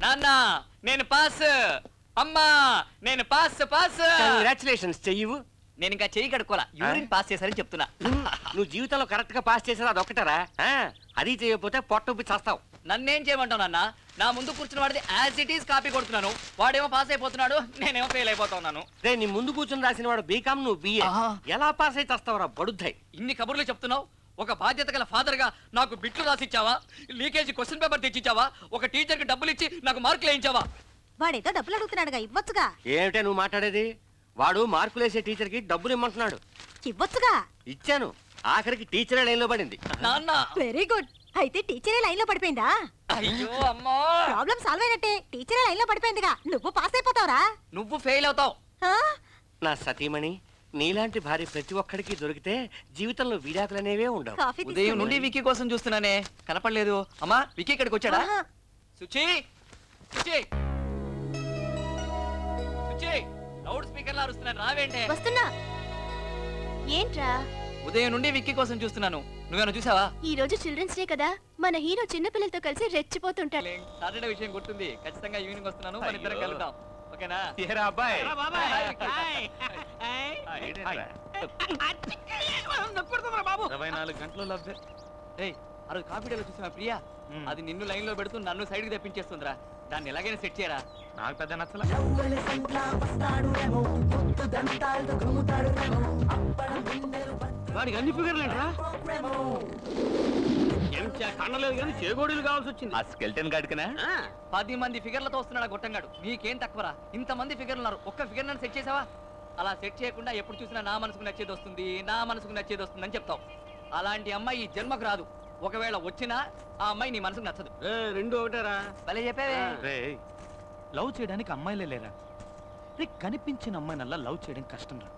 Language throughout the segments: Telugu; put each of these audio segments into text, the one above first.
నాన్న నేను పాస్, అమ్మా నేను పాస్ పాస్. కంగ్రాచులేషన్స్. చెయ్యవు. నేను ఇంకా చెయ్యి కడుక్కోలా, యూరిన్ పాస్ చేశారని చెప్తున్నా. నువ్వు జీవితంలో కరెక్ట్ గా పాస్ చేసేది అదొక్కటరా? అది చేయకపోతే పొట్టొప్పి చేస్తావు. నన్నేం చేయమంటావు నాన్న? నా ముందు కూర్చున్న వాడిది యాజ్ ఇట్ ఈస్ కాపీ కొడుతున్నాను. వాడేమో పాస్ అయిపోతున్నాడు, నేనేమో ఫెయిల్ అయిపోతున్నాను. రే, నీ ముందు కూర్చుని రాసిన వాడు బీకామ్, నువ్వు బిఏ. ఎలా పాస్ అయితే వస్తావురా బడుద్దాయి? ఇన్ని కబుర్లు చెప్తున్నావు. ఒక బాధ్యత గల ఫాదర్ గా నాకు బిట్లు రాసిచ్చావా? లీకేజీ క్వశ్చన్ పేపర్ తెచ్చిచ్చావా? ఒక టీచర్ కి డబ్బులు ఇచ్చి నాకు మార్కులు వేయించావా? వాడేదో డబ్బులు అడుగుతున్నాడుగా, ఇవ్వచ్చుగా. ఏమిటే నువ్వు మాట్లాడేది? వాడు మార్కులేసే టీచర్ కి డబ్బులు ఇమ్మంటున్నాడు. ఇవ్వచ్చుగా. ఇచ్చాను. ఆఖరికి టీచరే లైన్ లో పడింది. నాన్న వెరీ గుడ్. అయితే టీచరే లైన్ లో పడిపోయిందా? అయ్యో అమ్మా, ప్రాబ్లం సాల్వ్ అయినట్టే. టీచరే లైన్ లో పడిపోయిందిగా, నువ్వు పాస్ అయిపోతావురా. నువ్వు ఫెయిల్ అవుతావు. నా సతీమణి, నీలాంటి భార్య ప్రతి ఒక్కడికి దొరికితే జీవితంలో విడాకులనేవే ఉండవు. ఉదయం నుండి వికీ కోసం చూస్తున్నానే, కనపడలేదు. అమ్మా వికీ ఇక్కడికి వచ్చాడా? సుచి సుచి సుచి, లౌడ్ స్పీకర్ లా అరుస్తున్నాను, రావేంటే? వస్తున్నా. ఏంట్రా? ఉదయం నుండి విక్కీ కోసం చూస్తున్నాను, నువ్వేనా చూసావా? ఈ రోజు చిల్డ్రన్స్ డే కదా, మన హీరో చిన్న పిల్లలతో కలిసి రెచ్చిపోతుంటాడు. సాటర్డే విషయం గుర్తుంది, ఖచ్చితంగా ఈవినింగ్ వస్తున్నాను, మన ఇద్దరం కలుద్దాం. ఓకేనా? అబ్బాయి బాబు 24 గంటలు లభ్య. ఏయ్, ఆ రోజు కాఫీ డేలో చూసావా ప్రియా? అది నిన్ను లైన్ లో పెడుతూ నన్ను సైడ్ కి తెప్పించేస్తుందిరా. దాన్ని ఎలాగైనా సెట్ చేయరా. నాకు పెద్ద నచ్చలా. వాడికి అన్ని ఫిగర్లు ఏంట్రా? కన్నలేదు కానీ చేగోడీలు కావాల్సి వచ్చింది. ఆ స్కెల్టన్ గాడికనా 10 మంది ఫిగర్లతో వస్తున్నాడు గొట్టంగాడు. నీకేం తక్కువరా? ఇంతమంది ఫిగర్లు ఉన్నారు, ఒక్క ఫిగర్ నన్ను సెట్ చేసావా? అలా సెట్ చేయకుండా ఎప్పుడు చూసినా నా మనసుకు నచ్చేది వస్తుంది, నా మనసుకు నచ్చేది వస్తుంది అని చెప్తావు. అలాంటి అమ్మాయి ఈ జన్మకు రాదు. ఒకవేళ వచ్చినా ఆ అమ్మాయి నీ మనసుకు నచ్చదు. రెండు ఒకటేరా. భలే చెప్పావే. లవ్ చేయడానికి అమ్మాయిలే లేరా? రే, కనిపించిన అమ్మాయినల్లా లవ్ చేయడం కష్టం రా.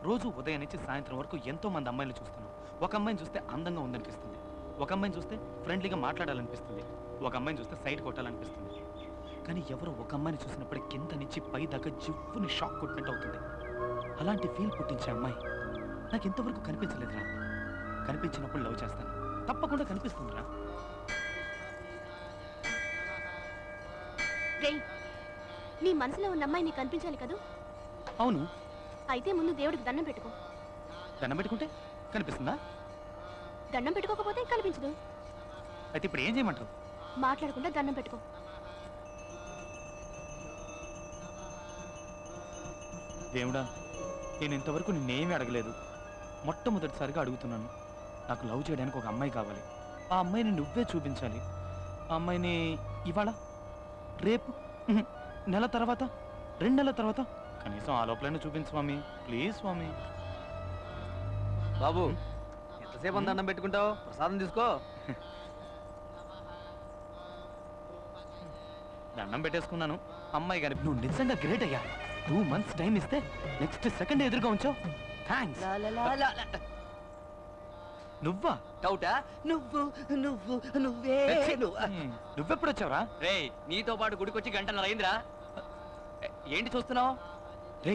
రోజు ఉదయం నుంచి సాయంత్రం వరకు ఎంతో మంది అమ్మాయిలు చూస్తున్నాం. ఒక అమ్మాయిని చూస్తే అందంగా ఉందనిపిస్తుంది, ఒక అమ్మాయిని చూస్తే ఫ్రెండ్లీగా మాట్లాడాలనిపిస్తుంది, ఒక అమ్మాయిని చూస్తే సైడ్ కొట్టాలనిపిస్తుంది. కానీ ఎవరో ఒక అమ్మాయిని చూసినప్పుడు కింద నుంచి పై దాకా జివ్వుని షాక్ కొట్టినట్టు అవుతుంది. అలాంటి ఫీల్ పుట్టించే అమ్మాయి నాకు ఇంతవరకు కనిపించలేదురా. కనిపించినప్పుడు లవ్ చేస్తాను, తప్పకుండా కనిపిస్తుందిరా. నీ మనసులో ఉన్న అమ్మాయి నీకు కనిపించాలి కదా? అవును. అయితే ముందు దేవుడికి దండం పెట్టుకో. దండం పెట్టుకుంటే కనిపిస్తుందా? దండం పెట్టుకోకపోతే కనిపించదు. అయితే ఇప్పుడు ఏం చేయమంటావు? మాట్లాడకుండా దండం పెట్టుకో. దేవుడా, నేను ఇంతవరకు నిన్నేమీ అడగలేదు, మొట్టమొదటిసారిగా అడుగుతున్నాను. నాకు లవ్ చేయడానికి ఒక అమ్మాయి కావాలి. ఆ అమ్మాయిని నువ్వే చూపించాలి. ఆ అమ్మాయిని ఇవాళ, రేపు, నెల తర్వాత, 2 నెలల తర్వాత, కనీసం ఆ లోపలైనా చూపించు స్వామి, ప్లీజ్ స్వామి. బాబు ఎంతసేపు దండం పెట్టుకుంటావు? ప్రసాదం తీసుకో. దండం పెట్టేసుకున్నాను. అమ్మాయి గారి నువ్వు నిజంగా గ్రేట్ అయ్యా. 2 months టైం ఇస్తే నెక్స్ట్ సెకండ్ ఎదురుగా ఉంచావు. థ్యాంక్స్. నువ్వా? డౌటా? నువ్వు నువ్వు నువ్వే నువ్వెప్పుడు వచ్చావరా? రే, నీతో పాటు గుడికొచ్చి గంటన్నర అయిందిరా. ఏంటి చూస్తున్నావు? రే,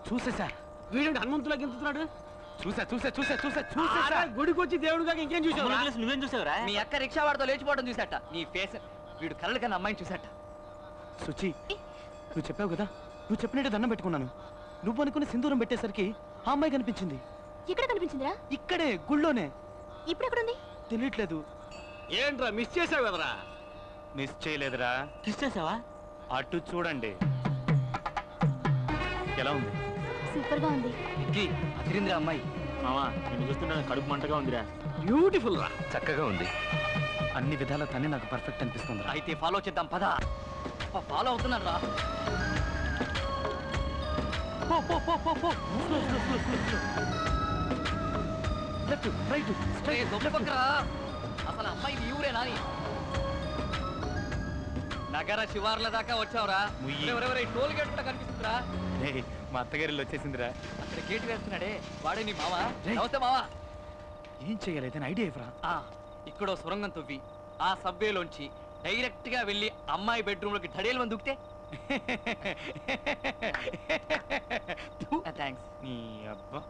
చూసేసా. వీడు హనుమంతులా గెంతుతున్నాడు. చూసా చూసా చూసా చూసా చూసా. గుడికొచ్చి దేవుడుగా ఇంకేం చూసావు? నువ్వేం చూసావురా? మీ అక్క రిక్షా వాడితో లేచిపోవడం చూసాట. నీ ఫేస్, వీడు కలలు కన్నా అమ్మాయిని చూసాట. సుచి, నువ్వు చెప్పావు కదా, నువ్వు చెప్పినట్టు దండం పెట్టుకున్నాను. నువ్వు అనుకుని సింధూరం పెట్టేసరికి ఆ అమ్మాయి కనిపించింది. ఎక్కడ కనిపించిందిరా? ఇక్కడే, గుళ్ళోనే. ఇప్పుడు ఎక్కడుంది? తెలియట్లేదు. ఏంట్రా మిస్ చేసావు కదరా? మిస్ చేయలేదురా. మిస్ చేసావా? అటు చూడండి. ఎలా ఉంది? సూపర్ గా ఉంది. అదిరిందిరా అమ్మాయి. మామా, నేను చూస్తుంటే కడుపు మంటగా ఉందిరా. బ్యూటిఫుల్ రా. చక్కగా ఉంది. అన్ని విధాల తనే నాకు పర్ఫెక్ట్ అనిపిస్తుంది. అయితే ఫాలో చేద్దాం పద. ఫాలో అవుతున్నాను రా. లెఫ్ట్, రైట్, అసలు అమ్మాయి ఈ ఊరేనా? నగర శివార్ల దాకా వచ్చావురా. టోల్ గేట్ కూడా కనిపిస్తుందిరా. మా అత్తగారిలో వచ్చేసిందిరా. అక్కడ గేట్ వేస్తున్నాడే, వాడే నీ మావా? నమస్తే మావా. ఏం చెయ్యాలి ఐడియా ఇవ్వరా? ఇక్కడో సొరంగం తవ్వి ఆ సబ్వేలోంచి డైరెక్ట్ గా వెళ్ళి అమ్మాయి బెడ్రూమ్ లోకి ధడేలు మంది దుక్తే. థ్యాంక్స్. నీ అబ్బా.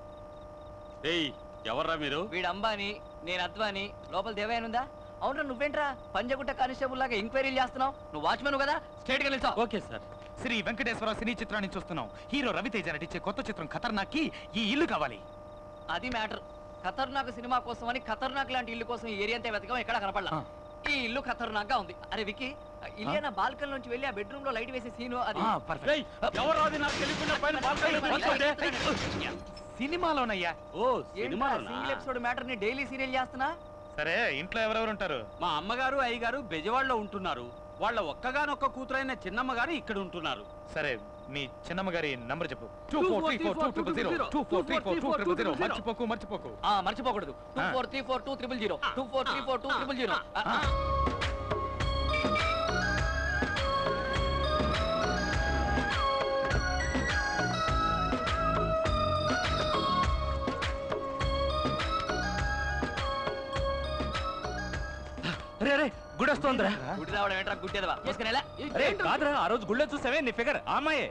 ఎవర్రా మీరు? వీడు అంబాని, నేను అద్వాని. లోపల దేవయానుందా? అవునరా నువ్వేంట్రా పంజగుట్ట కానిస్టేబుల్ లాగా ఎంక్వైరీలు చేస్తున్నావు? నువ్వు వాచ్మెన్ కదా, స్ట్రైట్ గా నిల్చో. Okay sir. శ్రీ వెంకటేశ్వర సినీ చిత్రాన్ని చూస్తున్నాం. హీరో రవితేజ నటించే కొత్త చిత్రం ఖతర్నాక్కి ఈ ఇల్లు కావాలి. అది మ్యాటర్. ఖతర్నాక్ సినిమా కోసం అని ఖతర్నాక్ లాంటి ఇల్లు కోసం ఈ ఏరియా అంతా వెతకం, ఎక్కడ కనపడలా. ఈ ఇల్లు ఖతర్నాక్ గా ఉంది. అరే వికి, ఇలియానా బాల్కన్ నుంచి వెళ్ళి ఆ బెడ్రూమ్ లో లైట్ వేసే సీను అది. సినిమాలోనయ్యా. ఓ సినిమాలోనా? సింగిల్ ఎపిసోడ్ మ్యాటర్ ని డైలీ సీరియల్ చేస్తున్నా. సరే, ఇంట్లో ఎవరెవరు ఉంటారు? మా అమ్మగారు అయ్యగారు బెజవాడలో ఉంటున్నారు. వాళ్ళ ఒక్కగానొక్క కూతురైన చిన్నమ్మ గారు ఇక్కడ ఉంటున్నారు. సరే, మీ చిన్నమ్మ గారి నంబర్ చెప్పు. 24342000 24342000. మర్చిపోకు మర్చిపోకు. మర్చిపోకూడదు. 24342000 24342000. అరే అరే గుడి వస్తోందిరా. గుడి రావడం ఏంట్రా గుడ్డేదవా? మోసుకునేలా? అరే కాదురా, ఆ రోజు గుళ్ళో చూసావే నీ ఫిగర్ ఆ అమ్మాయే.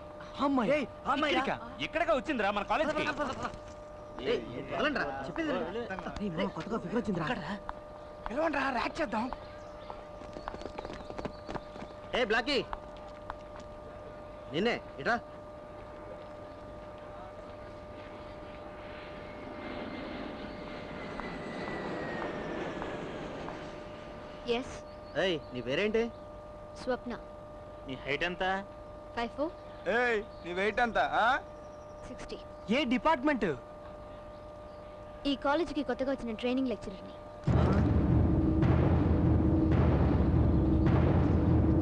అమ్మాయి అమ్మాయిరా? ఇక్కడగా వచ్చిందిరా మన కాలేజ్కి. పిలవండి రా, ర్యాక్ చేద్దాం. ఏ బ్లాకీ, నిన్నే ఇట్రా. ఎస్, ఏయ్, నీ పేరేంటి? స్వప్న. నీ హైట్ ఎంత? 5'4", ఏయ్, నీ వెయిట్ ఎంత? 60. ఏ డిపార్ట్మెంట్? ఈ కాలేజీకి కొత్తగా వచ్చిన ట్రైనింగ్ లెక్చరర్ని.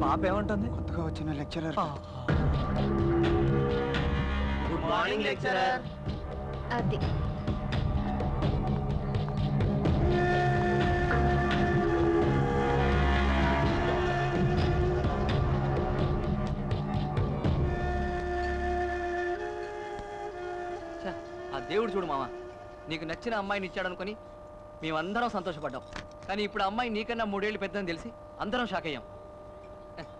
పాప ఏమంటుంది? కొత్తగా వచ్చిన లెక్చరర్. Good morning lecturer. అది ఆ దేవుడు చూడు మామ, నీకు నచ్చిన అమ్మాయిని ఇచ్చాడనుకొని మేమందరం సంతోషపడ్డాం. కానీ ఇప్పుడు అమ్మాయి నీకన్నా 3 ఏళ్ళు పెద్దని తెలిసి అందరం షాక్ అయ్యాం.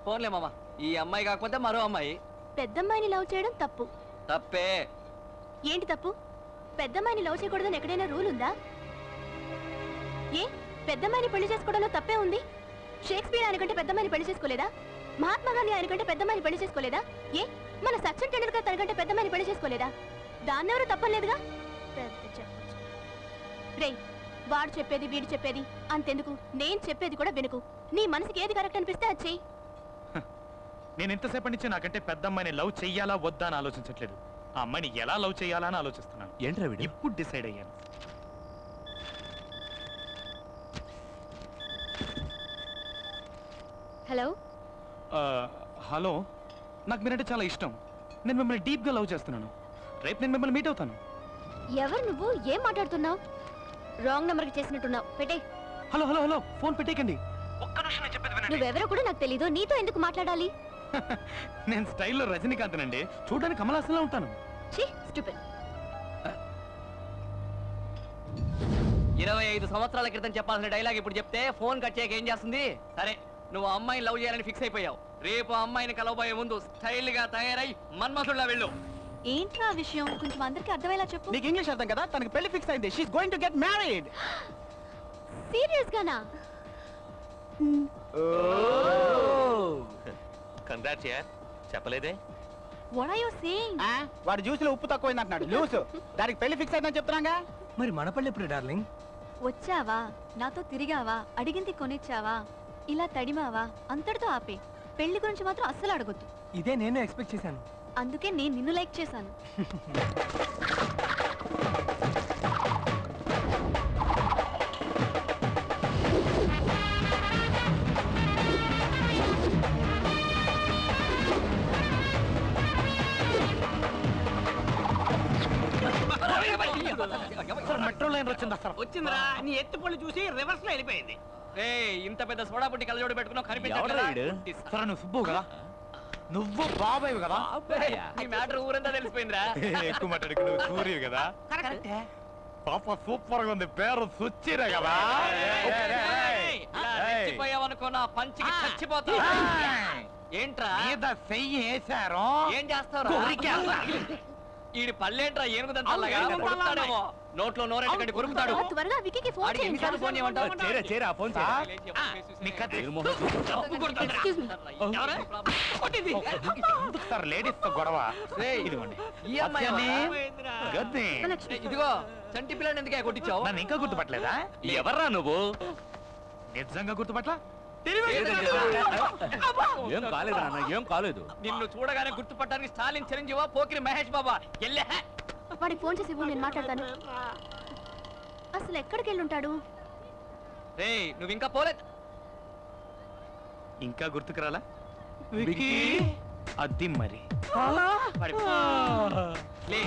పోన్లే మామ, ఈ అమ్మాయి కాకపోతే మరో అమ్మాయి. పెద్దమ్మాయిని లవ్ చేయడం తప్పు. తప్పే. ఏంటి తప్పు? పెద్దమ్మాయిని లవ్ చేయకూడదని ఎక్కడైనా రూల్ ఉందా? ఏ పెద్దమ్మాయిని పెళ్లి చేసుకోవడంలో తప్పే ఉంది? షేక్స్పియర్ ఆయనకంటే పెద్దమ్మాయిని పెళ్లి చేసుకోలేదా? మహాత్మా గాంధీ ఆయనకంటే పెద్దమ్మాయిని పెళ్లి చేసుకోలేదా? ఏ మన సచిన్ టెండూల్కర్ తనకంటే పెద్దమ్మాయిని పెళ్లి చేసుకోలేదా? దాన్నెవరూ తప్పలేదుగా. పెద్ద చెప్పచ్చు రే, వాడు చెప్పేది వీడు చెప్పేది అంతెందుకు, నేను చెప్పేది కూడా వినుకు. నీ మనసుకి ఏది కరెక్ట్ అనిపిస్తే అది చెయ్యి. నేను ఇంతసేపటి నుంచి నాకంటే పెద్ద అమ్మాయిని లవ్ చెయ్యాలా వద్దా అని ఆలోచించట్లేదు. ఆ అమ్మాయిని ఎలా లవ్ చెయ్యాలా అని ఆలోచిస్తున్నాను. ఏంట్రా వీడు? ఇప్పుడు డిసైడ్ అయ్యాను. హలో, హలో, నాకు మీరంటే చాలా ఇష్టం. నేను మిమ్మల్ని డీప్గా లవ్ చేస్తున్నాను. రేపు నేను మిమ్మల్ని మీట్ అవుతాను. ఎవరు నువ్వు? ఏం మాట్లాడుతున్నావు? రాంగ్ నెంబర్కి చేసినట్టున్నావు. పెట్టే. హలో హలో హలో, ఫోన్ పెట్టేయకండి. నువ్వెవరో కూడా నాకు తెలీదు. నీతో ఎందుకు మాట్లాడాలి? నేను స్టైల్లో రజనీకాంత్నండి. చూడడానికి కమలాసంలో ఉంటాను. ఛీ, స్టూపిడ్. 25 సంవత్సరాల క్రితం చెప్పాల్సిన డైలాగ్ ఇప్పుడు చెప్తే ఫోన్ కట్ చేయక ఏం చేస్తుంది? సరే, నువ్వు అమ్మాయిని లవ్ చేయాలని ఫిక్స్ అయిపోయావు. రేపు అమ్మాయిని కలవబోయే ముందు స్టైల్ గా తయారై మన్మథుల్లా వెళ్ళు. ఏంట్రా విషయం? కొంచెం అందరికి అర్థమయ్యేలా చెప్పు. నీకు ఇంగ్లీష్ అర్థం కదా? తనకి పెళ్లి ఫిక్స్ అయింది. She is going to get married. Serious గానా? కంగ్రాట్స్ యార్, చెప్పలేదే. What are you saying? వాడు జ్యూస్ లో ఉప్పు తక్కువైంది అంటున్నాడు. లూస్. దానికి పెళ్లి ఫిక్స్ అయిందని చెప్తున్నాగా. మరి మన పల్లె ఎప్పుడు డార్లింగ్? వచ్చావా, నాతో తిరిగావా, అడిగింది కొనిచ్చావా, ఇలా తడిమావా, అంతటితో ఆపే. పెళ్లి గురించి మాత్రం అస్సలు అడగొద్దు. ఇదే నేను ఎక్స్పెక్ట్ చేశాను. అందుకే నేను నిన్ను లైక్ చేశాను. మెట్రో లైన్ వచ్చింది అసలు. వచ్చిందిరా, నీ ఎత్తు పళ్ళు చూసి రివర్స్ లో వెళ్ళిపోయింది. ఇంత పెద్ద సోడా పుట్టి కళ్ళజోడు పెట్టుకున్నావు, ఎవడ్రా కనిపించట్లేదా? వీడు? సరే, నువ్వు సుబ్బు కదా? నువ్వు బాబాయ్ కదా? నీ మ్యాటర్ ఊరంతా తెలిసిపోయిందిరా. ఎక్కువ మాట్లాడుకు, నువ్వు సూర్యు కదా? పాప సూపర్ గా ఉంది. పేరు సుచ్చిరా కదా? ఇలా రెచ్చిపోయావనుకో నా పంచికి చచ్చిపోతావు. ఏంట్రా మీద చెయ్యి వేశారు. ఏం చేస్తావు? ఈడి పళ్ళేంట్రా ఏనుగుదంతా అవును, ఏనుగు కొరుకుతాడేమో. నోట్లో నోరెట్టకండి కొరుకుతాడు. త్వరగా విక్కీకి ఫోన్ ఆడికి ఎన్నిసార్లు ఫోన్ చేయమంటావు? చేరా ఫోన్ మీ కత్తి Excuse me. ఎవరు? కొట్టింది. ఎందుకు సార్ లేడీస్ తో గొడవ రేయ్, ఇదిగోండి ఈ అమ్మాయి What's your name? పోయిందిరా. గద్ది. ఇదిగో చంటి పిల్లని ఎందుకే కొట్టించావు? నన్ను ఇంకా గుర్తుపట్టలేదా ఎవర్రా నువ్వు? నిజంగా గుర్తుపట్ల ఏం కాలేదు నాన్న, ఏం కాలేదు. నిన్ను చూడగానే గుర్తుపట్టడానికి స్టాలిన్ చిరంజీవా పోకిరి మహేష్ బాబా ఎల్లే. వాడికి ఫోన్ చేసి ఇవ్వు, నేను మాట్లాడతాను. అసలు ఎక్కడికి వెళ్ళి ఉంటాడు? రేయ్ నువ్వు ఇంకా పోలేదు. ఇంకా గుర్తుకురాలా అది మరి వాడి- లే.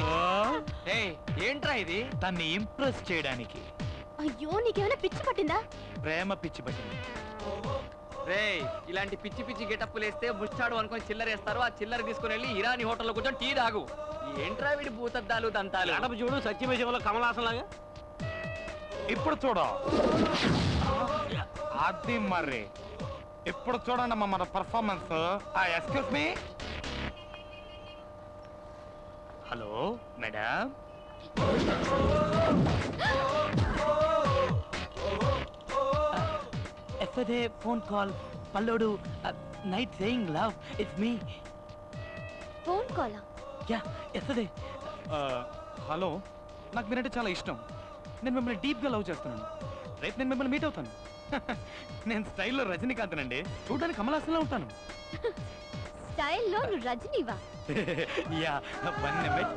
రేయ్, ఏంట్రా ఇది? తన్ని ఇంప్రెస్ చేయడానికి అయ్యో నీకేమైనా పిచ్చి పట్టిందా? ప్రేమ పిచ్చి పట్టింది. రేయ్ ఇలాంటి పిచ్చి పిచ్చి గెటప్పులు వేస్తే ముచ్చాడు అనుకొని చిల్లర వేస్తారు. ఆ చిల్లర తీసుకుని వెళ్ళి ఇరానీ హోటల్లో కూర్చొని టీ తాగు. ఏంట్రా వీడి భూతద్దాలు దంతాలు? గడప చూడు సత్యమేశంలో కమలాసన్ లాగా. ఇప్పుడు చూడు అది మరి ఇప్పుడు చూడండి అమ్మా మన performance. Excuse me. Hello madam. Yesterday phone call పల్లోడు night saying love it's me. Phone కాలా? Yeah yesterday. హలో నాకు మీరంటే చాలా ఇష్టం. నేను మిమ్మల్ని డీప్గా లవ్ చేస్తున్నాను. రేపు నేను మిమ్మల్ని మీట్ అవుతాను. నేను స్టైల్లో రజనీకాంత్ అండి. చూడడానికి కమలాసంలో ఉంటాను. స్టైల్లో నువ్వు రజనీవా? యా 1 నిమిట్.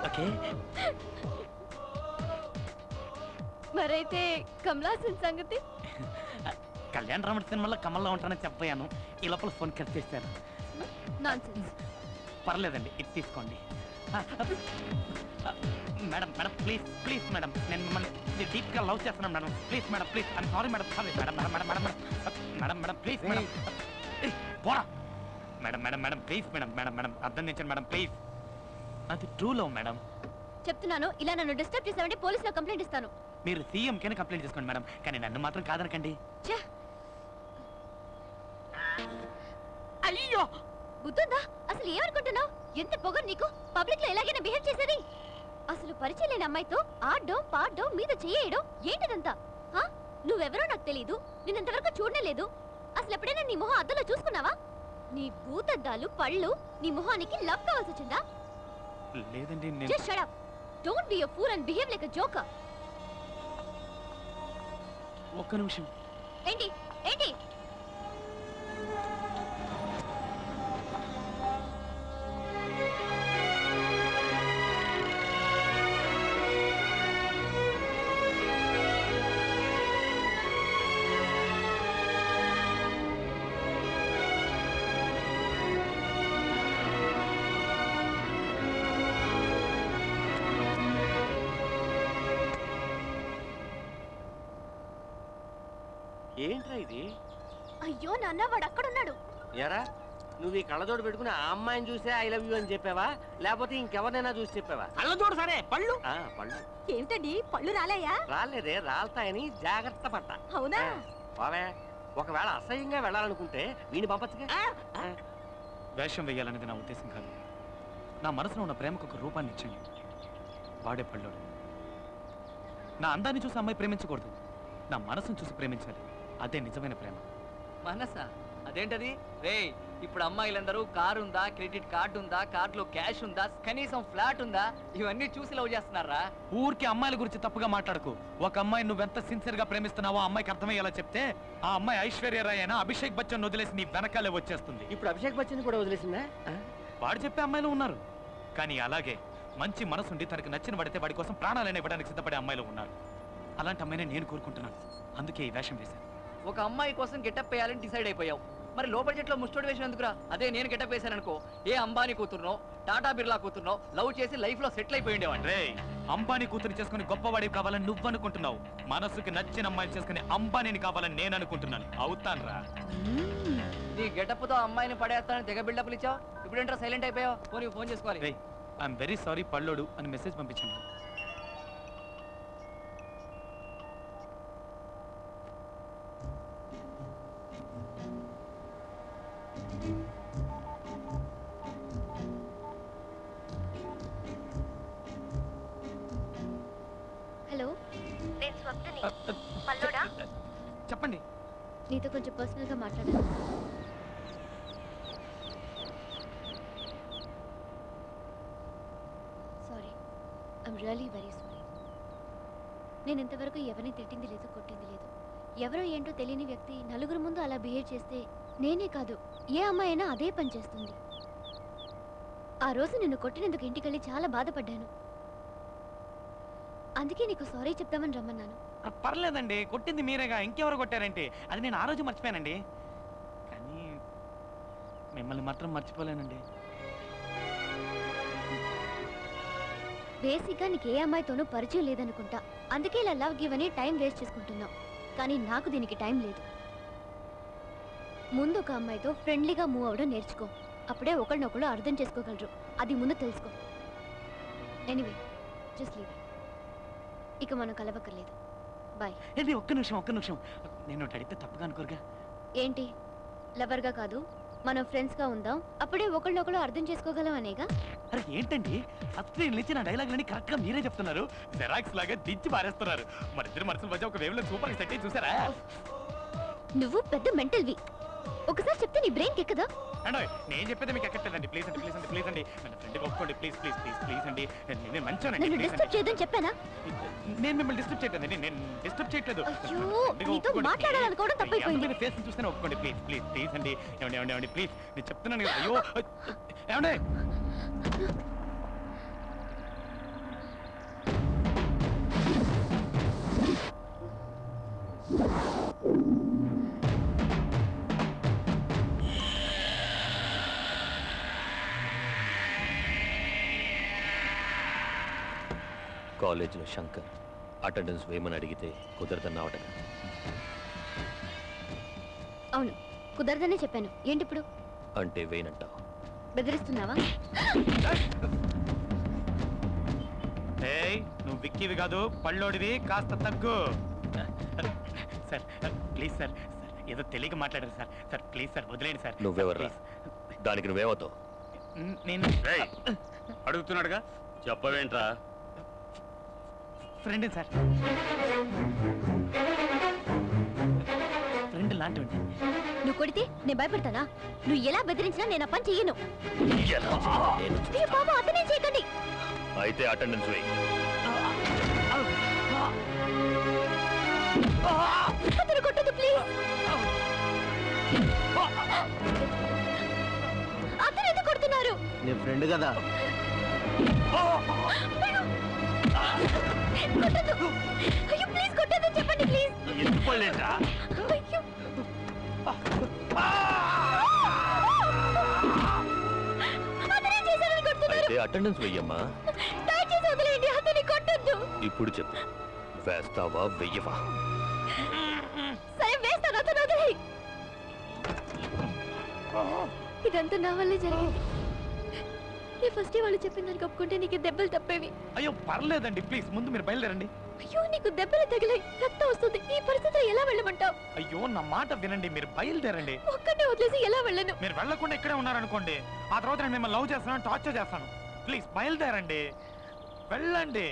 ఓకే మరైతే కమలాసన్ సంగతి? కళ్యాణ రామన్ సినిమాలో కమల్లో ఉంటానని చెప్పాను. ఈ లోపల ఫోన్ కట్ చేశాను. నాన్సెన్స్. పర్లేదండి ఇది తీసుకోండి. Madam madam please please madam నేను మిమ్మల్ని డీప్గా లవ్ చేస్తున్నాను madam. Please madam please I'm sorry madam. Sorry madam madam madam madam madam madam please madam. పోరా madam madam madam please madam madam madam అర్థం చేయండి మేడం ప్లీజ్. అది ట్రూ లవ్ మేడం. చెప్తున్నాను, ఇలా నన్ను డిస్టర్బ్ చేసావంటే పోలీసులో కంప్లైంట్ ఇస్తాను. మీరు సీఎం కింద కంప్లైంట్ చేసుకోండి మేడం, కానీ నన్ను మాత్రం కాదనకండి. ఛే! అయ్యో బుద్ధుందా? అసలు ఏమనుకుంటున్నావు? ఎంత పొగరు నీకు? పబ్లిక్ లో ఎలాగైనా బిహేవ్ చేసేది? అసలు పరిచయం లేని అమ్మాయితో ఆడడం పాడడం మీద చేయడం ఏంటిదంతా? ఆ? నువ్వెవరో నాకు తెలీదు, నిన్నంతవరకు చూడనే లేదు. అసలు ఎప్పుడైనా నీ మొహం అద్దంలో చూసుకున్నావా? నీ భూతద్దాలు పళ్ళు నీ మొహానికి లవ్ కావాల్సి వచ్చిందా? లేదండి నేను just shut up. Don't be a fool and behave like a joker. ఒక్క నిమిషం. ఏంటి ఏంటి? ఏంట్రా ఇది? అయ్యో నాన్న, వాడు అక్కడున్నాడు. ఎరా నువ్వు ఈ కళ్ళజోడు పెట్టుకుని ఆ అమ్మాయిని చూసే ఐ లవ్ యూ అని చెప్పావా, లేకపోతే ఇంకెవరినైనా చూసి చెప్పావా? కళ్ళ చూడు సరే పళ్ళు. పళ్ళు ఏమిటండి పళ్ళు రాలేయా? రాలేదే, రాలతాయని జాగ్రత్త పడ్డా. అవునా? బావే ఒకవేళ అసహ్యంగా వెళ్ళాలనుకుంటే వీడిని పంపచ్చుగా. వేషం వేయాలనేది నా ఉద్దేశం కాదు. నా మనసులో ఉన్న ప్రేమకు ఒక రూపాన్ని ఇచ్చాను. వాడే పళ్ళోడు. నా అందాన్ని చూసి అమ్మాయి ప్రేమించకూడదు, నా మనసును చూసి ప్రేమించాలి. అదే నిజమైన ప్రేమ. మనసా? అదేంటది? రేయ్ ఇప్పుడు అమ్మాయిలందరూ కారు ఉందా, క్రెడిట్ కార్డు ఉందా, కార్డులో క్యాష్ ఉందా, కనీసం ఫ్లాట్ ఉందా, ఇవన్నీ చూసి లవ్ చేస్తున్నారా? ఊరికి అమ్మాయిల గురించి తప్పుగా మాట్లాడకు. ఒక అమ్మాయి నువ్వెంత సిన్సియర్ గా ప్రేమిస్తున్నావో ఆ అమ్మాయికి అర్థమయ్యేలా చెప్తే ఆ అమ్మాయి ఐశ్వర్య రాయ్ అయినా అభిషేక్ బచ్చన్ వదిలేసి నీ వెనకాలే వచ్చేస్తుంది. ఇప్పుడు అభిషేక్ బచ్చన్ కూడా వదిలేసిందా? వాడు చెప్పే అమ్మాయిలు ఉన్నారు, కానీ అలాగే మంచి మనసుండి తనకు నచ్చిన పడితే వాడి కోసం ప్రాణాలైనా ఇవ్వడానికి సిద్ధపడే అమ్మాయిలు ఉన్నారు. అలాంటి అమ్మాయినే నేను కోరుకుంటున్నాను. అందుకే ఈ వేషం వేశాను. ఒక అమ్మాయి కోసం గెటప్ వేయాలని డిసైడ్ అయిపోయావు. మరి లోపల చెట్లో ముస్టోడి వేసిన ఎందుకురా? అదే నేను గెటప్ వేశాను అనుకో, ఏ అంబానీ కూతురునో టాటా బిర్లా కూతురునో లవ్ చేసి లైఫ్ లో సెటిల్ అయిపోయి ఉండేవాడిని. రే అంబానీ కూతురు చేసుకుని గొప్పవాడివి కావాలని నువ్వు అనుకుంటున్నావు. మనసుకి నచ్చిన అమ్మాయిని చేసుకుని అంబానీని కావాలని నేను అనుకుంటున్నాను. అవుతాన్రా. నీ గెటప్ తో అమ్మాయిని పడేస్తానని తెగ బిల్డప్లు ఇచ్చావు. ఇప్పుడేంట్రా సైలెంట్ అయిపోయావు? పోనీ ఫోన్ చేసుకోవాలి. రే ఐఎమ్ వెరీ సారీ పళ్ళోడు అని మెసేజ్ పంపించాను. చెప్పండి. నీతో కొంచెం పర్సనల్ గా మాట్లాడాలి. Sorry, I'm really very sorry. నేను ఇంతవరకు ఎవరిని తిట్టింది లేదు, కొట్టింది లేదు. ఎవరో ఏంటో తెలియని వ్యక్తి నలుగురు ముందు అలా బిహేవ్ చేస్తే నేనే కాదు ఏ అమ్మాయి అయినా అదే పని చేస్తుంది. ఆ రోజు నిన్ను కొట్టినందుకు ఇంటికెళ్ళి చాలా బాధపడ్డాను. అందుకే నీకు సారీ చెప్తామని రమ్మన్నాను. పర్లేదండి, కొట్టింది మీరేగా, ఇంకెవరు కొట్టారంటే అది నేను ఆ రోజు మర్చిపోయానండి. కానీ మిమ్మల్ని మాత్రం మర్చిపోలేనండి. బేసిక్గా నీకు ఏ అమ్మాయితోనూ పరిచయం లేదనుకుంటా. అందుకే ఇలా లవ్ గివ్ అని టైం వేస్ట్ చేసుకుంటున్నావు. కానీ నాకు దీనికి టైం లేదు. ముందు ఒక అమ్మాయితో ఫ్రెండ్లీగా మూవ్ అవ్వడం నేర్చుకో. అప్పుడే ఒకళ్ళనొకళ్ళు అర్థం చేసుకోగలరు. అది ముందు తెలుసుకో. Anyway, just leave. ఇక మనం కలవక్కర్లేదు. బాయ్. ఏంటి, ఒక్క నిమిషం. నేను అడిగితే తప్పుగా అనుకోరుగా? ఏంటి, లవర్గా కాదు మనం ఫ్రెండ్స్గా ఉందాం, అప్పుడే ఒకళ్ళనొకళ్ళు అర్థం చేసుకోగలం అనేగా? అరే ఏంటండి, ఫస్ట్ నేను ఇచ్చిన డైలాగులని కరెక్ట్గా మీరే చెప్తున్నారు. జెరాక్స్ లాగా దించి పారేస్తున్నారు. మన ఇద్దరు మనసుల మధ్య ఒక వేవ్లో సూపర్ సెట్ అయ్యి చూసారా? నువ్వు పెద్ద మెంటల్వి. ఒకసారి చెప్తే నీ బ్రెయిన్ ఎక్కదా? అండి నేను చెప్పేది మీకు ఎక్కట్లేదండి. ప్లీజ్ అండి నన్ను ఫ్రెండ్గా ఒప్పుకోండి. ప్లీజ్ అండి. నేను మంచోనండి. నన్ను డిస్టర్బ్ చేయదని చెప్పానా? నేను మిమ్మల్ని డిస్టర్బ్ చేయట్లేదండి. నేను డిస్టర్బ్ చేయట్లేదు. అయ్యో, నీతో మాట్లాడాలనుకోవడం తప్పైపోయింది. ఫేస్ చూస్తేనే ఒప్పుకోండి. ప్లీజ్ అండి. ఏమండి ప్లీజ్, నేను చెప్తున్నాను కదా. అయ్యో ఏమండి. కాలేజీలో శంకర్ అటెండెన్స్ వేయమని అడిగితే కుదరదన్నావటగా. అవును, కుదరదనే చెప్పాను. ఏంటి ఇప్పుడు? అంటే వేయనంటావు. బెదిరిస్తున్నావా? ఏయ్, నువ్వు విక్కివి కాదు, పళ్ళోడివి, కాస్త తగ్గు. సార్ ప్లీజ్ సార్, ఏదో తెలియక మాట్లాడారు సార్ ప్లీజ్ సార్, వదిలేండి సార్. నువ్వెవర్రా? దానికి నువ్వేమవుతావు? నేను అడుగుతున్నాడుగా, చెప్పవేంట్రా? ఫ్రెండ్ సార్, ఫ్రెండ్ లాంటివండి. నువ్వు కొడితే నేను భయపడతానా? నువ్వు ఎలా బెదిరించినా నేను ఆ పని చెయ్యను. ఏ బాబా, అతనే చేయకండి. అయితే అటెండెన్స్ వేయి. అతను కొట్టదు ప్లీజ్. అతను ఎందుకు కొడుతున్నారు? నీ ఫ్రెండ్ కదా. కొట్టదు. అయ్యో ప్లీజ్ కొట్టదని చెప్పండి ప్లీజ్. ఎందుకు పడలేదా? అయ్యో. అతనే చేశారని కొడుతున్నారు. అయితే అటెండెన్స్ వెయ్యమ్మా. దయచేసి వదిలేయండి, అతన్ని కొట్టొద్దు. ఇప్పుడు చెప్పు, వేస్తావా వెయ్యవా? సరే వేస్తాను, అతను వదిలేయ్. ఇదంతా నా వల్లే జరిగింది. నేను ఫస్ట్ వాళ్ళు చెప్పిన దానికి ఒప్పుకుంటే నీకు దెబ్బలు తప్పేవి. అయ్యో పర్లేదండి, ప్లీజ్ ముందు మీరు బయలుదేరండి. అయ్యో, నీకు దెబ్బలు తగిలాయి, రక్తం వస్తుంది. ఈ పరిస్థితిలో ఎలా వెళ్ళమంటావు? అయ్యో నా మాట వినండి, మీరు బయలుదేరండి. ఒక్కటే వదిలేసి ఎలా వెళ్ళను? మీరు వెళ్ళకుండా ఇక్కడే ఉన్నారనుకోండి, ఆ తర్వాత నేను మిమ్మల్ని లవ్ చేస్తాను, టార్చర్ చేస్తాను. ప్లీజ్ బయలుదేరండి, వెళ్ళండి.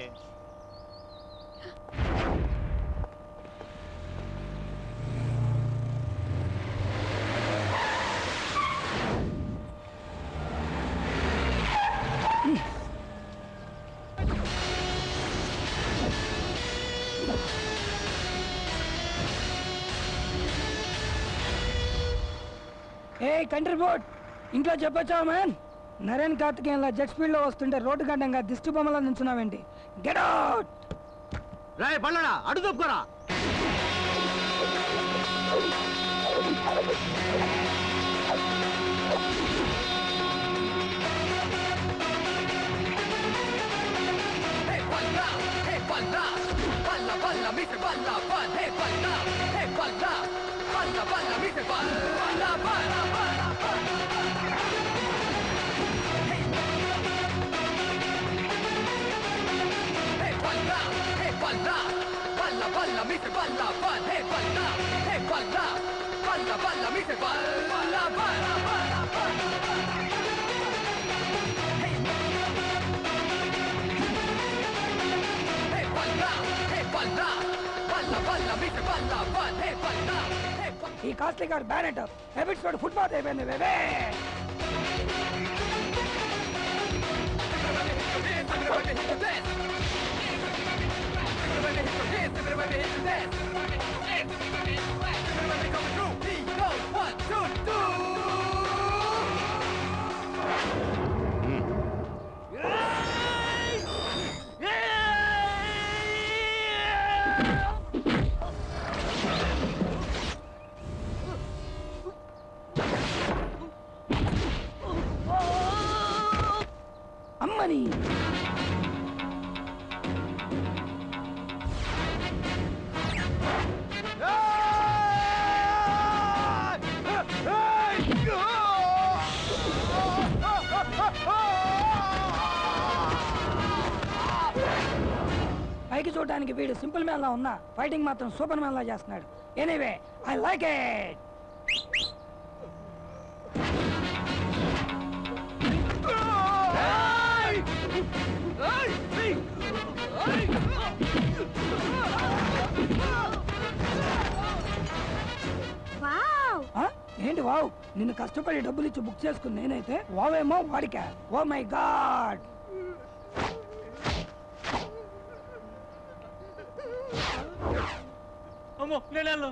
ఏ కంట్రీ బోర్డ్, ఇంట్లో చెప్పొచ్చావా మ్యాన్? నరేన్ కార్తికేయన్లా జెట్ స్పీడ్ లో వస్తుంటే రోడ్డు గడ్డంగా దిష్టి బొమ్మలా నుంచున్నావేంటి? Get out! రాయ్ పల్లడా, అడుగు తప్పుకోరా. ఈ కాస్ట్లీ కార్ బ్యానెట్ హ్యాబిట్స్ తోటి ఫుట్పాత్ అయిపోయింది బేబే. అమ్మని పైకి చూడడానికి వీడు సింపుల్ మ్యాన్ లా ఉన్నా ఫైటింగ్ మాత్రం సూపర్ మ్యాన్ లా చేస్తున్నాడు. Anyway I like it. ఏంటి వావ్, నిన్ను కష్టపడి డబ్బులు ఇచ్చి బుక్ చేసుకుని నేనైతే వావేమో వాడికా. Oh my God. అమ్మో నేను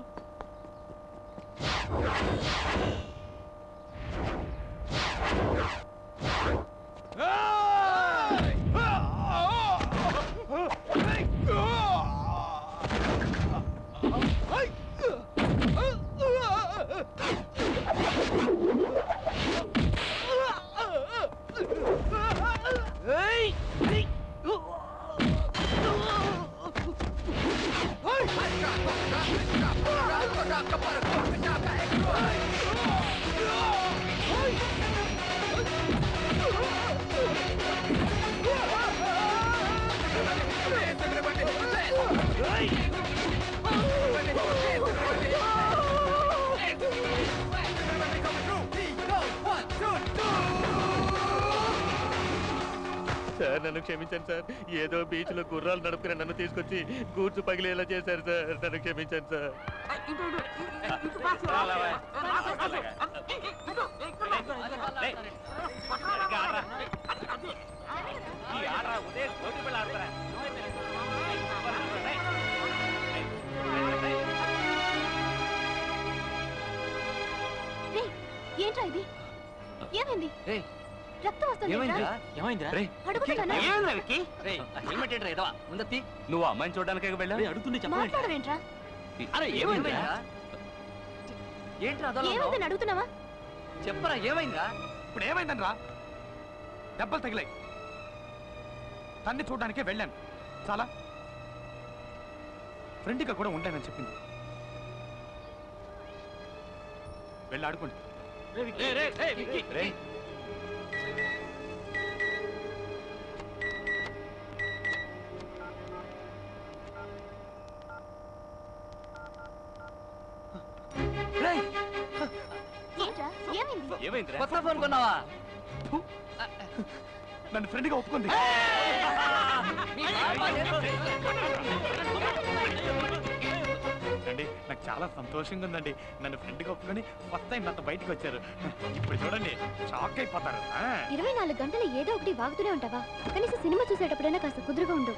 సార్ నన్ను క్షమించండి సార్. ఏదో బీచ్ లో గుర్రాలు నడుపుకుని నన్ను తీసుకొచ్చి గూడ్స్ పగిలేలా చేశారు సార్. నన్ను క్షమించండి సార్. రేయ్, ఏంట్రా ఇది? ఏమైంది? రేయ్, రక్తం వస్తుంది. ఏమైందిరా? అడుగుతున్నా. రేయ్, ఆ హెల్మెట్ ఏంట్రా ఏదో ముందత్తి. నువ్వు అమ్మాయిని చూడడానికి వెళ్ళావు. అడుగుతుండే మాట్లాడవేంట్రా? అరే ఏమైందా? ఏంట్రా అదోలా ఏమైందని అడుగుతున్నావా? చెప్పరా ఏమైందా? ఇప్పుడు ఏమైందనరా? దెబ్బలు తగిలాయి. తన్ని చూడడానికే వెళ్ళాను. చాలా ఫ్రెండ్గా కూడా ఉంటానని చెప్పింది. వెళ్ళి ఆడుకోండి. రేయ్, ఏంట్రా ఏమైంది? ఏమైందిరా? కొత్త ఫోన్ కొన్నావా? నన్ను ఫ్రెండ్గా ఒప్పుకుంది. అండి నాకు చాలా సంతోషంగా ఉందండి. నన్ను ఫ్రెండ్గా ఒప్పుకొని ఫస్ట్ టైం నాతో బయటకు వచ్చారు. ఇప్పుడు చూడండి షాక్ అయిపోతారు. 24 గంటలు ఏదో ఒకటి వాగుతూనే ఉంటావా? కనీసం సినిమా చూసేటప్పుడైనా కాస్త కుదురుగా ఉండు.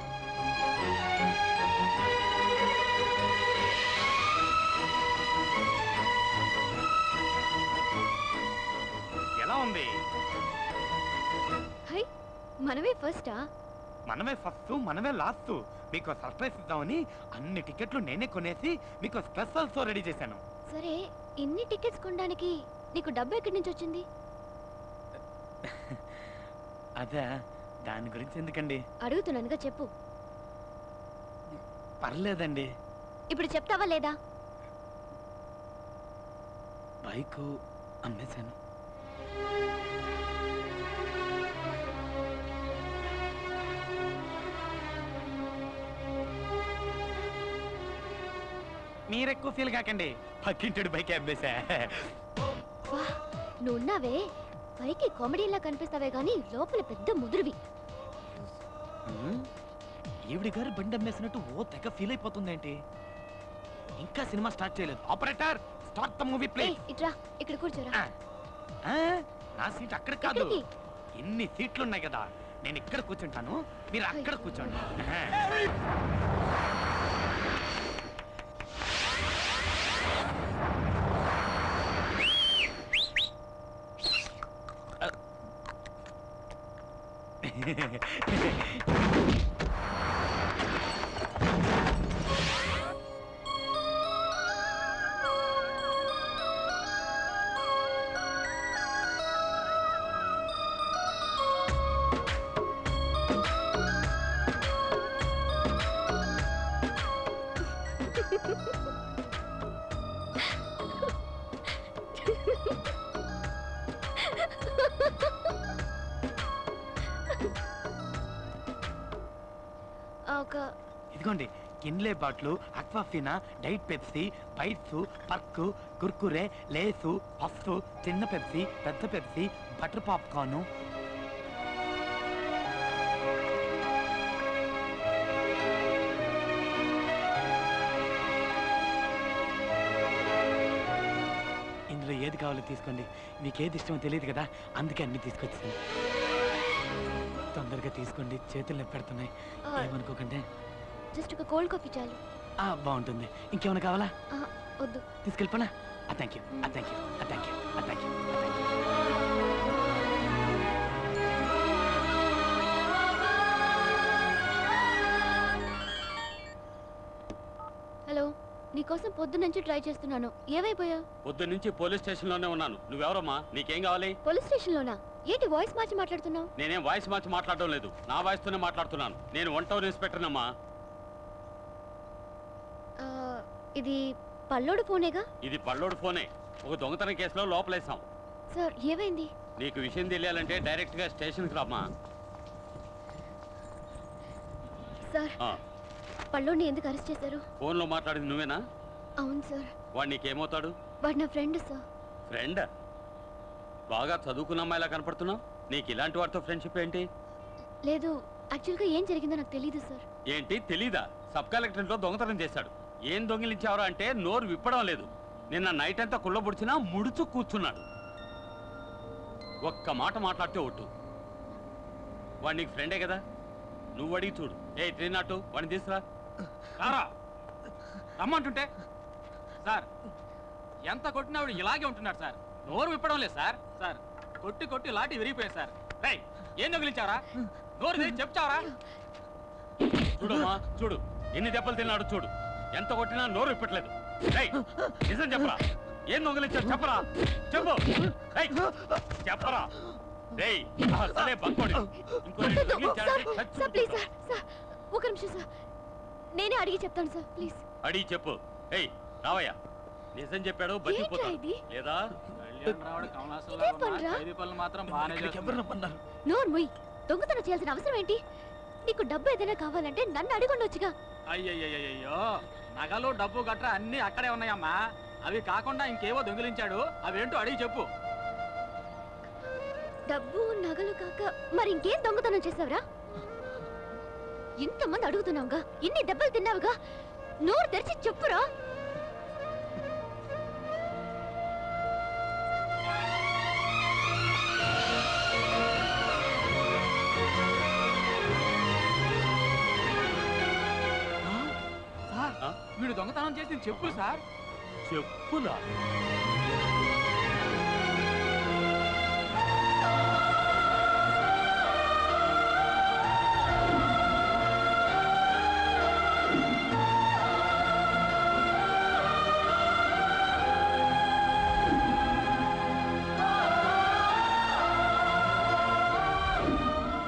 ఎలా ఉంది? హై, మనమే ఫస్టా? మనమే ఫస్ట్ మనమే లాస్ట్. మీకు సర్ప్రైజ్ ఇద్దామని అన్ని టికెట్లు నేనే కొనేసి మీకు స్పెషల్ షో రెడీ చేశాను. సరే, ఇన్ని టికెట్స్ కొనడానికి నీకు డబ్బు ఎక్కడి నుంచి వచ్చింది? అదే దాని గురించి ఎందుకండి? అడుగుతున్నానుగా, చెప్పు. పర్లేదండి. ఇప్పుడు చెప్తావా లేదా? బైకు అమ్మేశాను. మీరెక్కువ ఫీల్ కాకండి, పక్కింటి బైక్ అమ్మేశా. వా, నువ్వున్నావే, పైకి కామెడీలా కనిపిస్తావే గానీ లోపల పెద్ద ముదురువి. ఈవిడి గారు బండి అమ్మేసినట్టు ఓ తెగ ఫీల్ అయిపోతుందేంటి? ఇంకా సినిమా స్టార్ట్ చేయలేదు. Operator start the movie please. ఇట్రా, ఇక్కడ కూర్చోరా. నా సీట్ అక్కడ కాదు. ఎక్కడికి? ఎన్ని సీట్లు ఉన్నాయి కదా, నేను ఇక్కడ కూర్చుంటాను, మీరు అక్కడ కూర్చోండి. ఒక ఇదిగోండి, కిన్లే బాట్లు, Aquafina, diet Pepsi, bites, Perk, Kurkure, Lay's, puffs, చిన్న పెప్సీ, పెద్ద పెప్సీ, బటర్ పాప్కార్న్. ఇందులో ఏది కావాలో తీసుకోండి. మీకు ఏది ఇష్టమో తెలియదు కదా, అందుకే అన్ని తీసుకొచ్చాను. తొందరగా తీసుకోండి, చేతులు నొప్పి పెడుతున్నాయి. ఏమనుకోకండి. జస్ట్ ఒక కోల్డ్ కాఫీ చాలు. బాగుంటుంది. ఇంకేమైనా కావాలా? వద్దు. తీసుకెళ్ళిపోనా? Thank you, thank you, thank you, thank you. Hello, నీకోసం పొద్దున్నుంచి ట్రై చేస్తున్నాను. ఏమైపోయా? పొద్దు నుంచి పోలీస్ స్టేషన్ లోనే ఉన్నాను. నువ్వెవరమ్మా? నీకేం కావాలి? పోలీస్ స్టేషన్ లోనా? ఏంటి వాయిస్ మార్చి మాట్లాడుతున్నావు? నేనేం వాయిస్ మార్చి మాట్లాడడం లేదు, నా వాయిస్ తోనే మాట్లాడుతున్నాను. నేను 1 టౌన్ ఇన్స్పెక్టర్ అమ్మా. ఇది పల్లోడు ఫోనేగా? ఇది పల్లోడు ఫోనే. ఒక దొంగతనం కేసులో లోపలేసాం. సార్, ఏమైంది? నీకు విషయం తెలియాలంటే డైరెక్ట్ గా స్టేషన్ కి రామ్మా. సార్, పల్లోడిని ఎందుకు అరెస్ట్ చేశారు? ఫోన్ లో మాట్లాడింది నువ్వేనా? అవును సార్. వాడు నీకేమవుతాడు? వాడు నా ఫ్రెండ్ సార్. ఫ్రెండ్? బాగా చదువుకున్న అమ్మాయిలా కనపడుతున్నావు. నీకు ఇలాంటి వాడితో ఫ్రెండ్షిప్ ఏంటి? లేదు, యాక్చువల్గా ఏం జరిగిందో నాకు తెలీదు సార్. ఏంటి తెలీదా? సబ్ కలెక్టరేట్ లో దొంగతనం చేశాడు. ఏం దొంగిలించావరా అంటే నోరు విప్పడం లేదు. నిన్న నైట్ అంతా కుళ్ళబుడిచినా ముడుచు కూర్చున్నాడు. ఒక్క మాట మాట్లాడితే ఒట్టు. వాడు నీకు ఫ్రెండే కదా, నువ్వు అడిగి చూడు. 302 వాడిని తీసుకురా. రారా రమ్మంటుంటే. సార్, ఎంత కొట్టినా ఆవిడ ఇలాగే ఉంటున్నాడు సార్. నోరు విప్పడం లేదు సార్. సార్, కొట్టి కొట్టి లాటి విరిగిపోయింది సార్. రై, ఏం దొగిలించావరా? నోరు తెరిచి చెప్తావరా? చూడమ్మా చూడు, ఎన్ని దెబ్బలు తిన్నాడు చూడు. ఎంత కొట్టినా నోరు విప్పట్లేదు. రేయ్, నిజం చెప్పరా? ఏం దొంగలించాడు చెప్పరా? చెప్పు. రేయ్, చెప్పరా? రేయ్, సరే బంకోడి. ఇంకో రెండు దొంగిలించాడంటే చచ్చు. సార్ ప్లీజ్ సార్, సార్ ఒక నిమిషం సార్, నేనే అడిగి చెప్తాను సార్ ప్లీజ్. అడిగి చెప్పు. ఏయ్ రావయ్యా, నిజం చెప్పాడు బతికిపోతాడు. ఇది? లేదా ఇదే పనిరా? పనులు మాత్రం బాగానే చేస్తున్నాడు. నోరు ముయ్. దొంగతనం చేయాల్సిన అవసరం ఏంటి? నీకు డబ్బు ఏదైనా కావాలంటే నన్ను అడిగొండొచ్చుగా. అయ్యయ్యో, నగలు డబ్బు గట్రా అన్ని అక్కడే ఉన్నాయమ్మా. అవి కాకుండా ఇంకేవో దొంగిలించాడు. అవేంటో అడిగి చెప్పు. డబ్బు నగలు కాక మరి ఇంకేం దొంగతనం చేసావురా? ఇంతమంది అడుగుతున్నావుగా, ఇన్ని దెబ్బలు తిన్నావుగా, నోరు తెరిచి చెప్పురా. సార్, వీడు దొంగతనం చేసింది చెప్పులు సార్. చెప్పులా?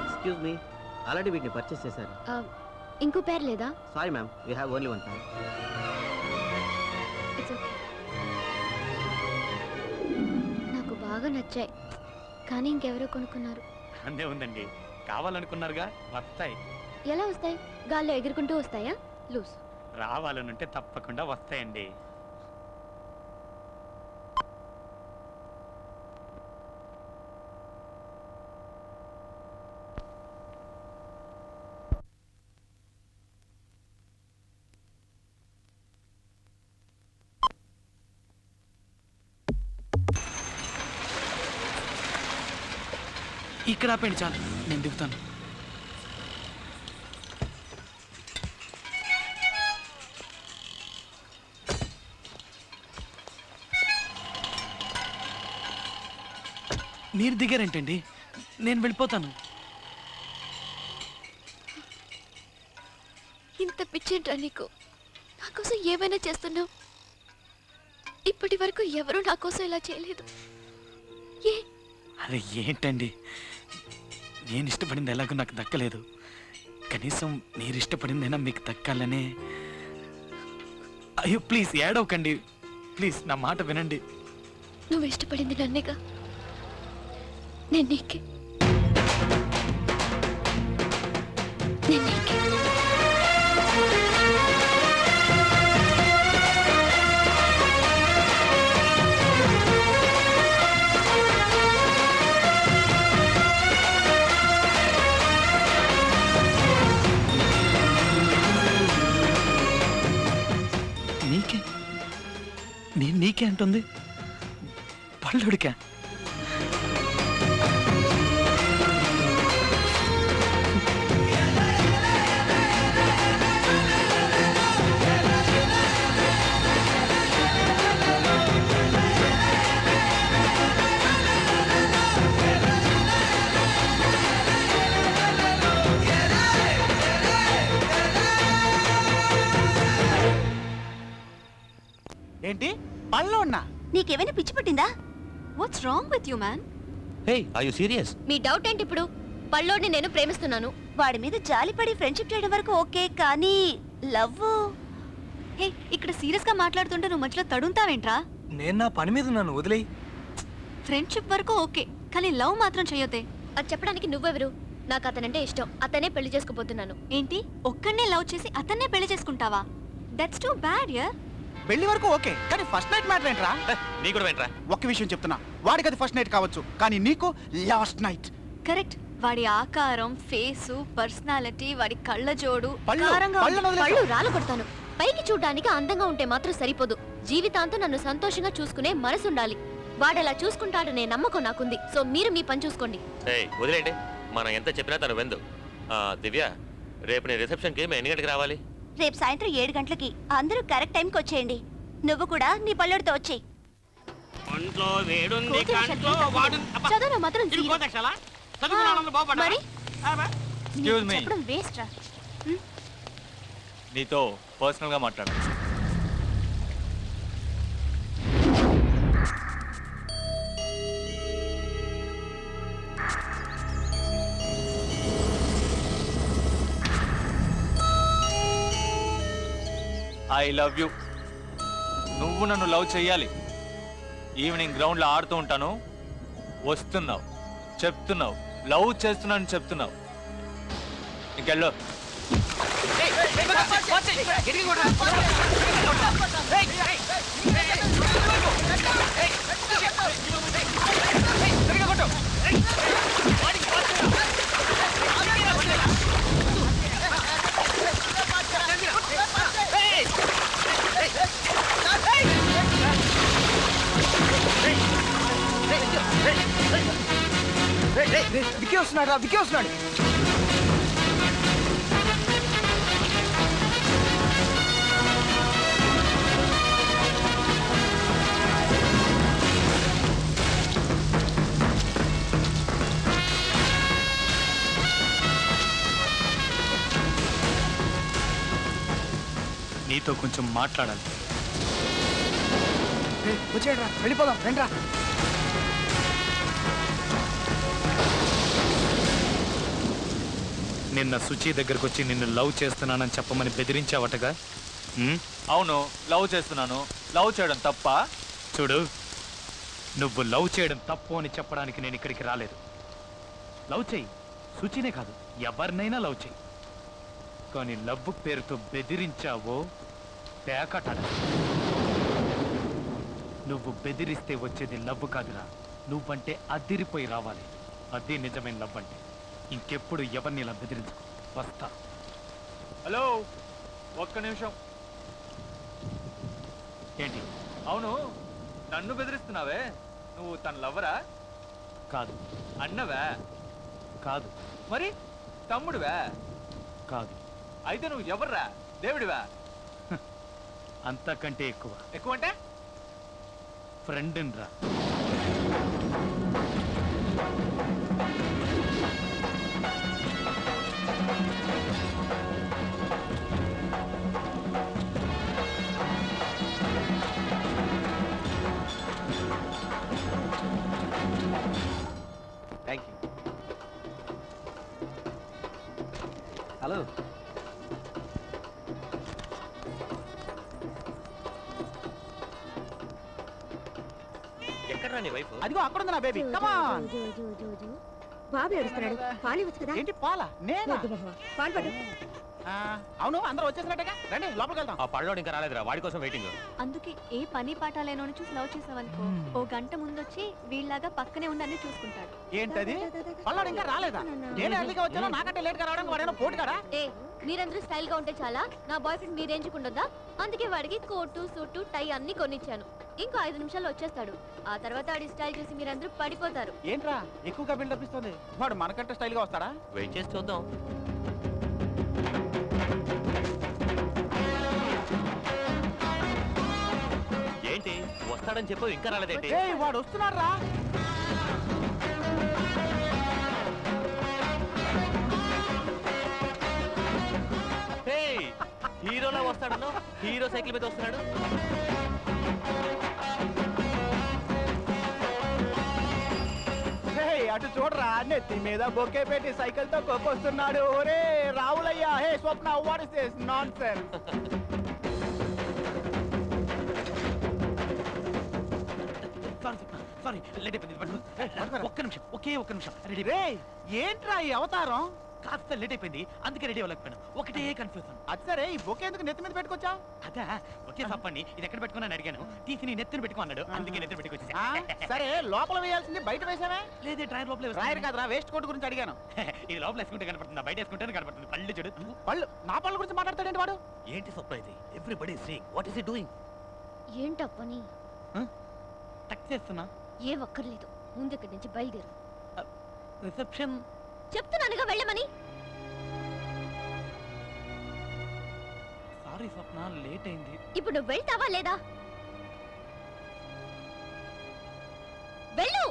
ఎక్స్క్యూజ్ మీ, ఆల్రెడీ వీటిని పర్చేస్ చేశారు. ఇంకో పేరు లేదా? Sorry ma'am, we have only 1 pack. It's okay. నాకు బాగా నచ్చాయి, కానీ ఇంకెవరో కొనుక్కున్నారు. అందే ఉందండి, కావాలనుకున్నారుగా, వస్తాయి. ఎలా వస్తాయి? గాల్లో ఎగురుకుంటూ వస్తాయా? లూస్. రావాలనుంటే తప్పకుండా వస్తాయండి. ఇక్కడ ఆపండి చాలు, నేను దిగుతాను. మీరు దిగారేంటండి? నేను వెళ్ళిపోతాను. ఇంత పిచ్చేంట్రా నీకు? నా కోసం ఏమైనా చేస్తున్నావు. ఇప్పటి వరకు ఎవరూ నా కోసం ఇలా చేయలేదు. ఏ అరే ఏంటండి, నేను ఇష్టపడింది ఎలాగో నాకు దక్కలేదు, కనీసం మీరు ఇష్టపడిందైనా మీకు దక్కాలనే. అయ్యో ప్లీజ్ ఏడవకండి, ప్లీజ్ నా మాట వినండి. నువ్వు ఇష్టపడింది నన్నేగా, నేను నీకే. నేను నీకే. నీకే? నేను నీకే అంటుంది, పళ్ళుడికా? ఏంటి పనిలో ఉన్నా? నీకేమైనా పిచ్చి పట్టిందా? What's wrong with you man? Hey are you serious? మీ డౌట్ ఏంటి ఇప్పుడు? పల్లోడిని నేను ప్రేమిస్తున్నాను. వాడి మీద జాలిపడి ఫ్రెండ్షిప్ చేయడం వరకు ఓకే, కానీ లవ్? హే, ఇక్కడ సీరియస్ గా మాట్లాడుతుంటే నువ్వు మధ్యలో తడుంతావేంట్రా? నేను నా పని మీద ఉన్నాను, వదిలేయి. ఫ్రెండ్షిప్ వరకు ఓకే, కానీ లవ్ మాత్రం చేయొద్దే. అది చెప్పడానికి నువ్వెవరు? నాకు అతనంటే ఇష్టం, అతనే పెళ్లి చేసుకోబోతున్నాను. ఏంటి, ఒక్కడనే లవ్ చేసి అతన్నే పెళ్లి చేసుకుంటావా? దట్స్ టూ బ్యాడ్ యార్. పెళ్లి వరకు ఓకే, కానీ ఫస్ట్ నైట్ మ్యాటర్ ఏంట్రా? నీ కూడా వెంట్రా. ఒక్క విషయం చెప్తున్నా, వాడికి అది ఫస్ట్ నైట్ కావచ్చు, కానీ నీకు లాస్ట్ నైట్. కరెక్ట్. వాడి ఆకారం, ఫేసు, పర్సనాలిటీ, వాడి కళ్ళ జోడు, పళ్ళు, కారంగా ఉంది. పళ్ళను వదిలేసావు. పళ్ళు రాలు కొడతాను. పైకి చూడడానికి అందంగా ఉంటే మాత్రం సరిపోదు, జీవితాంతం నన్ను సంతోషంగా చూసుకునే మనసు ఉండాలి. వాడలా చూసుకుంటాడనే నమ్మకం నాకుంది. సో మీరు మీ పని చూసుకోండి. వదిలేండి, మనం ఎంత చెప్పినా తను వెందు. దివ్య, రేపు నీ రిసెప్షన్కి మేము ఎన్ని గంటకి రావాలి? రేపు సాయంత్రం 7 గంటలకి. అందరూ కరెక్ట్ టైంకి వచ్చేయండి. నువ్వు కూడా నీ పల్లెడితో వచ్చేయి. ఒంట్లో వేడుంది, కంట్లో వాడు. అబ్బా, చదువు మాత్రం ఇది zero. కోతక్షలా? చదువుకున్నాను బాగుపడ్డా? మరి Excuse me. చెప్పడం వేస్ట్ రా. నీతో పర్సనల్ గా మాట్లాడాలి. I love you. నువ్వు నన్ను లవ్ చెయ్యాలి. ఈవినింగ్ గ్రౌండ్లో ఆడుతూ ఉంటాను, వస్తున్నావు, చెప్తున్నావు లవ్ చేస్తున్నాను చెప్తున్నావు. ఇంకెళ్ళు. వికీ వస్తున్నాడు రా, వికీ వస్తున్నాడు. నీతో కొంచెం మాట్లాడాలి. వచ్చేయండి రా, వెళ్ళిపోదాం, రండి. నిన్న సుచి దగ్గరకు వచ్చి నిన్ను లవ్ చేస్తున్నానని చెప్పమని బెదిరించావటగా? అవును, లవ్ చేస్తున్నాను. లవ్ చేయడం తప్ప? చూడు, నువ్వు లవ్ చేయడం తప్పు అని చెప్పడానికి నేను ఇక్కడికి రాలేదు. లవ్ చెయ్యి, సుచినే కాదు ఎవరినైనా లవ్ చెయ్యి, కానీ లవ్ పేరుతో బెదిరించావో పేకట. నువ్వు బెదిరిస్తే వచ్చేది లవ్ కాదురా, నువ్వంటే అదిరిపోయి రావాలి. అది నిజమైన లవ్ అంటే. ఇంకెప్పుడు ఎవరిని ఇలా బెదిరించుకో. వస్తా. హలో, ఒక్క నిమిషం. ఏంటి? అవును, నన్ను బెదిరిస్తున్నావే, నువ్వు తన లవ్వరా? కాదు. అన్నవా? కాదు. మరి తమ్ముడివా? కాదు. అయితే నువ్వు ఎవర్రా? దేవుడివా? అంతకంటే ఎక్కువ. ఎక్కువ అంటే? ఫ్రెండ్ రా. Thank you. హలో. ఎక్కడ నీ వైఫ్? అదిగో అక్కడ ఉంది నా బేబీ. కమాన్. బాబు ఏడుస్తున్నాడు, పాలు ఇవ్వచ్చు కదా. ఏంటి పాలా? నేనా? పాలు పడు. అవును, అందరూ వచ్చేసినట్టుగా. రండి లోపలికి వెళ్దాం. ఆ పళ్ళోడు ఇంకా రాలేదురా, వాడి కోసం వెయిటింగ్. అందుకే ఏ పని పాట లేనోని చూసి లవ్ చేసావనుకో, ఓ గంట ముందొచ్చి వీళ్ళలాగా పక్కనే ఉందని చూసుకుంటాడు. ఏంటది? పల్లాడు ఇంకా రాలేదా? నేను ఎర్లీగా వచ్చాను, నాకంటే లేట్ గా రావడానికి వాడేమో పోటీ కదా. ఏ మీరందరూ స్టైల్ గా ఉంటే చాలా, నా బాయ్ ఫ్రెండ్ మీ రేంజ్ ఉండొద్దా? అందుకే వాడికి కోటు సూటు టై అన్ని కొనిచ్చాను. ఇంకో 5 నిమిషాల్లో వచ్చేస్తాడు. ఆ తర్వాత వాడి స్టైల్ చూసి మీరందరూ పడిపోతారు. ఏంట్రా ఎక్కువగా బిల్డప్ ఇస్తుంది? వాడు మనకంటే స్టైల్ గా వస్తాడా? వెయిట్ చేసి చూద్దాం. ఏంటి వస్తాడని చెప్పు, ఇంకా రాలేదేంటి? ఏయ్, వాడు వస్తున్నాడు రా. హీరోలా వస్తాడను, హీరో సైకిల్ మీద వస్తున్నాడు. అటు చూడరా, నెత్తి మీద బొకే పెట్టి సైకిల్ తో కొక్కొస్తున్నాడు. ఒరే రావులయ్యా, hey Swapna, what is this nonsense? Sorry, late అయిపోయింది. ఒక్క నిమిషం, ఒక్క నిమిషం. రెడీ. రే ఏంట్రా ఈ అవతారం? కాస్త లేట్ అయిపోయింది, అందుకే రెడీ అవ్వలేకపోయాను. ఒకటే కన్ఫ్యూజన్. అది సరే, ఈ బొకే ఎందుకు నెత్తి మీద పెట్టుకొచ్చా? అదా ఒకే తప్పండి, ఇది ఎక్కడ పెట్టుకున్నాను అడిగాను. తీసి నీ నెత్తిని పెట్టుకో అన్నాడు, అందుకే నెత్తిని పెట్టుకొచ్చేసా. సరే, లోపల వేయాల్సింది బయట వేసావే? లేదే, డ్రైవర్ లోపల రాయర్ కాదురా, వేస్ట్ కోట్ గురించి అడిగాను. ఇది లోపల వేసుకుంటే కనపడుతుంది, బయట వేసుకుంటే కనపడుతుంది. పళ్ళు చూడు. పళ్ళు? నా పళ్ళ గురించి మాట్లాడతాడేంటి వాడు? ఏంటి surprise? Everybody saying what is he doing? ఏంటా పని? టక్ చేస్తున్నా. ఏ ఒక్కర్లేదు, ముందు ఇక్కడి నుంచి బయలుదేరు. రిసెప్షన్. చెప్తున్నానుగా వెళ్ళమని. సారీ స్వప్న, లేట్ అయింది. ఇప్పుడు నువ్వు వెళ్తావా లేదా? వెళ్ళు.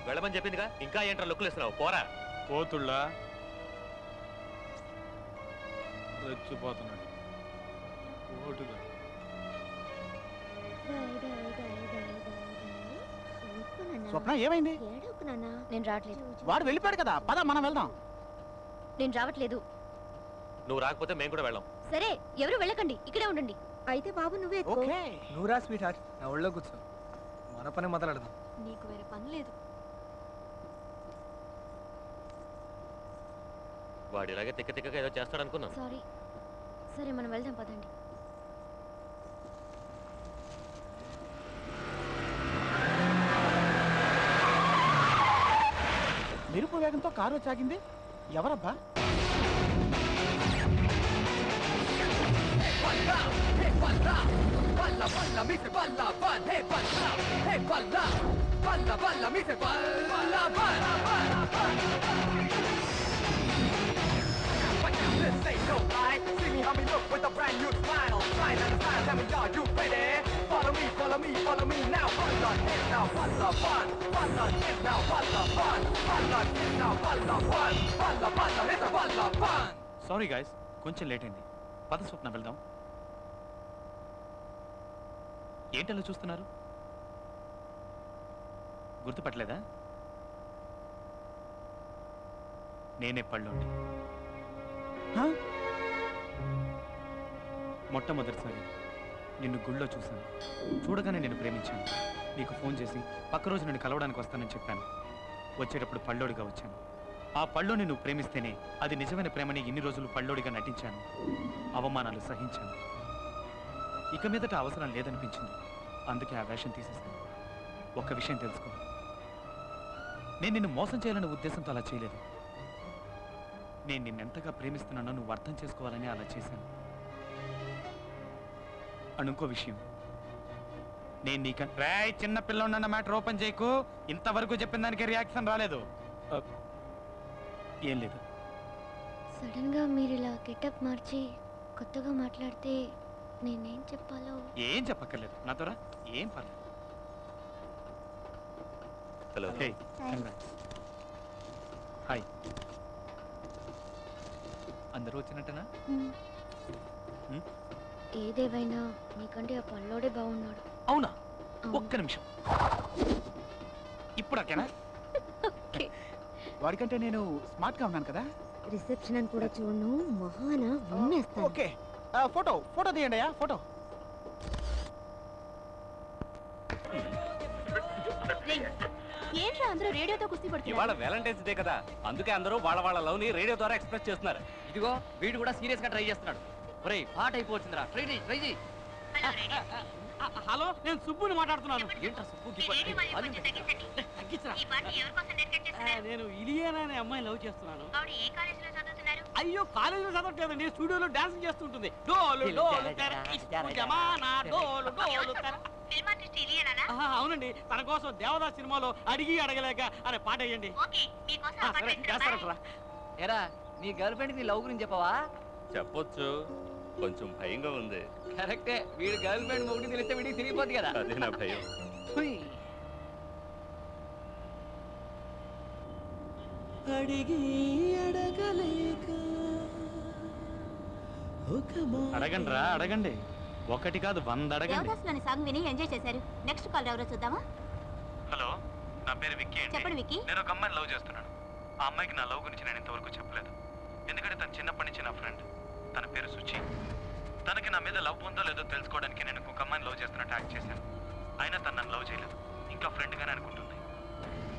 వెళ్ళమని చెప్పిందిగా, ఇంకా ఏంట్రా లుక్కులు ఇస్తున్నావు? పోరా. కోతుళ్ళ రెచ్చిపోతున్నాడు. కోటుగా స్వప్న ఏమైంది? నేను రావట్లేదు. వాడు వెళ్ళిపోయాడు కదా, పద మనం వెళ్దాం. నేను రావట్లేదు. నువ్వు రాకపోతే మేము కూడా వెళ్ళాం. సరే, ఎవరు వెళ్ళకండి, ఇక్కడే ఉండండి. అయితే బాబు నువ్వే ఓకే. నువ్వు రా స్వీట్ హార్ట్, నా ఒళ్ళో కూర్చో, మన పని మొదలెడదాం. నీకు వేరే పని లేదు. వాడు ఇలాగే తిక్క తిక్కగా ఏదో చేస్తాడు అనుకున్నాను. సారీ. సరే మనం వెళ్దాం పదండి. మెరుపు వేగంతో కారు వచ్చాగింది. ఎవరబ్బా? సారీ గాయస్, కొంచెం లేట్ అయింది. పద స్వప్న వెళ్దాం. ఏంటలా చూస్తున్నారు? గుర్తుపట్టలేదా? నేనే పళ్ళుండి. మొట్టమొదటిసారి నిన్ను గుళ్ళో చూశాను. చూడగానే నేను ప్రేమించాను. నీకు ఫోన్ చేసి పక్క రోజు నిన్ను కలవడానికి వస్తానని చెప్పాను. వచ్చేటప్పుడు పళ్ళోడిగా వచ్చాను. ఆ పళ్ళోని నువ్వు ప్రేమిస్తేనే అది నిజమైన ప్రేమని ఇన్ని రోజులు పళ్ళోడిగా నటించాను. అవమానాలు సహించాను. ఇక మీదట అవసరం లేదనిపించింది. అందుకే ఆ వేషం తీసేస్తాను. ఒక్క విషయం తెలుసుకో, నేను నిన్ను మోసం చేయాలనే ఉద్దేశంతో అలా చేయలేదు. నేను నిన్నెంతగా ప్రేమిస్తున్నానో నువ్వు అర్థం చేసుకోవాలని అలా చేశాను. ఇంకో విషయం, నేను నీకు చిన్న పిల్లన్న మ్యాటర్ ఓపెన్ చేయకు. ఇంతవరకు చెప్పిన దానికి రియాక్షన్ రాలేదు. ఏం లేదు. సడన్ గా మీరు ఇలా గెటప్ మార్చి కొత్తగా మాట్లాడితే నేనేం చెప్పాలో. ఏం చెప్పక్కర్లేదు, నాతోరా. ఏం పర్లేదు. హలో. హాయ్. అందరూ వచ్చినట్టనా? ఏదేవైనా నీకంటే ఆ పల్లోడే బాగున్నాడు. అవునా? అవును. ఒక్క నిమిషం. ఇప్పుడు ఓకేనా? వాడికంటే నేను స్మార్ట్ గా ఉన్నాను కదా. రిసెప్షన్ అని కూడా చూడను, మహాన ఉమ్మేస్తాను. ఓకే, ఫోటో తీయండి అయ్యా, ఫోటో. ఏంట్రా అందరూ రేడియోతో కుస్తీ పడుతున్నారు? ఇవాళ వ్యాలంటైన్స్ డే కదా, అందుకే అందరూ వాళ్ళ లవ్ ని రేడియో ద్వారా ఎక్స్ప్రెస్ చేస్తున్నారు. ఇదిగో వీడు కూడా సీరియస్ గా ట్రై చేస్తున్నాడు. ఒరేయ్ పాట అయిపోవచ్చుందిరా, ట్రై చేయి. హలో, నేను సుబ్బుని మాట్లాడుతున్నాను. ఏంట్రా సుబ్బు గిబ్బు? తగ్గించరా. నేను ఇలియానా అనే అమ్మాయి లవ్ చేస్తున్నాను. అయ్యో, కాలేజీలో చదవట్లేదండి, స్టూడియోలో డాన్స్ చేస్తుంటుంది. డోలు డోలు తెర, ఇస్కు జమానా, డోలు డోలు తెర. అవునండి, తన కోసం దేవదాస్ సినిమాలో అడిగి అడగలేక అనే పాట వేయండి. సరే, చేస్తారట్రా. ఎరా నీ గర్ల్ ఫ్రెండ్ నీ లవ్ గురించి చెప్పవా? చెప్పొచ్చు, కొంచెం భయంగా ఉంది. కరెక్టే, వీడు గర్ల్ ఫ్రెండ్ మొగుడు తెలిస్తే వీడికి తిరిగిపోద్ది కదా. అదే నా భయం. హుయ్. అడగండి రా, అడగండి. ఒకటి కాదు 100 అడగండి. దేవదాస్లోని సాంగ్ విని ఎంజాయ్ చేశారు. నెక్స్ట్ కాల్ ఎవరో చూద్దామా? హలో, నా పేరు విక్కీ అండి. చెప్పండి విక్కీ. నేను ఒక అమ్మాయిని లవ్ చేస్తున్నాను. ఆ అమ్మాయికి నా లవ్ గురించి నేను ఇంతవరకు చెప్పలేదు. ఎందుకంటే తను చిన్నప్పటి నుంచి నా ఫ్రెండ్. తన పేరు సుచి. తనకి నా మీద లవ్ ఉందో లేదో తెలుసుకోవడానికి నేను ఒక అమ్మాయిని లవ్ చేస్తున్నట్టు యాక్ట్ చేశాను. అయినా తను నన్ను లవ్ చేయలేదు, ఇంకా ఫ్రెండ్గానే అనుకుంటుంది.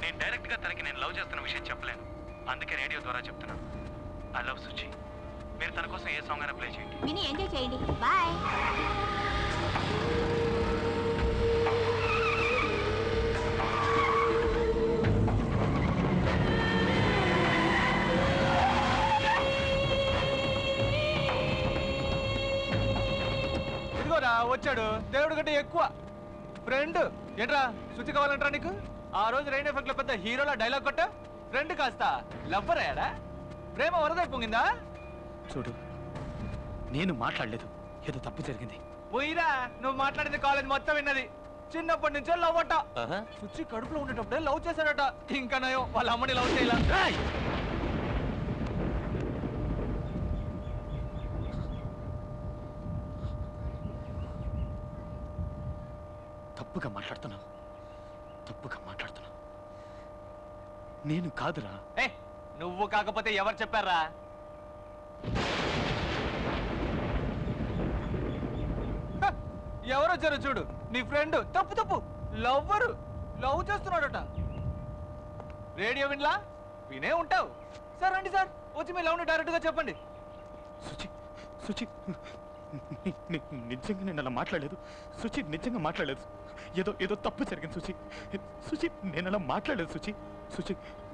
నేను డైరెక్ట్గా తనకి నేను లవ్ చేస్తున్న విషయం చెప్పలేను, అందుకే రేడియో ద్వారా చెప్తున్నాను. I love Suchi. మీరు తన కోసం ఏ సాంగ్ అయినా ప్లే చేయండి. విని ఎంజాయ్ చేయండి. బాయ్. ఇదిగోరా వచ్చాడు, దేవుడు కంటే ఎక్కువ ఫ్రెండ్. ఏంట్రా శుచి కావాలంటారా నీకు? ఆ రోజు రైన్ ఎఫెక్ట్ లో పెద్ద హీరోలా డైలాగ్ కొట్ట. ఫ్రెండ్ కాస్త లవ్వర్ అయ్యాడా? ప్రేమ వరదై పొంగిందా? చూడు, నేను మాట్లాడలేదు, ఏదో తప్పు జరిగింది. పోయిరా, నువ్వు మాట్లాడింది కాలేజ్ మొత్తం విన్నది. చిన్నప్పటి నుంచే లవ్ అట. సుచి కడుపులో ఉండేటప్పుడే లవ్ చేశాడట. ఇంకా నయం వాళ్ళ అమ్మని లవ్ చేయాల. తప్పుగా మాట్లాడుతున్నావు. నేను కాదురా. నువ్వు కాకపోతే ఎవరు చెప్పారా? ఎవరు వచ్చారు చూడు, నీ ఫ్రెండ్. తప్పు లవ్వరు లవ్ చేస్తున్నాడట. రేడియో వినలా? వినే ఉంటావు. సార్ రండి సార్, వచ్చి మీ లవ్ని డైరెక్ట్ గా చెప్పండి. సుచి నిజంగా నేను అలా మాట్లాడలేదు. సుచి నిజంగా మాట్లాడలేదు. ఏదో తప్పు జరిగింది సుచి. నేను అలా మాట్లాడలేదు సుచి.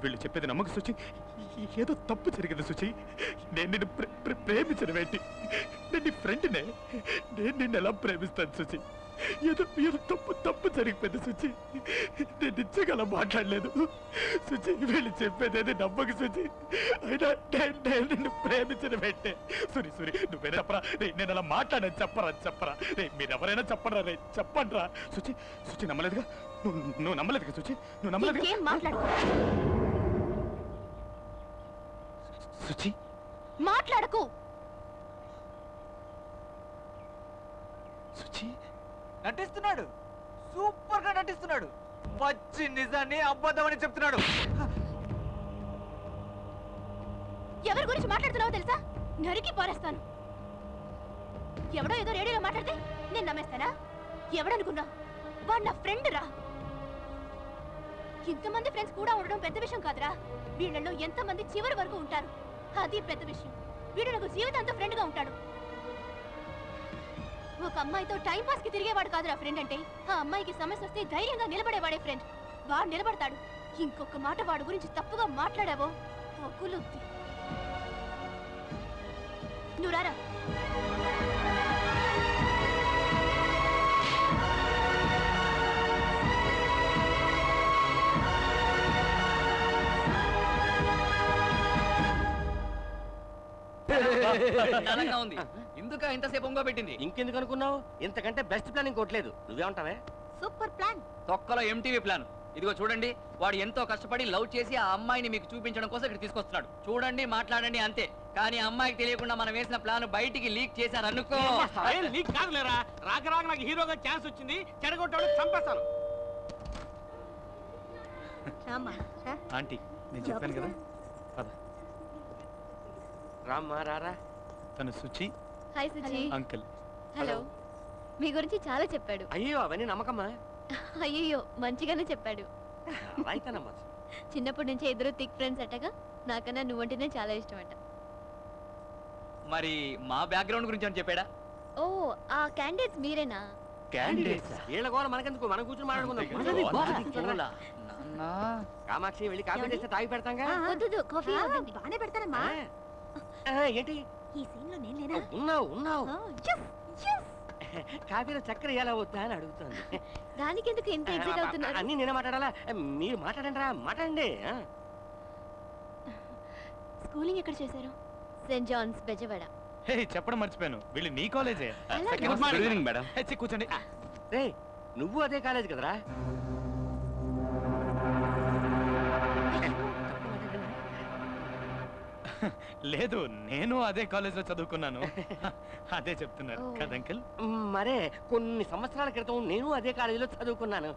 వీళ్ళు చెప్పేది నమ్మకు సుచి. ఏదో తప్పు జరిగింది సుచి. నేను నిన్ను ప్రేమించడం ఏంటి? నేను నీ ఫ్రెండ్నే. నేను నిన్ను ఎలా ప్రేమిస్తాను సుచి? ఏదో తప్పు జరిగిపోయింది సుచి. నేను నిజంగా అలా మాట్లాడలేదు సుచి. వీళ్ళు చెప్పేది నమ్మకు సుచి. అయినా నేను నిన్ను ప్రేమించడం ఏంటే? సురి నువ్వేనా చెప్పరా? నేను అలా మాట్లాడాను. చెప్పరా? మీరెవరైనా చెప్పరా? చెప్పండిరా. సుచి నమ్మలేదుగా? నువ్వు నమ్మలేదుగా సుచి? నువ్వు నమ్మలేదు. సుచి మాట్లాడకు. సుచి నటిస్తున్నాడు, సూపర్ గా నటిస్తున్నాడు. పచ్చి నిజాన్ని అబద్ధమని చెప్తున్నాడు. ఎవరి గురించి మాట్లాడుతున్నావో తెలుసా? నరికి పారేస్తాను. ఎవడో ఏదో రేడియోలో మాట్లాడితే నేను నమ్మేస్తానా? ఎవడనుకున్నా? వాడు నా ఫ్రెండ్ రా. ఇంతమంది ఫ్రెండ్స్ కూడా ఉండడం పెద్ద విషయం కాదురా. వీళ్ళలో ఎంతమంది చివరి వరకు ఉంటారు, అది పెద్ద విషయం. వీడు నాకు జీవితాంతం ఫ్రెండ్ గా ఉంటాడు. ఒక అమ్మాయితో టైం పాస్ కి తిరిగేవాడు కాదురా ఫ్రెండ్ అంటే. ఆ అమ్మాయికి సమస్య వస్తే ధైర్యంగా నిలబడేవాడే ఫ్రెండ్. వాడు నిలబడతాడు. ఇంకొక మాట వాడి గురించి తప్పుగా మాట్లాడావో పగులుద్ది. నువ్వు రారా. చండాలంగా ఉంది. ఎందుక ఇంతసేపు ఒంగో పెట్టింది? ఇంకెందుకు అనుకున్నావు? ఇంతకంటే బెస్ట్ ప్లాన్ ఇంకోట్లేదు. నువ్వేమంటావే? Super plan. తొక్కలో ఎంటీవీ ప్లాన్. ఇదిగో చూడండి, వాడు ఎంతో కష్టపడి లవ్ చేసి ఆ అమ్మాయిని మీకు చూపించడం కోసం ఇక్కడ తీసుకొస్తున్నాడు. చూడండి, మాట్లాడండి, అంతే. కానీ అమ్మాయికి తెలియకుండా మనం వేసిన ప్లాన్ బయటికి లీక్ చేశారనుకో. నీకు కాదులేరా, రాక రాక నాకు హీరోగా ఛాన్స్ వచ్చింది, చెడగొట్టాడు, చంపేస్తాను. ఆంటీ నేను చెప్పాను కదా, పద. రామ్మా రారా. తను Suchi, hi Suji. Uncle. Hello. మీ గురించి చాలా చెప్పాడు. అయ్యో అవన్నీ నమ్మకమ్మా. అయ్యో మంచిగానే చెప్పాడు. అలా అయితే నమ్మచ్చు. చిన్నప్పటి నుంచి ఇద్దరు థిక్ ఫ్రెండ్స్ అట్టగా. నాకన్నా నువ్వంటేనే చాలా ఇష్టం అట. మరి మా బ్యాక్గ్రౌండ్ గురించి అని చెప్పాడా? ఓ, ఆ క్యాండిడేట్స్ మీరేనా? వీళ్ళ గోల మనకెందుకు, మనం కూర్చొని మాట్లాడుకుందాం. కామాక్షి వెళ్ళి కాఫీ చేస్తే తాగి పెడతాంగా. వద్దు, కాఫీ బానే పెడతానమ్మా. ఏంటి ఈ సీన్ లో నేను లేనా? ఉన్నావు. కాఫీలో చక్కెర ఎలా వద్దా అని అడుగుతుంది. దానికి ఎందుకు ఎంత ఎగ్జైట్ అవుతున్నారు? అన్ని నేనే మాట్లాడాలా? మీరు మాట్లాడండి రా, మాట్లాడండి. స్కూలింగ్ ఎక్కడ చేశారు? Saint Johne's Bezawada. హే చెప్పడం మర్చిపోయాను, వీళ్ళు నీ కాలేజే. Good morning madam. కూర్చోండి. రే నువ్వు అదే కాలేజ్ కదరా? లేదు, నేను అదే కాలేజ్లో చదువుకున్నాను. అదే చెప్తున్నారు ఓ. కదా అంకుల్? మరే కొన్ని సంవత్సరాల క్రితం నేను అదే కాలేజీలో చదువుకున్నాను.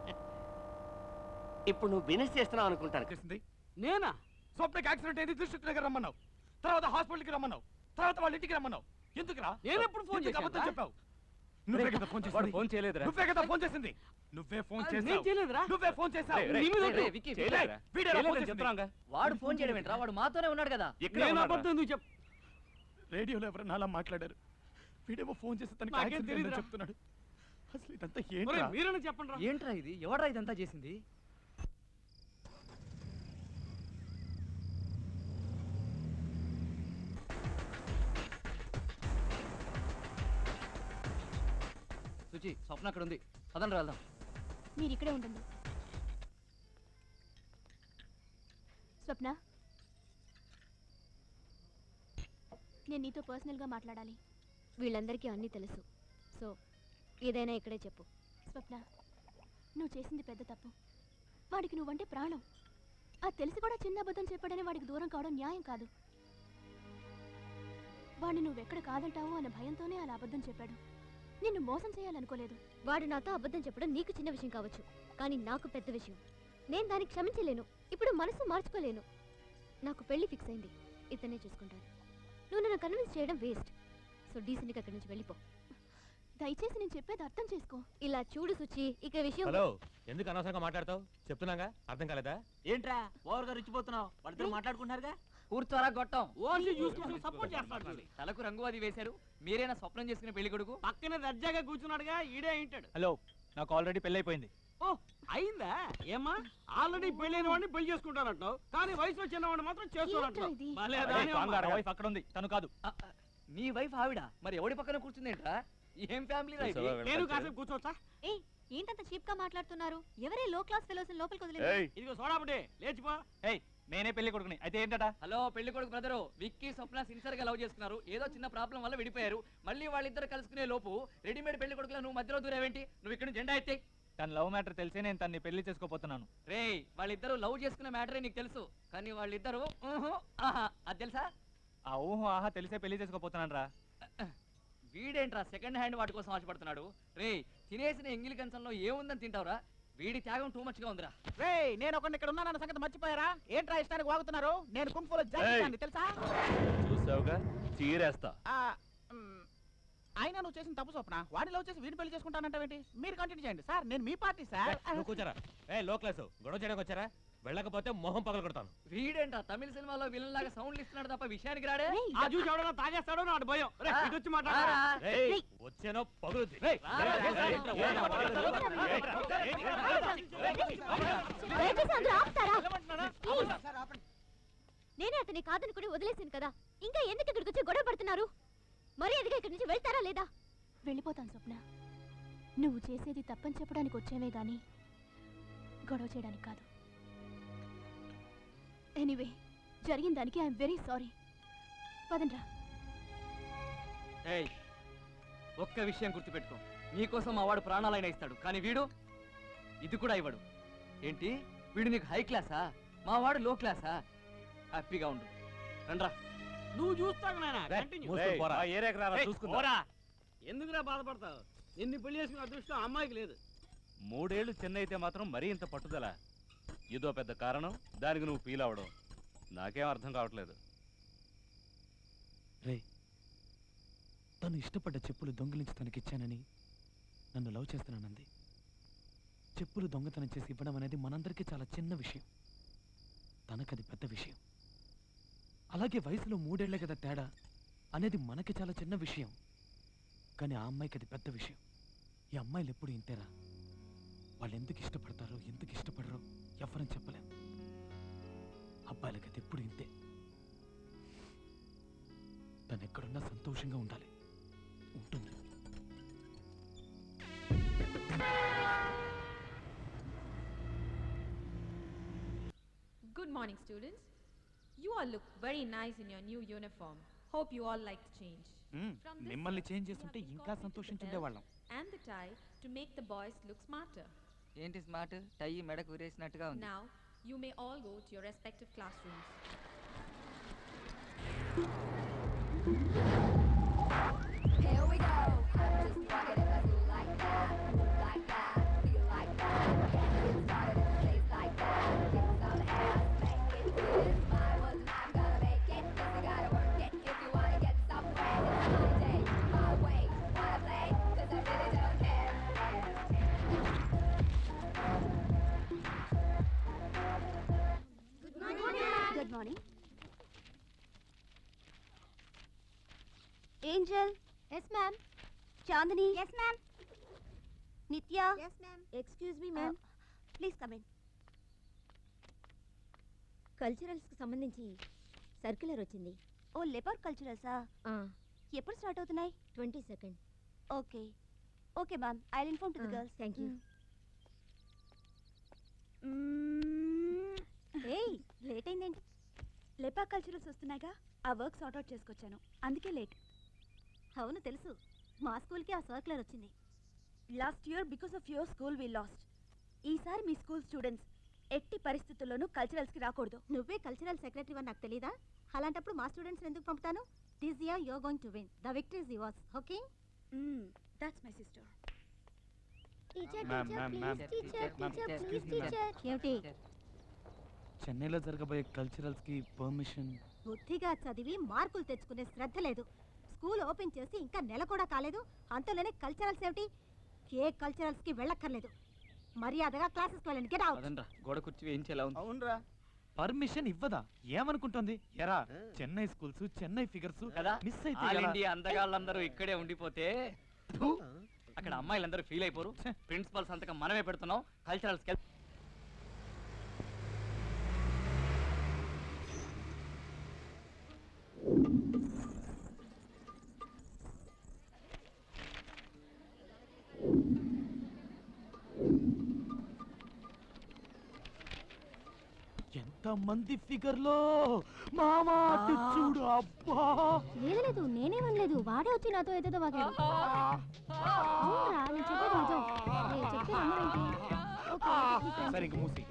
ఇప్పుడు నువ్వు బిజినెస్ చేస్తున్నావు అనుకుంటాను. తెలిసింది. నేనా? స్వప్నకి యాక్సిడెంట్ అయింది, దృష్టి దగ్గర రమ్మన్నావు. తర్వాత హాస్పిటల్కి రమ్మన్నావు. తర్వాత వాళ్ళ ఇంటికి రమ్మన్నావు. ఎందుకురా? నేను ఎప్పుడు ఫోన్ ఎందుకు అబద్ధం చేశానురా? చెప్పావు? నువ్వే కదా ఫోన్ చేసింది. ఫోన్ చేయలేదురా. నువ్వే కదా ఫోన్ చేసింది. నువ్వే ఫోన్ నేను చేసావు. చేయలేదురా. నువ్వే ఫోన్ చేసావు. నీ మీద ఒట్టు. విక్కీ, చేయలేదురా. వీడేరా ఫోన్ చేయలేదని చేసింది? చెప్తున్నాగా. వాడు ఫోన్ చేయడం ఏంట్రా? వాడు మాతోనే ఉన్నాడు కదా. ఎక్కడ నేను ఉన్నాడురా? అబద్ధం ఎందుకు చెప్ రేడియోలో ఎవరైనా అలా మాట్లాడారు. వీడేమో ఫోన్ చేసి తనకి నాకేం యాక్సిడెంట్ తెలీదురా. అయిందని చెప్తున్నాడు. అసలు ఇదంతా ఒరేయ్, ఏంట్రా? మీరన్నా చెప్పండి రా. ఏంట్రా ఇది? ఎవడ్రా ఇదంతా చేసింది? సుచి, స్వప్న అక్కడ ఉంది. పదండి వెళ్దాం. మీరు ఇక్కడే ఉండండి. స్వప్న, నేను నీతో పర్సనల్గా మాట్లాడాలి. వీళ్ళందరికీ అన్నీ తెలుసు. సో ఏదైనా ఇక్కడే చెప్పు. స్వప్న, నువ్వు చేసింది పెద్ద తప్పు. వాడికి నువ్వంటే ప్రాణం. అది తెలిసి కూడా చిన్న అబద్ధం చెప్పాడని వాడికి దూరం కావడం న్యాయం కాదు. వాడిని నువ్వెక్కడ కాదంటావు అన్న భయంతోనే అలా అబద్ధం చెప్పాడు. నిన్ను మోసం చేయాలనుకోలేదు. వాడు నాతో అబద్ధం చెప్పడం నీకు చిన్న విషయం కావచ్చు, కానీ నాకు పెద్ద విషయం. నేను దానికి క్షమించలేను. ఇప్పుడు మనసు మార్చుకోలేను. నాకు పెళ్లి ఫిక్స్ అయింది. ఇతనే చూసుకుంటాను. నువ్వు నన్ను కన్విన్స్ చేయడం వేస్ట్. సో డీసెంట్గా అక్కడి నుంచి వెళ్ళిపో. దయచేసి నేను చెప్పేది అర్థం చేసుకో. ఇలా చూడు సుచి, ఇక విషయం. హలో, ఎందుకు అనవసరంగా మాట్లాడతావు? చెప్తున్నాగా, అర్థం కాలేదా? ఏంట్రా ఓవర్ గా రిచ్చిపోతున్నావు? వాళ్ళిద్దరు మాట్లాడుకుంటున్నారుగా. కూర్చోరా గొట్టం. ఓన్లీ చూసుకుంటూ సపోర్ట్ చేస్తాడు. తలకు రంగు అది వేశారు. మీరేనా స్వప్నం చేసుకునే పెళ్లి కొడుకు? పక్కన దర్జాగా కూర్చున్నాడుగా, ఈడే అయింటాడు. హలో, నాకు ఆల్రెడీ పెళ్ళైపోయింది. ఓ అయిందా? ఏమ్మా, ఆల్రెడీ పెళ్ళైన వాడిని పెళ్లి చేసుకుంటానంటున్నావు, కానీ వయసులో చిన్నవాడిని మాత్రం ఏంట్రా ఇది? చేసుకోవాలంటున్నావు. వైఫ్ అక్కడ ఉంది, తను కాదు. నీ వైఫ్ ఆవిడ మరి ఎవడి పక్కన కూర్చుందేంట్రా? ఏం ఫ్యామిలీ రా ఇది? నేను కాసేపు కూర్చోవచ్చా? ఏయ్, ఏంటంత చీప్ గా మాట్లాడుతున్నారు? ఎవరే లో క్లాస్ ఫెలోస్ లోపలికి వదిలేదు. ఏయ్, ఇదిగో సోడాబుడే, లేచిపో. ఏయ్, నేనే పెళ్లి కొడుకుని. అయితే ఏంటట? హలో పెళ్లి కొడుకు బ్రదరు, విక్కీ స్వప్న సిన్సియర్ గా లవ్ చేసుకున్నారు. ఏదో చిన్న ప్రాబ్లం వల్ల విడిపోయారు. మళ్ళీ వాళ్ళిద్దరు కలుసుకునే లోపు రెడీమేడ్ పెళ్లి కొడుకులా నువ్వు మధ్యలో దూరేవేంటి? నువ్వు ఇక్కడ జెండా ఎత్తే. తన లవ్ మ్యాటర్ తెలిసే నేను తన్ని పెళ్లి చేసుకోపోతున్నాను. రేయ్, వాళ్ళిద్దరు లవ్ చేసుకున్న మ్యాటరే నీకు తెలుసు, కానీ వాళ్ళిద్దరు అది తెలుసా? ఆ ఊహు ఆహా తెలిసే పెళ్లి చేసుకోపోతున్నాను రా. వీడేంట్రా సెకండ్ హ్యాండ్ వాటి కోసం ఆశపడుతున్నాడు? రేయ్, తినేసిన ఎంగిలి కంచంలో ఏముందని తింటావురా? వీడి త్యాగం టూ మచ్ గా ఉందిరా. రేయ్, నేను ఒకరిని ఇక్కడ ఉన్నానన్న సంగతి మర్చిపోయారా? ఏంట్రా ఇష్టానికి వాగుతున్నారు? నేను కుంఫులో జాగ్రత్త, తెలుసా? చూసావుగా, చీరేస్తా. అయినా నువ్వు చేసిన తప్పు స్వప్న. వాడిని లవ్ చేసి వీడిని పెళ్లి చేసుకుంటానంటావేంటి? మీరు కంటిన్యూ చేయండి సార్, నేను మీ పార్టీ సార్. నువ్వు కూర్చోరా. లో క్లాసు గొడవ చేయడానికి వచ్చారా? వెళ్ళకపోతే మొహం పగల కొడతాను. వీడేంట్రా తమిళ సినిమాలో విలన్ లాగా సౌండ్లు ఇస్తున్నాడు తప్ప విషయానికి రాడే. ఆ చూసి ఎవడన్నా తాగేస్తాడో నాడు భయం. రేయ్, ఇటు వచ్చి మాట్లాడరా. రారా. రేయ్, వచ్చేనో పగులుద్ది. రేయ్, దయచేసి అందరూ ఆపుతారా? నేనే అతని కాదనుకుని వదిలేసాను కదా, ఇంకా ఎందుకు ఇక్కడికి వచ్చి గొడవ పడుతున్నారు? మరి ఎదిగా ఇక్కడి నుంచి వెళ్తారా లేదా? వెళ్ళిపోతాను స్వప్న. నువ్వు చేసేది తప్పని చెప్పడానికి వచ్చేవే గాని గొడవ చేయడానికి కాదు. ఎనీవే, జరిగిన దానికి ఐఎమ్ వెరీ సారీ. పదండ్రా. ఏయ్, ఒక్క విషయం గుర్తుపెట్టుకో, నీకోసం మా వాడు ప్రాణాలైనా ఇస్తాడు, కానీ వీడు ఇది కూడా ఇవ్వడు. ఏంటి, వీడు నీకు హై క్లాసా, మా వాడు లో క్లాసా? హ్యాపీగా ఉండు, రండ్రా. నువ్వు చూస్తావు నాయనా, కంటిన్యూ. పోరా. ఎందుకురా బాధపడతావు? నిన్ను పెళ్లి చేసుకునే అదృష్టం అమ్మాయికి లేదు. 3 ఏళ్ళు చెన్నై అయితే మాత్రం మరీ ఇంత పట్టుదల. ఇదో పెద్ద కారణం దానికి నువ్వు ఫీల్ అవడం. నాకేం అర్థం కావట్లేదు. రే, తను ఇష్టపడ్డ చెప్పులు దొంగిలించి తనకిచ్చానని నన్ను లవ్ చేస్తున్నానంది. చెప్పులు దొంగతనం చేసి ఇవ్వడం అనేది మనందరికీ చాలా చిన్న విషయం, తనకది పెద్ద విషయం. అలాగే వయసులో 3 ఏళ్లే కదా తేడా అనేది మనకి చాలా చిన్న విషయం, కానీ ఆ అమ్మాయికి అది పెద్ద విషయం. ఈ అమ్మాయిలు ఎప్పుడు ఇంతేరా, వాళ్ళు ఎందుకు ఇష్టపడతారో ఎందుకు ఇష్టపడరో ఎవరని చెప్పలేం. అబ్బాయిలకి అది ఎప్పుడు ఇంతే. తను ఎక్కడున్నా సంతోషంగా ఉండాలి, ఉంటుంది. Good morning, students. You all look very nice in your new uniform. Hope you all like the change. From this మిమ్మల్ని year, చేంజ్ you చేస్తుంటే have been ఇంకా copied to the సంతోషించుండేవాళ్ళం. belt and the tie to make the boys look smarter. ఏంటి స్మార్ట్, టై మెడకు ఊరేసినట్టుగా ఉంది. Now, you may all go to your respective classrooms. Here we go. Just rock it if I do like that, feel like that. Get started in a place like that. Give some ass, make it this. My was not gonna make it. Just you gotta work it if you wanna get somewhere. It's my day, my way. Wanna play? 'Cause I really don't care. Good morning. Good morning. Angel. Yes, ma'am. Chandani. Yes, ma'am. Nitya. Yes, ma'am. Excuse me, ma'am. Please come in. Culturals కి సంబంధించి సర్క్యులర్ వచ్చింది. ఓ లెపర్ కల్చరల్సా? ఎప్పుడు స్టార్ట్ అవుతున్నాయి? 22nd. Okay okay ma'am, I will inform to the girls. Thank you. ఏయ్, లేట్ అయిందేంటి? లెపర్ కల్చరల్స్ వస్తున్నాయిగా, ఆ వర్క్ సార్ట్ అవుట్ చేసుకొచ్చాను, అందుకే లేట్. అవును తెలుసు, మా స్కూల్కి ఆ సర్క్యులర్ వచ్చింది. Last year because of your school we lost. ఈసారి మీ స్కూల్ స్టూడెంట్స్ ఎట్టి పరిస్థితుల్లోనూ కల్చరల్స్కి రాకూడదు. నువ్వే కల్చరల్ సెక్రటరీ అని నాకు తెలీదా? అలాంటప్పుడు మా స్టూడెంట్స్ ఎందుకు పంపుతాను? This year you are going to win. The victory is yours. Okay? That's my sister. Teacher Ma'am, teacher ma'am, please ma'am. Teacher Ma'am, teacher excuse please me, ma'am. Teacher. ఏమిటి? చెన్నైలో జరగబోయే కల్చరల్స్ కి పర్మిషన్. బుద్ధిగా చదివి మార్కులు తెచ్చుకునే శ్రద్ధ లేదు. స్కూల్ ఓపెన్ చేసి ఇంకా నెల కూడా కాలేదు, అంతలోనే కల్చరల్స్ ఏమిటి? ఏ కల్చరల్స్ కి వెళ్ళక్కర్లేదు. మర్యాదగా క్లాసెస్కి వెళ్ళండి. Get out. అదనరా, గోడ కుర్చీ వేయించేలా ఉంది. అవునరా. పర్మిషన్ ఇవ్వదా? ఏమనుకుంటుంది? ఎరా, చెన్నై స్కూల్స్ చెన్నై ఫిగర్స్ కదా, మిస్ అయితే ఆల్ ఎలా? ఇండియా అందగాళ్ళందరూ ఇక్కడే ఉండిపోతే థు, అక్కడ అమ్మాయిలందరూ ఫీల్ అయిపోరు. ప్రిన్సిపల్ సంతకం మనమే పెడుతున్నాం. కల్చరల్స్ ఎంత మంది ఫిగర్ లో మామా, అటు చూడు. అబ్బా, లేదు నేనేమనలేదు, వాడే వచ్చి నాతో ఏదేదో వాగాడు. అవునరా, నేను చెప్పేది నిజం. నేను చెప్తే నమ్మరేంటి? ఓకే, సరే ఇంక మూసి.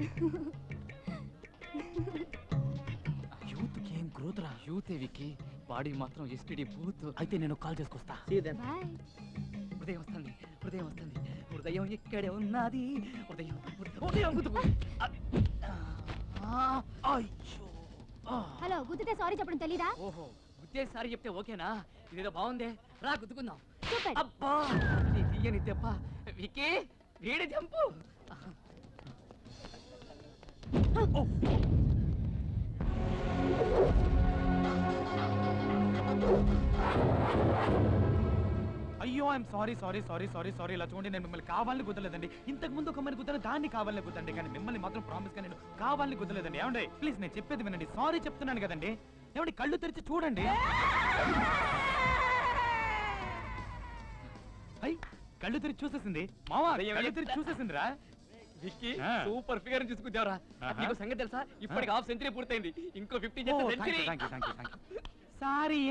యూత్ కి ఏం గ్రోత్ రా. యూత్ వికి, బాడీ మాత్రం ఎస్టీడీ బూత్. అయితే నేను కాల్ చేసుకొస్తా. బాయ్. హృదయం వస్తుంది, హృదయం వస్తుంది, హృదయం ఇక్కడే ఉన్నది. హృదయం హృదయం గుద్దుకు. అయ్యో. హలో, గుద్దితే సారీ చెప్పడం తెలీదా? ఓహో, గుద్దేసారి చెప్తే ఓకేనా? ఇదేదో బాగుందే, రా గుద్దుకుందాం. Stupid. అబ్బా, నీ తీయని దెబ్బ. వికీ, వీడి జంపు. అయ్యో, ఐఎమ్ సారీ. ఇలా చూడండి, నేను మిమ్మల్ని కావాలని గుద్దలేదండి. ఇంతకు ముందు ఒక అమ్మాయిని గుద్దాను, దాన్ని కావాలని గుద్దండి, కానీ మిమ్మల్ని మాత్రం ప్రామిస్ గా నేను కావాలని గుద్దలేదండి. ఏమండి, ప్లీజ్ నేను చెప్పేది వినండి. సారీ చెప్తున్నాను కదండి. ఏమండి, కళ్ళు తెరిచి చూడండి. అయ్, కళ్ళు తెరిచి చూసేసింది మావా, కళ్ళు తెరిచి చూసేసిందిరా. విక్కీ, ఆ. సూపర్ ఫిగర్ చూసుకుంటావరా. ఆహా. నీకు సంగతి తెలుసా? ఇప్పటికి హాఫ్ సెంచరీ పూర్తయింది, ఇంకో 50 చేస్తే సెంచరీ. సారీ.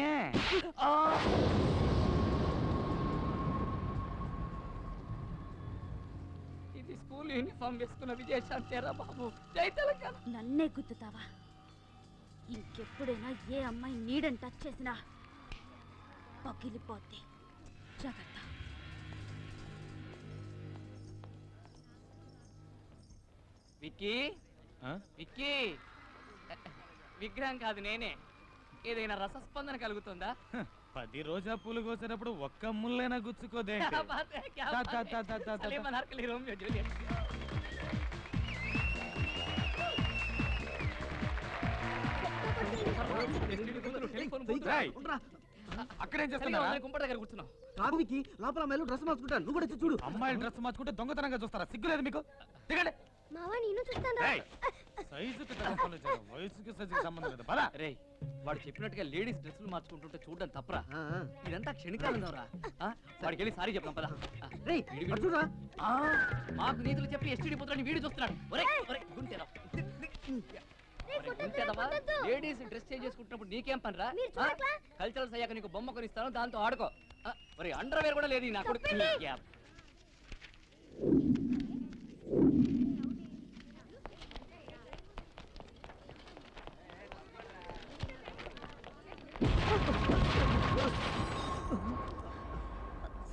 అది స్కూల్ యూనిఫామ్ వేసుకున్న విజయశాంతేరా బాబు. జై తెలంగాణ. నన్నే గుద్దుతావా? ఇంకెప్పుడైనా ఏ అమ్మాయి నీడని టచ్ చేసినా పగిలిపోద్ది. జాగ్రత్త. విక్కీ, విక్కీ, విగ్రహం కాదు నేనే. ఏదైనా రసస్పందన కలుగుతుందా? 10 రోజా పూలు కోసేటప్పుడు ఒక్క ముళ్ళైనా గుచ్చుకోదే. क्या बात है, क्या बात है. Salim Anarkali, Romeo Juliet. అక్కడేం చేస్తున్నా? కుంపటి దగ్గర కూర్చున్నాం. కారుకి లోపల అమ్మాయిలు డ్రెస్ మార్చుకుంటాను, నువ్వు కూడా వచ్చి చూడు. అమ్మాయిలు డ్రెస్ మార్చుకుంటే దొంగతనంగా చూస్తారా? సిగ్గులేదు మీకు? దిగండి. మావా నేను చూస్తాను. సైజుకి వయసుకి సైజుకి సంబంధం లేదు. పద. రే, వాడు చెప్పినట్టుగా లేడీస్ డ్రెస్సులు మార్చుకుంటుంటే చూడడం తప్పరా? ఇదంతా క్షణికాలం రా. వాడికి వెళ్ళి సారీ చెప్తాం పద. చూడరా, మాకు నీతులు చెప్పి ఎస్టీడీ పుత్రాన్ని వీడు చూస్తున్నాడు. గుంటేరా, లేడీస్ డ్రెస్ చేంజ్ చేసుకుంటున్నప్పుడు నీకేం పని రా? కల్చరల్స్ అయ్యాక నీకు బొమ్మ కొనిస్తాను, దాంతో ఆడుకో. మరి అండర్వేర్ కూడా లేదు నా కొడుకు.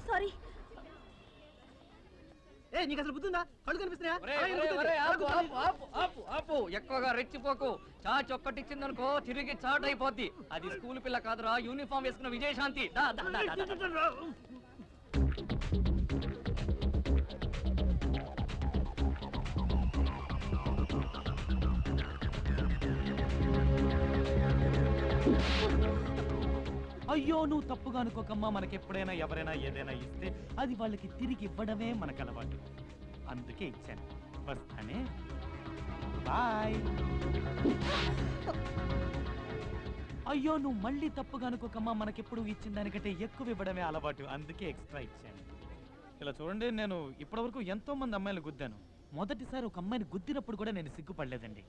సారీ. నీకు అసలు బుద్ధి ఉందా? కళ్ళు కనిపిస్తున్నాయా? ఎక్కువగా రెచ్చిపోకు. చాచి ఒక్కటిచ్చిందనుకో తిరిగి చాట్ అయిపోద్ది. అది స్కూల్ పిల్ల కాదురా, యూనిఫామ్ వేసుకున్న విజయశాంతి. అయ్యో నువ్వు తప్పుగా అనుకోకమ్మా. మనకెప్పుడైనా ఎవరైనా ఏదైనా ఇస్తే అది వాళ్ళకి తిరిగి ఇవ్వడమే మనకు అలవాటు. అందుకే ఇచ్చాను. వస్తానే, బాయ్. అయ్యో నువ్వు మళ్ళీ తప్పుగా అనుకోకమ్మా. మనకెప్పుడు ఇచ్చిన దానికంటే ఎక్కువ ఇవ్వడమే అలవాటు. అందుకే ఎక్స్ట్రా ఇచ్చాను. ఇలా చూడండి, నేను ఇప్పటివరకు ఎంతో మంది అమ్మాయిలు గుద్దాను. మొదటిసారి ఒక అమ్మాయిని గుద్దినప్పుడు కూడా నేను సిగ్గుపడలేదండి.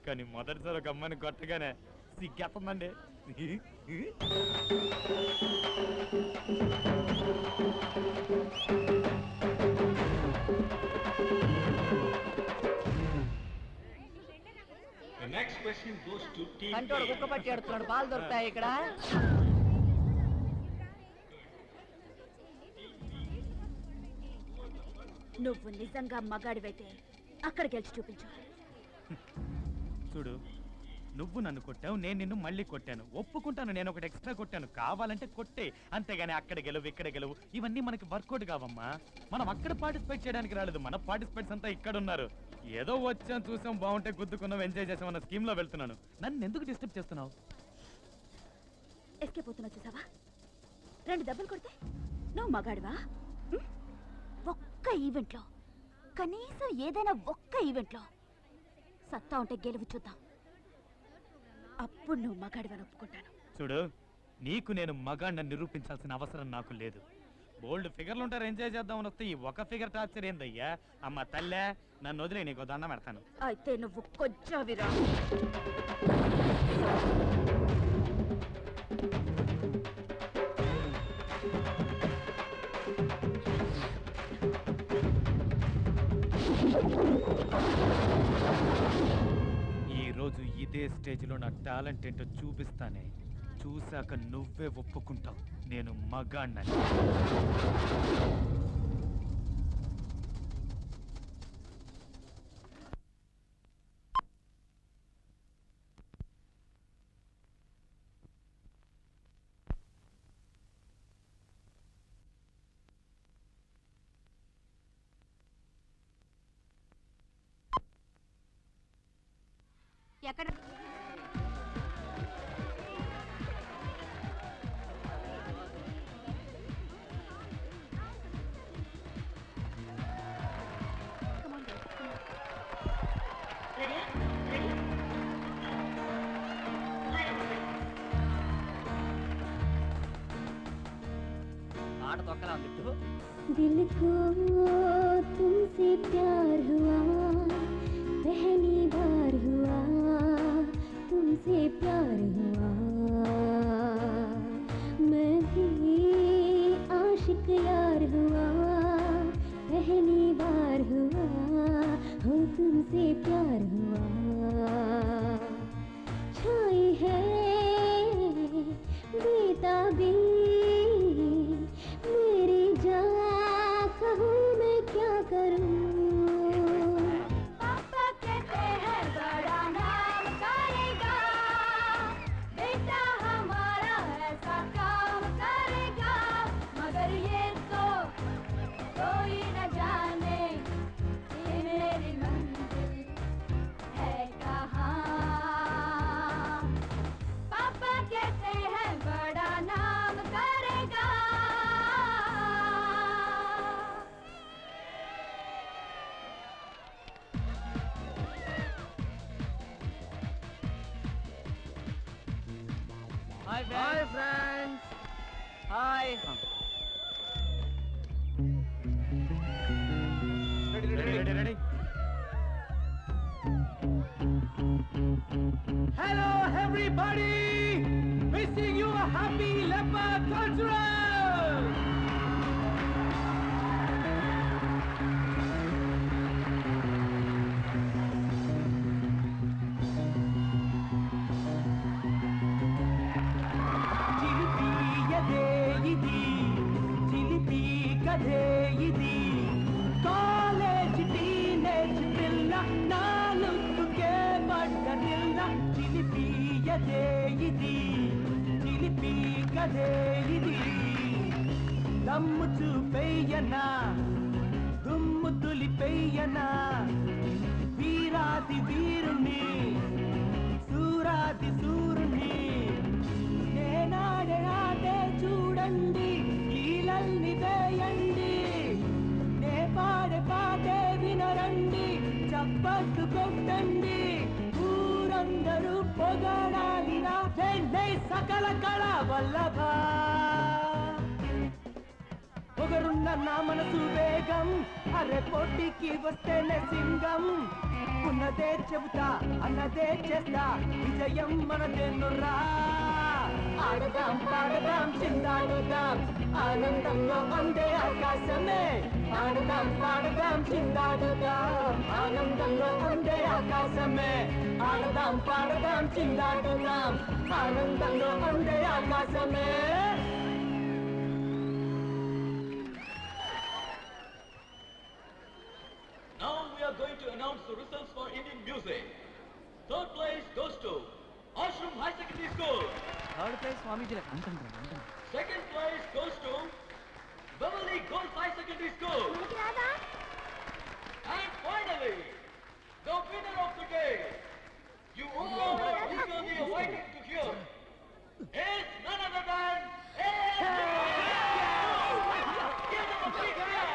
కానీ మొదటిసారి ఒక అమ్మాయిని కొట్టగానే సిగ్గేస్తుందండి. కంటోడు కుక్క పట్టి ఆడుతున్నాడు. పాలు దొరుకుతాయి ఇక్కడ? నువ్వు నిజంగా మగాడివైతే అక్కడికి వెళ్ళి చూపించు. చూడు, నువ్వు నన్ను కొట్టావు, నేను నిన్ను మళ్ళీ కొట్టాను. ఒప్పుకుంటాను, నేను ఒకటి ఎక్స్ట్రా కొట్టాను. కావాలంటే కొట్టే, అంతేగాని అక్కడ గెలువు ఇక్కడ గెలువు ఇవన్నీ మనకి వర్కౌట్ కావమ్మా. మనం అక్కడ పార్టిసిపేట్ చేయడానికి రాలేదు. మన పార్టిసిపేట్స్ అంతా ఇక్కడ ఉన్నారు. ఏదో వచ్చాం, చూసాం, బాగుంటే గుద్దుకున్నాం, ఎంజాయ్ చేసాం అన్న స్కీమ్ లో వెళ్తున్నాను. నన్ను ఎందుకు డిస్టర్బ్ చేస్తున్నావు? ఎస్కేప్ అవుతున్నా చూసావా? 2 దెబ్బలు కొడితే నువ్వు మగాడివా? ఒక్క ఈవెంట్లో, కనీసం ఏదైనా ఒక్క ఈవెంట్లో సత్తా ఉంటే గెలువు చూద్దాం. అప్పుడు నువ్వు మగాడివని ఒప్పుకుంటాను. చూడు, నీకు నేను మగాడిని నిరూపించాల్సిన అవసరం నాకు లేదు. బోల్డ్ ఫిగర్లు ఉంటారు, ఎంజాయ్ చేద్దామని వస్తే ఈ ఒక ఫిగర్ టార్చర్ ఏందయ్యా? అమ్మ తల్లే, నన్ను వదిలే, నీకు దండం పెడతాను. అయితే నువ్వు కొంచెం ఈ రోజు ఇదే స్టేజ్లో నా టాలెంట్ ఏంటో చూపిస్తానే. చూశాక నువ్వే ఒప్పుకుంటావు నేను మగాణ్ణని. ఎక్కడ ఆట తొక్కలా ఉంది. दिल को तुमसे प्यार हुआ, पहली बार हुआ तुमसे प्यार हुआ, मैं भी आशिक यार हुआ, पहली बार हुआ. Hi hi friends friends. Hi hello everybody, wishing you a happy leopard cultural. చిలిపియదే ఇది, చిలిపి కథే ఇది, కాలేజ్ టీనేజ్ పిల్ల నాలుగుకే పడ్డదిల్ల. చిలిపియదే ఇది, చిలిపి కథే ఇది, దమ్ము చూపెయ్యనా, దుమ్ము తులిపెయ్యనా, వీరాది వీరుణ్ణి, సూరాది సూరుణ్ణి, నేనాడే ఆటే చూడండి, ఈలల్ని వేయండి, నే పాడే పాటే వినరండి, చప్పట్లు కొట్టండి, ఊరందరూ పొగడాలిరా, జై సకల కళ వల్లభా. పొగరున్న నా మనసు వేగం, అరే పోటీకి వస్తేనే సింగం, ఉన్నదే చెబుతా అన్నదే చేస్తా, విజయం మనదేనురా. ఆడదాం పాడదాం చిందాడుదాం, ఆనందంలో అందే ఆకాశమే. ఆడదాం పాడదాం చిందాడుదాం, ఆనందంలో అందే ఆకాశమే. ఆడదాం పాడదాం చిందాడుదాం, ఆనందంలో అందే ఆకాశమే. Now we are going to announce the results for Indian music. Third place goes to Ashram High Secondary School. Third prize స్వామీజీలకు అంటాను. Second place goes to Beverly Girls High Secondary School. And finally, the winner of the day, you all are eagerly waiting to hear, is none other than Give them a big hand.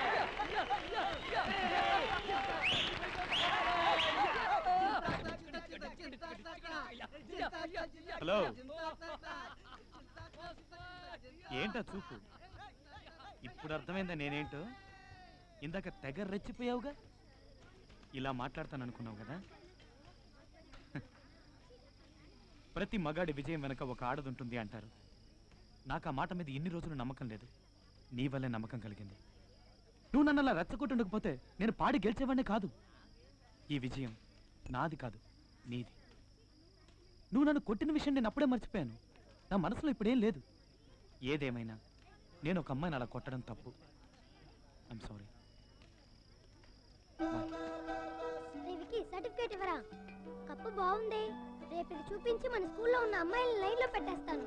Hello, ఏంటా చూపు? ఇప్పుడు అర్థమైందా నేనేంటో? ఇందాక తెగ రెచ్చిపోయావుగా. ఇలా మాట్లాడతాను అనుకున్నావు కదా. ప్రతి మగాడి విజయం వెనక ఒక ఆడదుంటుంది అంటారు. నాకు ఆ మాట మీద ఇన్ని రోజులు నమ్మకం లేదు. నీ వల్లే నమ్మకం కలిగింది. నువ్వు నన్ను అలా రెచ్చగొట్టకపోతే నేను పాడి గెలిచేవాడిని కాదు. ఈ విజయం నాది కాదు, నీది. నువ్వు నన్ను కొట్టిన విషయం నేను అప్పుడే మర్చిపోయాను. నా మనసులో ఇప్పుడేం లేదు. ఏదేమైనా నేను ఒక అమ్మాయిని అలా కొట్టడం తప్పు. I'm sorry. సర్టిఫికేట్ ఇవ్వరా? కప్పు బాగుంది. రేపు ఇది చూపించి మన స్కూల్లో ఉన్న అమ్మాయిల లైన్ లో పెట్టేస్తాను.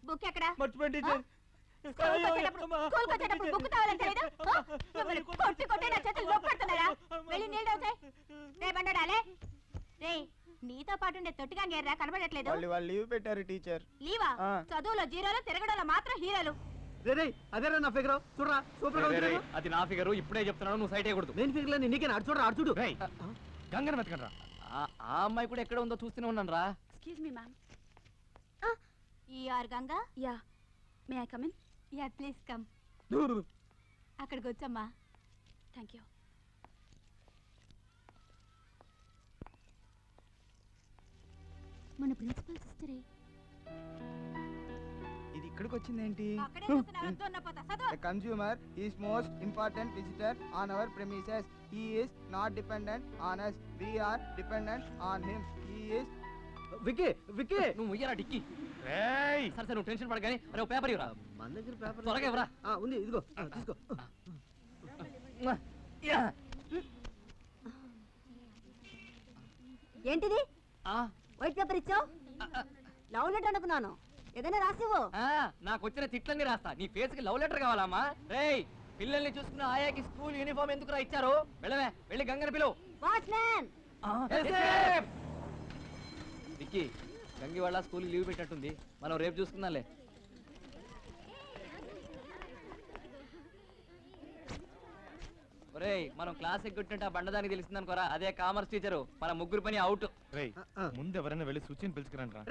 బుక్ ఎక్కడ? స్కూల్కి వచ్చేటప్పుడు బుక్ తావాలని తెలీదు? మిమ్మల్ని కొట్టి కొట్టి నా చేతులు నొప్పెడుతున్నారా? వెళ్ళి నీళ్ళు అవుతాయి. రే బండడాలే, రే నీతో పాటు ఉండే తొట్టిగా గేర్రా కనబడట్లేదు. వాళ్ళు లీవ్ పెట్టారు టీచర్. లీవా? చదువులో జీరోలు, తిరగడంలో మాత్రం హీరోలు. రే అదేరా నా ఫిగర్ చూడరా సూపర్ గా ఉంది కదా? అది నా ఫిగరు, ఇప్పుడే చెప్తున్నాను, నువ్వు సైట్ అయ్యకూడదు. నేను ఫిగర్ లో నీకే అటు చూడరా అటు చూడు. గంగన వెతకండి రా. ఆ అమ్మాయి కూడా ఎక్కడ ఉందో చూస్తూనే ఉన్నాను రా. Excuse me ma'am. Ganga yeah may I come in? Yeah please come. అక్కడికి వచ్చమ్మా. Thank you. మన ప్రిన్సిపల్ సిస్టరే. ఇది ఇక్కడికి వచ్చిందేంటి? The consumer is most important visitor on our premises. He is not dependent on us. We are dependent on him. He is Vicky Vicky నువ్వు ముయ్యరా డిక్కి. సరే సరే నువ్వు టెన్షన్ పడగానే. అరే పేపర్ ఇవ్వరా. మన దగ్గర పేపర్ త్వరగా ఇవ్వరా. ఉంది ఇదిగో తీసుకో. ఏంటిది వైట్ పేపర్ ఇచ్చావు? లవ్ లెటర్ అనుకున్నాను. ఏదైనా రాసివ్వు. నాకు వచ్చిన తిట్లన్నీ రాస్తా. నీ ఫేస్ కి లవ్ లెటర్ కావాలమ్మా? రేయ్ పిల్లల్ని చూసుకున్న ఆయాకి స్కూల్ యూనిఫామ్ ఎందుకు రా ఇచ్చారు? వెళ్ళవే, వెళ్ళి గంగని పిలువు. వాచ్మ్యాన్ విక్కీ, గంగి వాళ్ళ స్కూల్ లీవ్ పెట్టినట్టుంది, మనం రేపు చూసుకుందాంలే. ఒరేయ్ మనం క్లాస్ ఎగ్గొట్టినట్టు ఆ బండదానికి తెలిసింది అనుకోరా, అదే కామర్స్ టీచరు. మన ముగ్గురు పని అవుట్. రేయ్ ముందు ఎవరైనా వెళ్ళి సూచిని పిలుచుకురండి రా.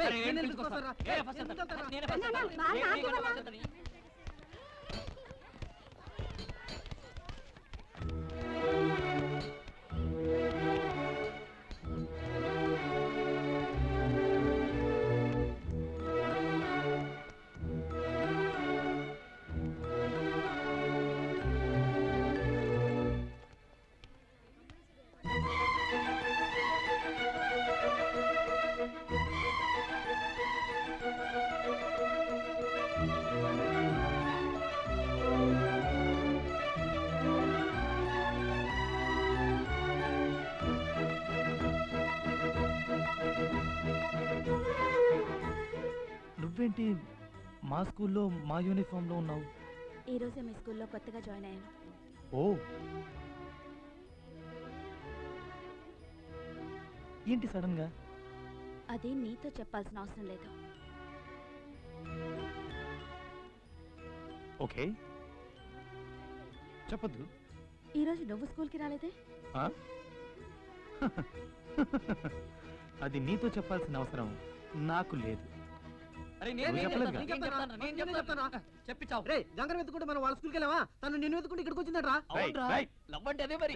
నువ్వేంటి మా స్కూల్లో మా యూనిఫామ్ లో ఉన్నావు? ఈ రోజే మీ స్కూల్లో కొత్తగా జాయిన్ అయ్యాను. ఓ ఏంటి సడన్ గా? అది నీతో చెప్పాల్సిన అవసరం లేదు. ఓకే చెప్పద్దు. ఈరోజు నువ్వు స్కూల్కి రాలేదే? ఆ? అది నీతో చెప్పాల్సిన అవసరం నాకు లేదు. చెప్పించావు. రే గంగర వెతుకుంటే మనం వాళ్ళ స్కూల్కి వెళ్ళావా? తను నిన్ను వెతుకుంటే ఇక్కడికి వచ్చిందట్రా.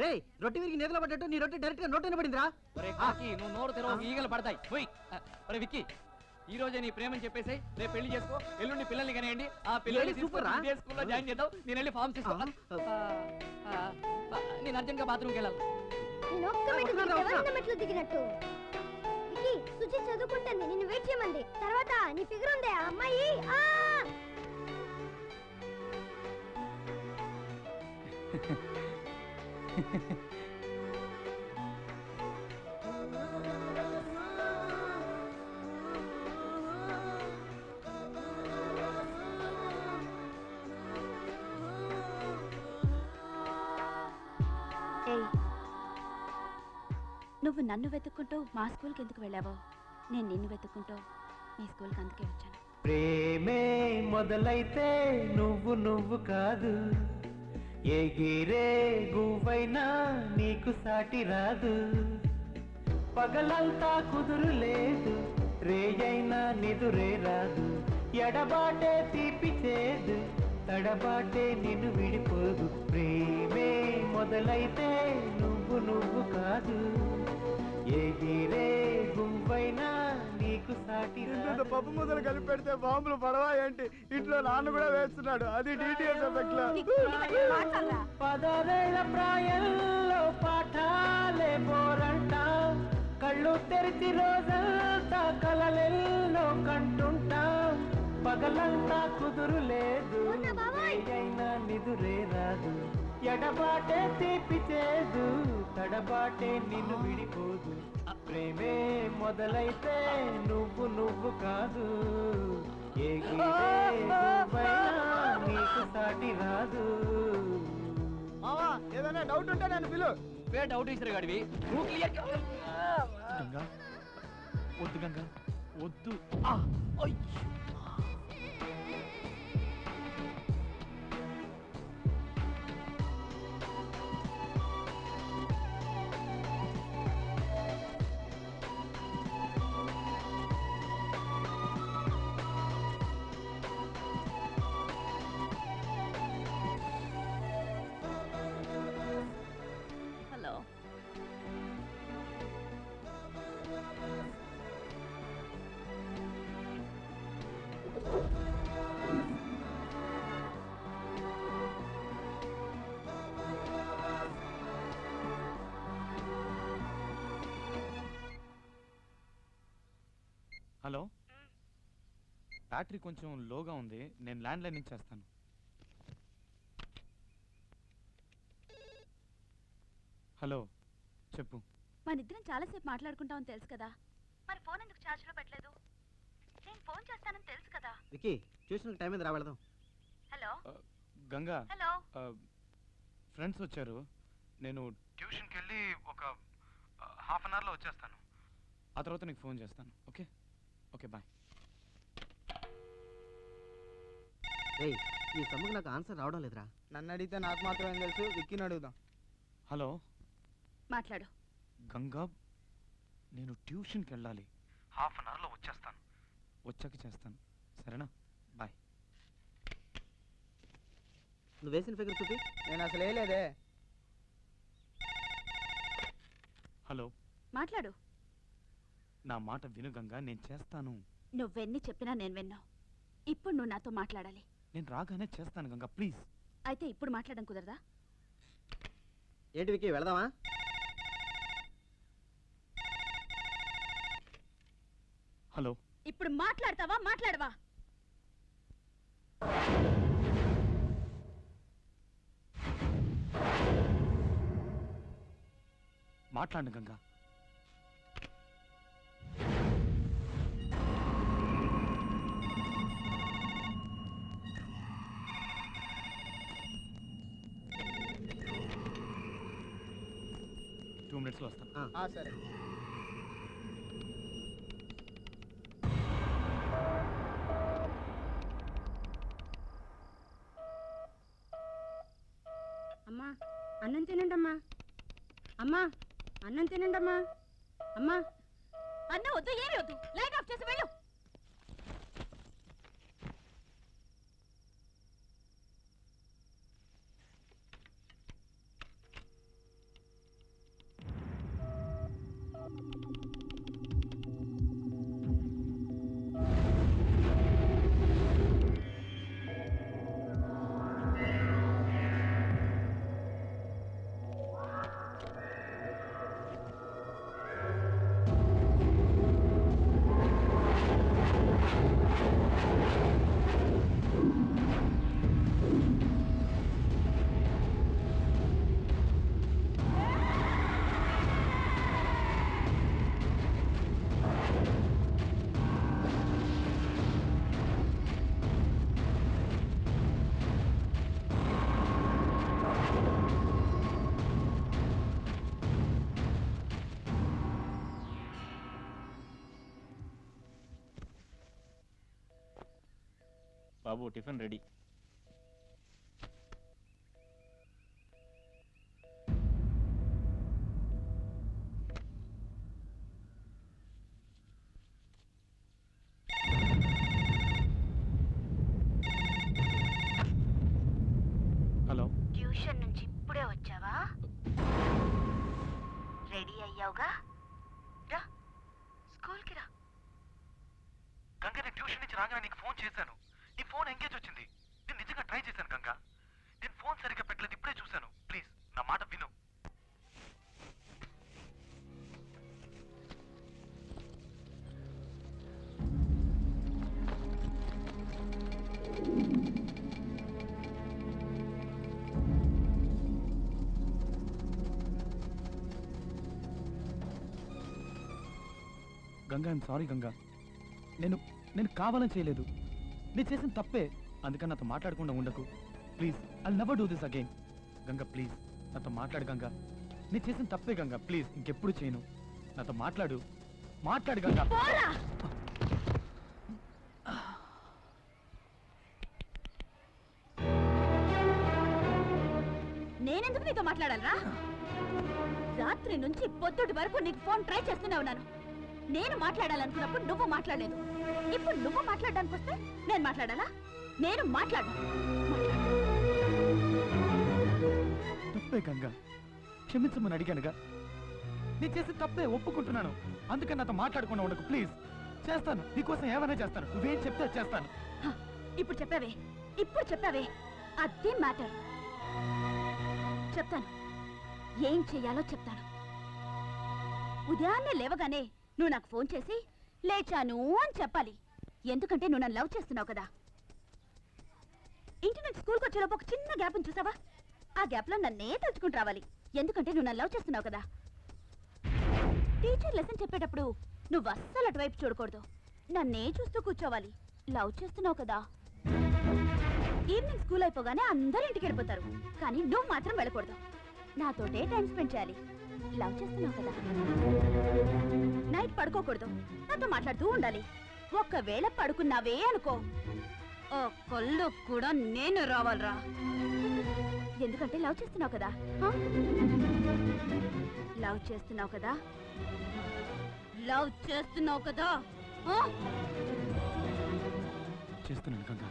రే రొట్టె విరిగి నేతలో పడ్డట్టు నీ రొట్టె డైరెక్ట్ గా నోట్లోనే పడిందిరా. నువ్వు నోరు తెరవ, ఈగలు పడతాయి. ఒరే విక్కీ, ఈ రోజే నీ ప్రేమని చెప్పేసి రేపు పెళ్లి చేసుకో, ఎల్లుండి పిల్లల్ని కనేయండి. ఆ పిల్లల్ని స్కూల్లో జాయిన్ చేద్దాం. నేను వెళ్ళి ఫార్మ్స్ తీసుకో. నేను అర్జెంట్ గా బాత్రూమ్కి వెళ్ళాలి. సుచి చదువుకుంటుంది, నిన్ను వెయిట్ చేయమంది. తర్వాత నీ ఫిగర్ ఉందే ఆ అమ్మాయి. నువ్వు నన్ను వెతుక్కుంటూ మా స్కూల్కి ఎందుకు వెళ్ళావో, నేను నిన్ను వెతుక్కుంటూ మీ స్కూల్కి అందుకే వచ్చాను. ప్రేమే మొదలైతే నువ్వు నువ్వు కాదు, ఎగిరే గువ్వైనా నీకు సాటి రాదు. పగలంతా కుదురు లేదు, రేయైనా నిదురే రాదు. ఎడబాటే తీపి చేదు, తడబాటే నిన్ను విడిపోదు. ప్రేమే మొదలైతే నువ్వు నువ్వు కాదు, ఎగిరే గువ్వైనా నీకు సాటి రాదు. పప్పు ముద్దలు కలిపి పెడితే బాంబులు పడవా ఏంటి? ఇంట్లో నాన్న కూడా వేస్తున్నాడు, అది డిటిఎస్ ఎఫెక్ట్ లో. 16 ప్రాయంలో పాఠాలే బోరంట, కళ్ళు తెరిచి రోజంతా కలలెల్లో కంటుంటా. పగలంతా కుదురు లేదు, అయినా నిదురే రాదు. ఎడబాటే తీపి చేదు, తడబాటే నిన్ను విడిపోదు. ప్రేమే మొదలైతే నువ్వు నువ్వు కాదు, నీకు సాటి రాదు. ఏదైనా డౌట్ ఉంటే నేను పిలు. డౌట్ ఇచ్చారు గాడివి. నువ్వు క్లియర్. గంగా వద్దు, గంగా వద్దు. బ్యాటరీ కొంచెం లోగా ఉంది, నేను ల్యాండ్లైన్ నుంచి చేస్తాను. హలో, చెప్పు. మనిద్దరం చాలాసేపు మాట్లాడుకుంటామని తెలుసు కదా, మరి ఫోన్ ఎందుకు ఛార్జ్లో పెట్టలేదు? నేను ఫోన్ చేస్తానని తెలుసు కదా. వికీ, ట్యూషన్ టైం మీద రా వెళదాం. Hello Ganga, hello. ఫ్రెండ్స్ వచ్చారు, నేను ట్యూషన్కి వెళ్ళి ఒక హాఫ్ అన్ అవర్లో వచ్చేస్తాను. ఆ తర్వాత నీకు ఫోన్ చేస్తాను. Okay okay, bye. రేయ్, ఈ సమ్ముకు నాకు ఆన్సర్ రావడం లేదురా. నన్ను అడిగితే నాకు మాత్రం ఏం తెలుసు, విక్కీని అడుగుదాం. హలో మాట్లాడు. గంగా, నేను ట్యూషన్కి వెళ్ళాలి, హాఫ్ అన్ అవర్లో వచ్చేస్తాను. వచ్చాక చేస్తాను, సరేనా? బాయ్. నువ్వు వేసిన ఫిగర్ చూపి. నేను అసలు వేయలేదే. హలో, మాట్లాడు. నా మాట విను గంగా, నేను చేస్తాను. నువ్వెన్ని చెప్పినా నేను విన్నావు. ఇప్పుడు నువ్వు నాతో మాట్లాడాలి. నేను రాగానే చేస్తాను గంగా, ప్లీజ్. అయితే ఇప్పుడు మాట్లాడడం కుదరదా? ఏంటి వికీ, వెళదామా? హలో, ఇప్పుడు మాట్లాడతావా మాట్లాడవా? మాట్లాడు గంగా. టూ మినిట్స్లో వస్తాను. సరే. అమ్మా అన్నం తినండి అమ్మా. అమ్మా అన్నం తినండి అమ్మా. అమ్మా అన్న వద్దు, ఏమి వద్దు, లైట్ ఆఫ్ చేసి వెళ్ళు. బాబు, టిఫిన్ రెడీ. హలో, ట్యూషన్ నుంచి ఇప్పుడే వచ్చావా? రెడీ అయ్యావుగా? రా, స్కూల్కి రా. గంగా, నేను ట్యూషన్ నుంచి రాగానే నీకు ఫోన్ చేశాను. నీ ఫోన్ ఎంగేజ్ వచ్చింది. నేను నిజంగా ట్రై చేశాను గంగా. నేను ఫోన్ సరిగ్గా పెట్టలేదు, ఇప్పుడే చూశాను. ప్లీజ్ నా మాట విను. Ganga, I'm sorry Ganga. నేను కావాలని చేయలేదు. నేను చేసిన తప్పే. అందుకని నాతో మాట్లాడకుండా ఉండకు please. I'll never do this again. Ganga please నాతో మాట్లాడు గంగా. నేను చేసిన తప్పే గంగా, ప్లీజ్ ఇంకెప్పుడు చేయను. నాతో మాట్లాడు గంగా. నేనెందుకు నీతో మాట్లాడాలరా? రాత్రి నుంచి పొద్దుటి వరకు నీకు ఫోన్ ట్రై చేస్తూనే ఉన్నాను. నేను మాట్లాడాలనుకున్నప్పుడు నువ్వు మాట్లాడలేదు. ఇప్పుడు నువ్వు మాట్లాడడానికి వస్తే నేను మాట్లాడాలా? నేను మాట్లాడు. తప్పే గంగా, క్షమించమని అడిగానుగా. నేను చేసిన తప్పే, ఒప్పుకుంటున్నాను. అందుకని నాతో మాట్లాడకుండా ఉండకు ప్లీజ్. చేస్తాను, నీకోసం ఏమైనా చేస్తాను. నువ్వేం చెప్తే చేస్తాను. ఇప్పుడు చెప్పావే అదే మ్యాటర్. చెప్తాను, ఏం చెయ్యాలో చెప్తాను. ఉదయాన్నే లేవగానే నువ్వు నాకు ఫోన్ చేసి లేచాను అని చెప్పాలి. ఎందుకంటే నువ్వు నన్ను లవ్ చేస్తున్నావు కదా. ఇంటి నుంచి స్కూల్కి వచ్చేలోపు ఒక చిన్న గ్యాప్ చూసావా? ఆ గ్యాప్లో నన్నే తలుచుకుంటూ రావాలి. ఎందుకంటే నువ్వు నన్ను లవ్ చేస్తున్నావు కదా. టీచర్ లెసన్ చెప్పేటప్పుడు నువ్వు అస్సలు అటువైపు చూడకూడదు, నన్నే చూస్తూ కూర్చోవాలి. లవ్ చేస్తున్నావు కదా. ఈవినింగ్ స్కూల్ అయిపోగానే అందరూ ఇంటికి వెళ్ళిపోతారు, కానీ నువ్వు మాత్రం వెళ్ళకూడదు. నాతోటే టైం స్పెండ్ చేయాలి. లవ్ చేస్తున్నావు కదా. నైట్ పడుకోకూడదు, నాతో మాట్లాడుతూ ఉండాలి. ఒక్కవేళ పడుకున్నావే అనుకో, ఓ కొల్లు కూడా నేను రావాలరా. ఎందుకంటే లవ్ చేస్తున్నావు కదా. లవ్ చేస్తున్నావు కదా. లవ్ చేస్తున్నావు కదా. చేస్తున్నాను గంగా.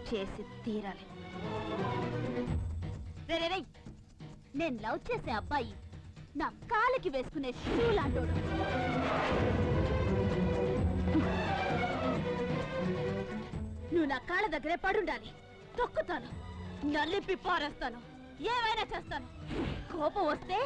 చేసి తీరాలి. రే, నేను లవ్ చేసే అబ్బాయి నా కాలికి వేసుకునే షూ లాంటోడు. నువ్వు నా కాళ్ళ దగ్గరే పడుండాలి. తొక్కుతాను, నలిపి పారేస్తాను, ఏమైనా చేస్తాను. కోపం వస్తే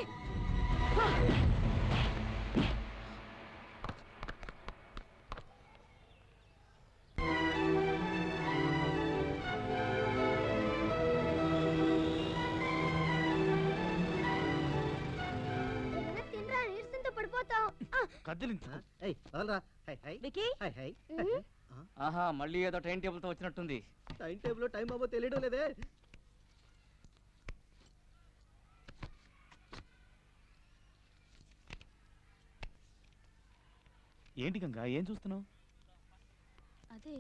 ఆహా, మళ్ళీ ఏదో టైం టేబుల్ తో వచ్చినట్టుంది. టైం టేబుల్ టైం బాబో తెలియడం లేదే. ఏంటి గంగా, ఏం చూస్తున్నావు? అదే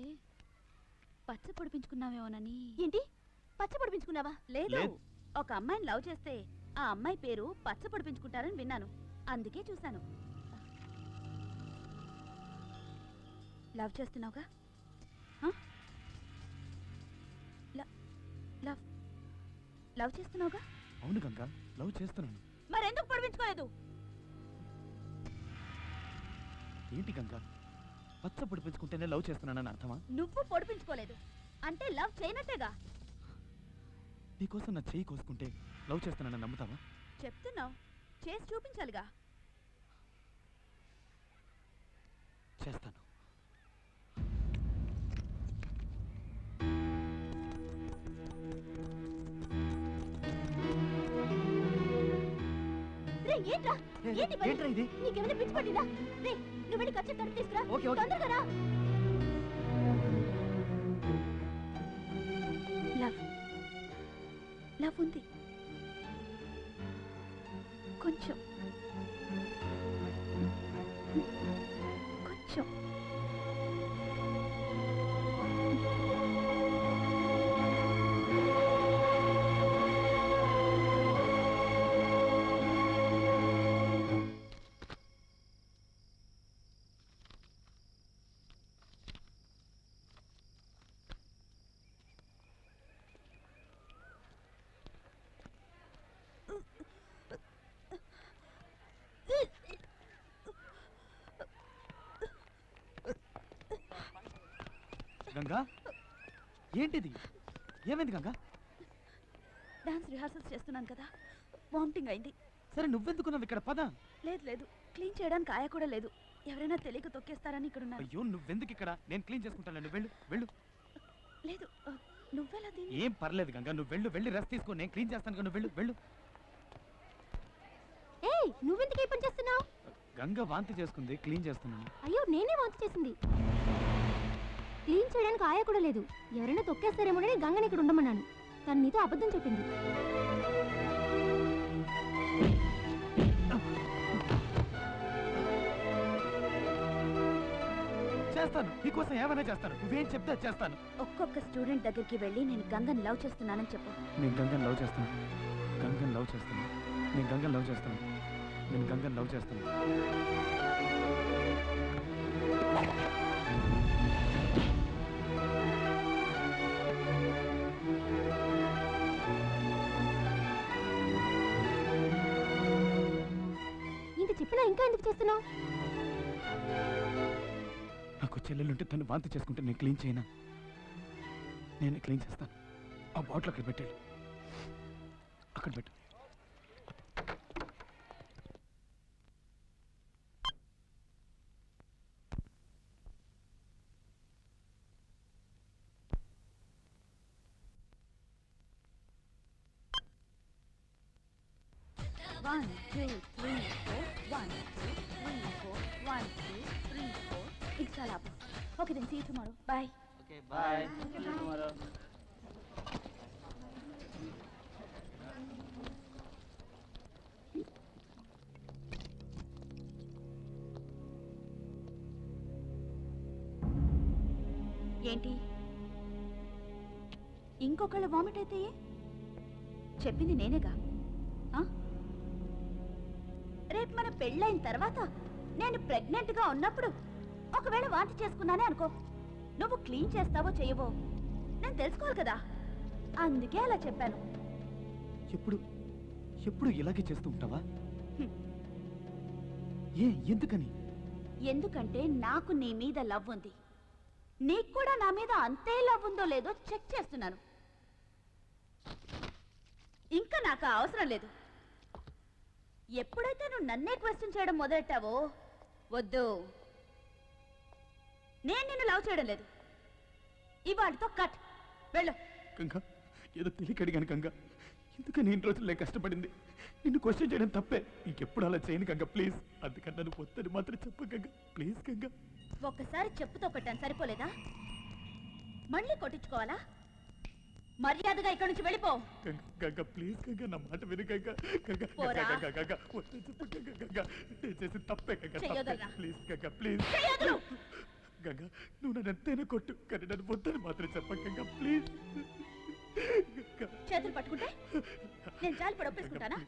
పచ్చ పొడిపించుకున్నావేమోనని. ఏంటి పచ్చ పొడిపించుకున్నావా? లేదు, ఒక అమ్మాయిని లవ్ చేస్తే ఆ అమ్మాయి పేరు పచ్చ పొడిపించుకుంటారని విన్నాను, అందుకే చూశాను. లవ్ చేస్తున్నావుగా? లవ్ చేస్తున్నావుగా? అవును గంగా, లవ్ చేస్తున్నాను. మరెందుకు పొడిపించుకోలేదు? ఏంటి గంగా, పచ్చ పొడిపించుకుంటేనే లవ్ చేస్తున్నానని అర్థమా? నువ్వు పొడిపించుకోలేదు అంటే లవ్ చేయనట్టేగా. నీకోసం నా చెయ్యి కోసుకుంటే లవ్ చేస్తున్నానని నమ్ముతావా? చెప్తున్నావు, చేసి చూపించాలిగా. చేస్తాను. ఏంట్రా ఇది? నీకేమైనా పిచ్చి పట్టిందా? రే, నువ్వు వెళ్ళి ఖర్చు తడిపి తీసుకురా. తొందరగా రా. లవ్ ఉంది కొంచెం కొంచెం. గంగా, ఏంటిది? ఏమైంది గంగా? డాన్స్ రిహార్సల్స్ చేస్తున్నాను కదా, వామిటింగ్ అయింది. సరే, నువ్వెందుకున్నావు ఇక్కడ? పద. లేదు, క్లీన్ చేయడానికి ఆయ కూడా లేదు. ఎవరైనా తెలియక తొక్కేస్తారని ఇక్కడ ఉన్నారు. అయ్యో, నువ్వెందుకు ఇక్కడ? నేను క్లీన్ చేసుకుంటాను. నువ్వు వెళ్ళు, వెళ్ళు. లేదు, నువ్వెలా దీన్ని? ఏం పర్లేదు గంగా, నువ్వు వెళ్ళు. వెళ్ళి రెస్ట్ తీసుకో, నేను క్లీన్ చేస్తాను. నువ్వు వెళ్ళు, వెళ్ళు. ఏయ్, నువ్వెందుకు ఈ పని చేస్తున్నావు? గంగా వాంతి చేసుకుంది, క్లీన్ చేస్తున్నాను. అయ్యో, నేనే వాంతి చేసింది. క్లీన్ చేయడానికి ఆయ కూడా లేదు. ఎవరైనా తొక్కేస్తారేమోనని గంగని ఇక్కడ ఉండమన్నాను. తను నీతో అబద్ధం చెప్పింది. చేస్తాను, నీకోసం ఏమైనా చేస్తాను. నువ్వేం చెప్తే చేస్తాను. ఒక్కొక్క స్టూడెంట్ దగ్గరికి వెళ్ళి నేను గంగని లవ్ చేస్తున్నానని చెప్పు. నేను గంగని లవ్ చేస్తాను. గంగని లవ్ చేస్తాను. నేను గంగని లవ్ చేస్తాను. నేను గంగని లవ్ చేస్తాను. ఇంత చెప్పినా ఇంకా ఎందుకు చేస్తున్నావు? నాకు చెల్లెలుంటే తను వాంతి చేసుకుంటే నేను క్లీన్ చేయనా? నేను క్లీన్ చేస్తాను. ఆ బాటిల్ అక్కడ పెట్టాడు, అక్కడ పెట్టు. 1 2 3 4 1 2 3 4 1 2 3 4 ఇది చాలా okay then see you tomorrow bye okay bye tomorrow. ఏంటి ఇంకొకళ్ళ వామిట్ అయితే చెప్పింది నేనేగా ఆ? రేపు మన పెళ్ళైన తర్వాత నేను ప్రెగ్నెంట్గా ఉన్నప్పుడు ఒకవేళ వాంతి చేసుకున్నానే అనుకో, నువ్వు క్లీన్ చేస్తావో చెయ్యవో నేను తెలుసుకోవాలి కదా, అందుకే అలా చెప్పాను. ఎప్పుడు ఎప్పుడు ఇలాగే చేస్తూ ఉంటావా? హ్మ్. ఎందుకని? ఎందుకంటే నాకు నీ మీద లవ్ ఉంది, నీకు కూడా నా మీద అంతే లవ్ ఉందో లేదో చెక్ చేస్తున్నాను. ఇంకా నాకు ఆ అవసరం లేదు. ఎప్పుడైతే నువ్వు నన్నే క్వశ్చన్ చేయడం మొదలెట్టావో వద్దు, నేను నిన్ను లవ్ చేయడం లేదు. ఇవాటితో కట్, వెళ్ళు. గంగా ఏదో తెలియక అడిగాను గంగా, ఎందుకని ఇన్ని రోజుల్లో కష్టపడింది. నిన్ను క్వశ్చన్ చేయడం తప్పే, ఇంకెప్పుడు అలా చేయను గంగా ప్లీజ్. అందుకని నన్ను పొద్దుని మాత్రం చెప్ప గంగా ప్లీజ్. గంగా ఒక్కసారి చెప్పుతో కొట్టాను సరిపోలేదా? మళ్ళీ కొట్టించుకోవాలా? మర్యాదగా ఇక్కడి నుంచి వెళ్ళిపో. గంగా ప్లీజ్ గంగా నా మాట విను గంగా. గంగా పోరా. గంగా గంగా వద్దు చెప్పు గంగా. గంగా నేను చేసి తప్పే గంగా, చెయ్యొద్దన్నా. Please Ganga please. చెయ్యొద్దు. గంగా నువ్వు నన్ను ఎంతైనా కొట్టు, కానీ నన్ను వద్దని మాత్రం చెప్ప గంగా ప్లీజ్. చేతులు పట్టుకుంటే నేను జాలి పడి ఒప్పేసుకుంటానా?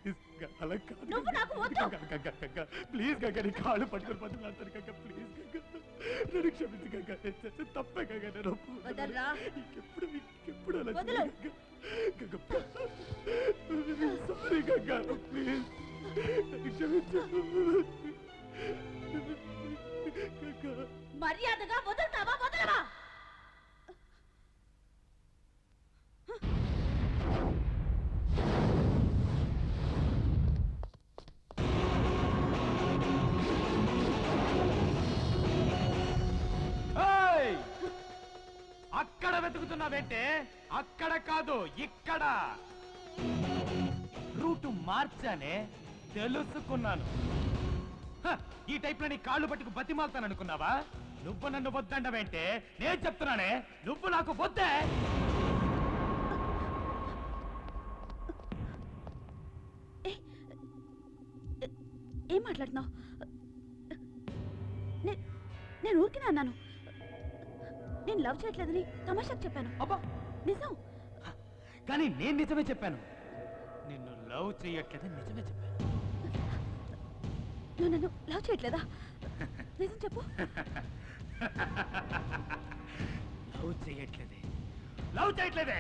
అలా కాదు నువ్వు నాకు వద్దు. గంగా ప్లీజ్ గంగా నీ కాళ్ళు పట్టుకొని బదులాడతాను గంగా ప్లీజ్. గంగా నన్ను క్షమించు గంగా, నేను చేసి తప్పే గంగా. నేను వదలరా. ఇంకెప్పుడు అలా వదలు. గంగా సారీ గంగా ప్లీజ్ నన్ను క్షమించు గంగా. మర్యాదగా వదులుతావా వదలవా? అక్కడ వెతుకుతున్నావేంటే? అక్కడ కాదు ఇక్కడ. రూటు మార్చానే, తెలుసుకున్నాను. ఈ టైప్ లో నీ కాళ్ళు పట్టుకు బతిమాలుతాను అనుకున్నావా? నువ్వు నన్ను వద్దండవేంటే? నేను చెప్తున్నానే, నువ్వు నాకు వద్దే. ఏం మాట్లాడుతున్నావు? నేను ఊరికినే అన్నాను, నేను లవ్ చేయట్లేదని తమాషాకు చెప్పాను. అబ్బా నిజం. కానీ నేను నిజమే చెప్పాను, నిన్ను లవ్ చేయట్లేదని నిజమే చెప్పాను. నువ్వు నన్ను లవ్ చేయట్లేదా? నిజం చెప్పు. లవ్ చేయట్లేదే, లవ్ చేయట్లేదే.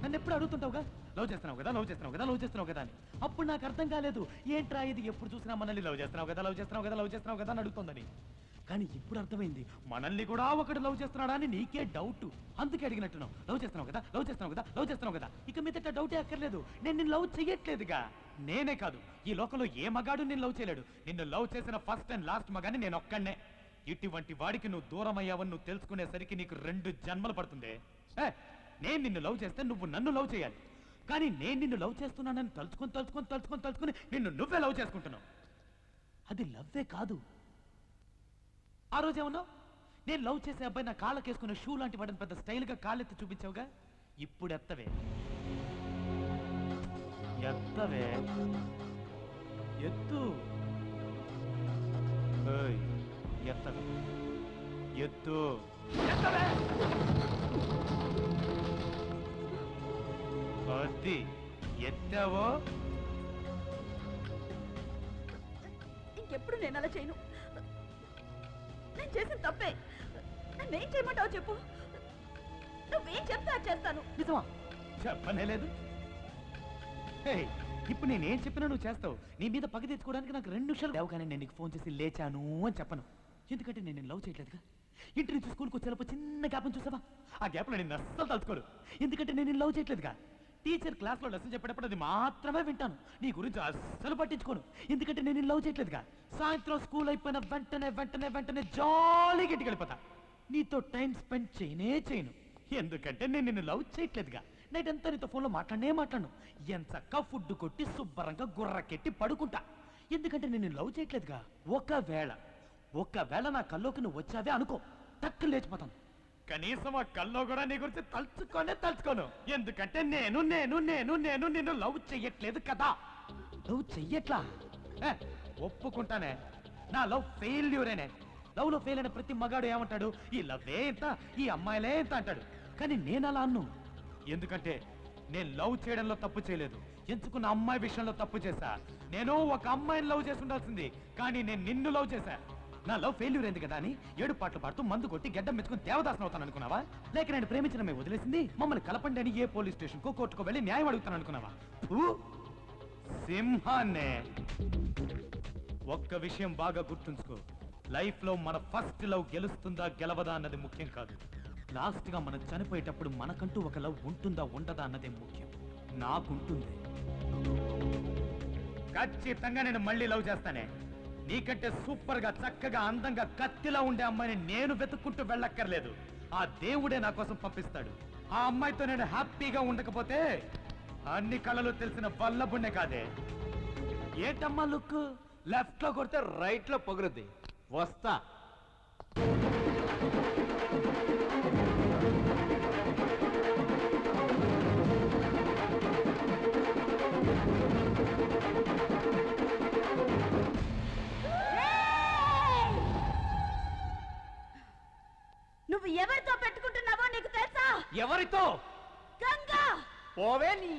నన్ను ఎప్పుడు అడుగుతుంటావుగా, లవ్ చేస్తున్నావు కదా, లవ్ చేస్తున్నావు కదా, లవ్ చేస్తున్నావు కదా అని. అప్పుడు నాకు అర్థం కాలేదు, ఏంట్రా ఇది ఎప్పుడు చూసినా మనల్ని లవ్ చేస్తున్నావు కదా, లవ్ చేస్తున్నావు కదా, లవ్ చేస్తున్నావు కదా అని అడుగుతుందని. కానీ ఇప్పుడు అర్థమైంది, మనల్ని కూడా ఒకటి లవ్ చేస్తున్నాడా అని నీకే డౌట్. అందుకే అడిగినట్టున్నావు, లవ్ చేస్తున్నావు కదా, లవ్ చేస్తున్నావు కదా, లవ్ చేస్తున్నావు కదా. ఇక మీదట డౌటే అక్కర్లేదు, నేను నిన్ను లవ్ చెయ్యట్లేదుగా. నేనే కాదు, ఈ లోకంలో ఏ మగాడు నిన్ను లవ్ చేయలేడు. నిన్ను లవ్ చేసిన ఫస్ట్ అండ్ లాస్ట్ మగాని నేను ఒక్కడే. ఇటువంటి వాడికి నువ్వు దూరం అయ్యావని నువ్వు తెలుసుకునేసరికి నీకు 2 జన్మలు పడుతుంది. నేను నిన్ను లవ్ చేస్తే నువ్వు నన్ను లవ్ చేయాలి, కానీ నేను నిన్ను లవ్ చేస్తున్నానని తలుచుకొని నిన్ను నువ్వే లవ్ చేసుకుంటున్నావు. అది లవ్వే కాదు. ఆ రోజు ఏమన్నావు? నేను లవ్ చేసే అబ్బాయి నా కాళ్ళకేసుకున్న షూ లాంటి వాడిని పెద్ద స్టైల్గా కాళ్ళెత్తి చూపించావుగా. ఇప్పుడు ఎత్తవే ఎత్తు. ఎత్తవే ఎత్తు. అది ఎత్తావో ఇంకెప్పుడు నేను అలా చేయను. నేను చేసిన తప్పే. నన్నేం చేయమంటావు చెప్పు. నువ్వేం చెప్తా చేస్తాను. నిజమా? చెప్పనే లేదు. ఇప్పుడు నేనేం చెప్పినా నువ్వు చేస్తావు. నీ మీద పగ తెచ్చుకోవడానికి నాకు 2 నిమిషాలు లేవు. కానీ నేను నీకు ఫోన్ చేసి లేచాను అని చెప్పను, ఎందుకంటే నేను లవ్ చేయట్లేదుగా. ఇంటి నుంచి స్కూల్కి వచ్చేటప్పుడు చిన్న గ్యాప్ చూసావా? ఆ గ్యాప్లో నేను అస్సలు తలుచుకోడు, ఎందుకంటే నేను లవ్ చేయట్లేదుగా. టీచర్ క్లాస్లో లెసన్ చెప్పేటప్పుడు అది మాత్రమే వింటాను, నీ గురించి అస్సలు పట్టించుకోను, ఎందుకంటే నేను లవ్ చేయట్లేదుగా. సాయంత్రం స్కూల్ అయిపోయిన వెంటనే జాలీగా ఇంటికి వెళ్ళిపోతా. నీతో టైం స్పెండ్ చేయను, ఎందుకంటే నేను నిన్ను లవ్ చేయట్లేదుగా. నైట్ అంతా నీతో ఫోన్లో మాట్లాడను ఎంచక్క ఫుడ్ కొట్టి శుభ్రంగా గుర్రకెట్టి పడుకుంటా. ఎందుకంటే నేను లవ్ చేయట్లేదుగా. ఒకవేళ నా కల్లోకి నువ్వు వచ్చావే అనుకో, టక్కు లేచిపోతాను. కనీసం ఆ కల్లో కూడా నీ గురించి తలుచుకోను. ఎందుకంటే నేను నిన్ను లవ్ చెయ్యట్లేదు కదా. లవ్ చెయ్యట్లా ఒప్పుకుంటానే, నా లవ్ ఫెయిల్యూరేనే. లవ్ లో ఫెయిల్ అయిన ప్రతి మగాడు ఏమంటాడు, ఈ లవ్వే ఇంత, ఈ అమ్మాయిలే ఇంత అంటాడు. కానీ నేను అలా అన్ను. ఎందుకంటే నేను లవ్ చేయడంలో తప్పు చేయలేదు, ఎంచుకున్న అమ్మాయి విషయంలో తప్పు చేశా. నేను ఒక అమ్మాయిని లవ్ చేసి ఉండాల్సింది, కానీ నేను నిన్ను లవ్ చేశా. నా లవ్ ఫెయిల్యూర్ అయింది కదా అని 7 పాటలు పాడుతూ మందు కొట్టి గడ్డం మెచ్చుకుని దేవదాసన అవుతాను అనుకున్నావా? లేక నేను ప్రేమించిన మేము వదిలేసింది మమ్మల్ని కలపండి అని ఏ పోలీస్ స్టేషన్ కో కోర్టుకో వెళ్ళి న్యాయం అడుగుతాను అనుకున్నావా? సింహాన్నే. ఒక్క విషయం బాగా గుర్తుంచుకో, లైఫ్ లో మన ఫస్ట్ లవ్ గెలుస్తుందా గెలవదా అన్నది ముఖ్యం కాదు. లాస్ట్ గా మనం చనిపోయేటప్పుడు మనకంటూ ఒక లవ్ ఉంటుందా ఉండదా అన్నదే ముఖ్యం. నాకుంటుంది. ఖచ్చితంగా నేను మళ్ళీ లవ్ చేస్తానే. నీకంటే సూపర్ గా, చక్కగా, అందంగా, కత్తిలా ఉండే అమ్మాయిని నేను వెతుక్కుంటూ వెళ్ళక్కర్లేదు. ఆ దేవుడే నా కోసం పంపిస్తాడు. ఆ అమ్మాయితో నేను హ్యాపీగా ఉండకపోతే అన్ని కళలు తెలిసిన వల్లబుణ్ణే కాదే. ఏంటమ్మా లుక్? లెఫ్ట్ లో కొడితే రైట్ లో పొగురుద్ది. వస్తా. నువ్వు ఎవరితో పెట్టుకుంటున్నావో నీకు తెలుసా? ఎవరితో? గంగా. పోవే నీ.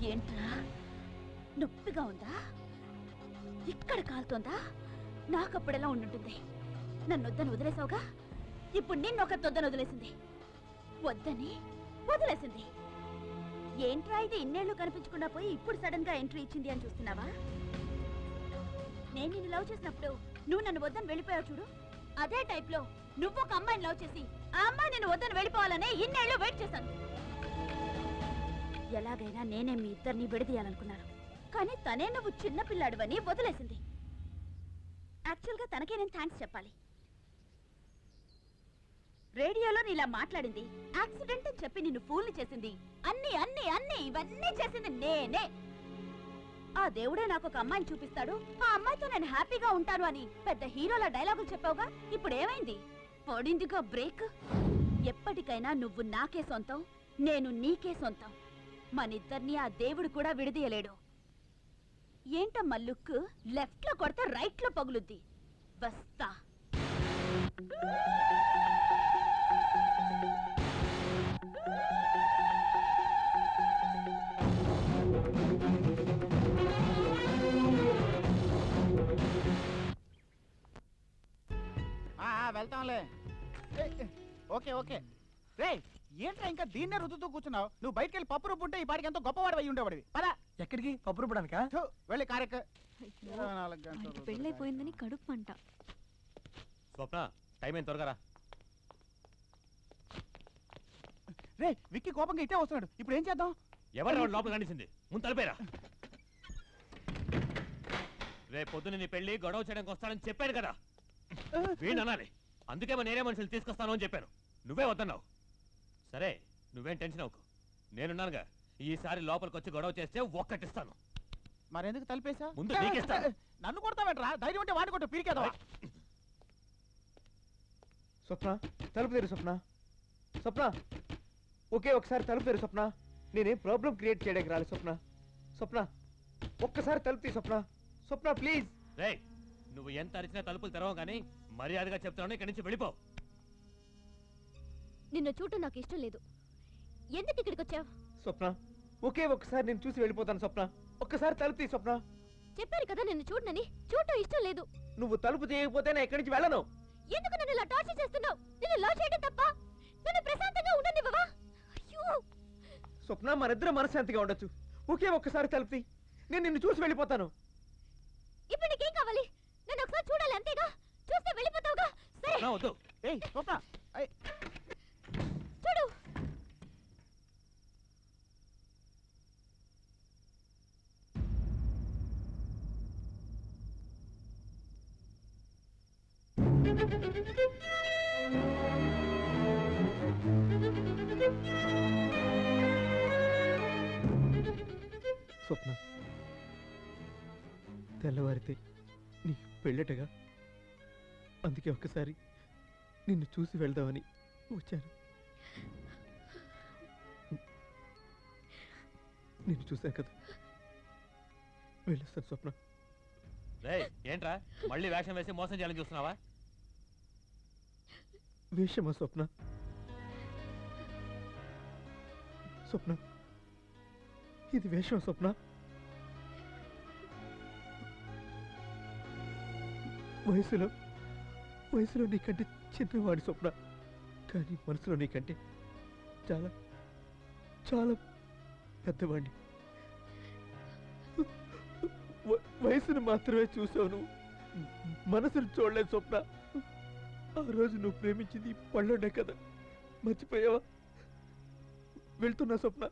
ఏంట్రా, నొప్పిగా ఉందా? ఇక్కడ కాలుతోందా? నాకప్పుడెలా ఉండుంటుంది? నన్ను వద్దని వదిలేసావుగా, ఇప్పుడు నిన్నొక తొద్దని వదిలేసింది. వద్దని వదిలేసింది. ఏంట్రా ఇది, ఇన్నేళ్లు కనిపించకుండా పోయి ఇప్పుడు సడన్ గా ఎంట్రీ ఇచ్చింది అని చూస్తున్నావా? నేను నిన్ను లవ్ చేసినప్పుడు నువ్వు నన్ను వద్దని వెళ్ళిపోయావు చూడు, అదే టైప్ లో నువ్వు ఒక అమ్మాయిని లవ్ చేసి ఆ అమ్మాయి నిన్ను వద్దని వెళ్ళిపోవాలనే ఇన్నేళ్లు వెయిట్ చేశాను. ఎలాగైనా నేనే మీ ఇద్దరిని విడదీయాలనుకున్నాను, కానీ తనే నువ్వు చిన్న పిల్లాడువని వదిలేసింది. యాక్చువల్గా తనకే నేను థ్యాంక్స్ చెప్పాలి. రేడియోలో నీలా మాట్లాడింది, యాక్సిడెంట్ అని చెప్పి నిన్ను ఫూల్ని చేసింది, అన్ని అన్ని అన్ని ఇవన్నీ చేసింది నేనే. ఆ దేవుడే నాకు ఒక అమ్మాయిని చూపిస్తాడు, ఆ అమ్మాయితో నేను హ్యాపీగా ఉంటాను అని పెద్ద హీరోల డైలాగులు చెప్పావుగా, ఇప్పుడు ఏమైంది? పడిందిగా బ్రేక్. ఎప్పటికైనా నువ్వు నాకే సొంతం, నేను నీకే సొంతం. మనిద్దరిని ఆ దేవుడు కూడా విడదీయలేడు. ఏంటమ్మా లుక్? లెఫ్ట్ లో కొడితే రైట్ లో పగులుద్ది. వస్తా. వెళ్తాంలే ఓకే ఓకే రే ఏంట్రా ఇంకా దీన్నే రుద్దుతూ కూర్చున్నావు నువ్వు బయటికి వెళ్ళి పప్పు రుబ్బుంటే ఈ పాటికి ఎంతో గొప్పవాడు అయి ఉండేవాడివి పదా ఎక్కడికి పప్పు రుబ్బడానికా వెళ్ళి కారెక్కు పెళ్ళైపోయిందని కడుపు మంట. స్వప్న టైం ఏం త్వరగా రా. రే విక్కీ కోపంగా ఇట్టే వస్తున్నాడు ఇప్పుడు ఏం చేద్దాం ఎవరు లోపల కనిసింది ముందు తలిపేరా. రేపు పొద్దున నీ పెళ్లి గొడవ చేయడానికి వస్తానని చెప్పాను కదా వీణ్ అనాలి. అందుకే నేనే మనుషులు తీసుకొస్తాను అని చెప్పాను, నువ్వే వద్దన్నావు. సరే నువ్వేం టెన్షన్ అవ్వకు, నేనున్నానుగా. ఈసారి లోపలికి వచ్చి గొడవ చేస్తే ఒక్కటిస్తాను. మరెందుకు తలిపేశా ముందు నీకిస్తా. నన్ను కొడతావేట్రా ధైర్యం ఉంటే వాడిని కొట్టు పీరికేదా. స్వప్న తలుపు తెరు స్వప్న. స్వప్న ఒకే ఒకసారి తలుపు తెరు స్వప్న. నేనేం ప్రాబ్లం క్రియేట్ చేయడానికి రాలి స్వప్న. స్వప్న ఒక్కసారి తలుపు తీ స్వప్న. స్వప్న ప్లీజ్. రేయ్ నువ్వు ఎంత అరిచినా తలుపులు తెరవవు కానీ మర్యాదగా చెప్తాను, ఇక్కడి నుంచి వెళ్ళిపో. నిన్ను చూడటం నాకు ఇష్టం లేదు. ఎందుకు ఇక్కడికి వచ్చావు? స్వప్న ఒకే ఒక్కసారి నేను చూసి వెళ్ళిపోతాను స్వప్న. ఒక్కసారి తలుపు తీ స్వప్న. చెప్పారు కదా నిన్ను చూడనని. చూడటం ఇష్టం లేదు. నువ్వు తలుపు తీయకపోతే నేను ఎక్కడి నుంచి వెళ్ళను. ఎందుకు నన్ను ఇలా టార్చర్ చేస్తున్నావు? నిన్ను లవ్ చేయడం తప్ప నన్ను ప్రశాంతంగా ఉండనివ్వవా? అయ్యో స్వప్న మనిద్దరం మనశ్శాంతిగా ఉండొచ్చు. ఒకే ఒక్కసారి తలుపు తీ, నేను నిన్ను చూసి వెళ్ళిపోతాను. ఇప్పుడు నీకేం కావాలి? నన్ను ఒకసారి చూడాలి అంతేగా. చూస్తే వెళ్ళిపోతావుగా. సరే వద్దు. ఏయ్ స్వప్న చూడు. స్వప్న తెల్లవారితే నీ పెళ్ళటగా, అందుకే ఒక్కసారి నిన్ను చూసి వెళ్దామని వచ్చాను. నిన్ను చూశాను కదా, వెళ్ళొస్తాను స్వప్న. రేయ్ ఏంట్రా మళ్ళీ వేషం వేసి మోసం చేయాలని చూస్తున్నావా? వేషమా స్వప్న? స్వప్న ఇది వేషం స్వప్న. వయసులో నీకంటే చిన్నవాడి స్వప్న, కానీ మనసులో నీకంటే చాలా చాలా పెద్దవాడిని. వయసును మాత్రమే చూసావు నువ్వు, మనసును చూడలేదు స్వప్న. ఆ రోజు నువ్వు ప్రేమించింది పళ్ళుండే కదా, మర్చిపోయావా? వెళ్తున్నా స్వప్న.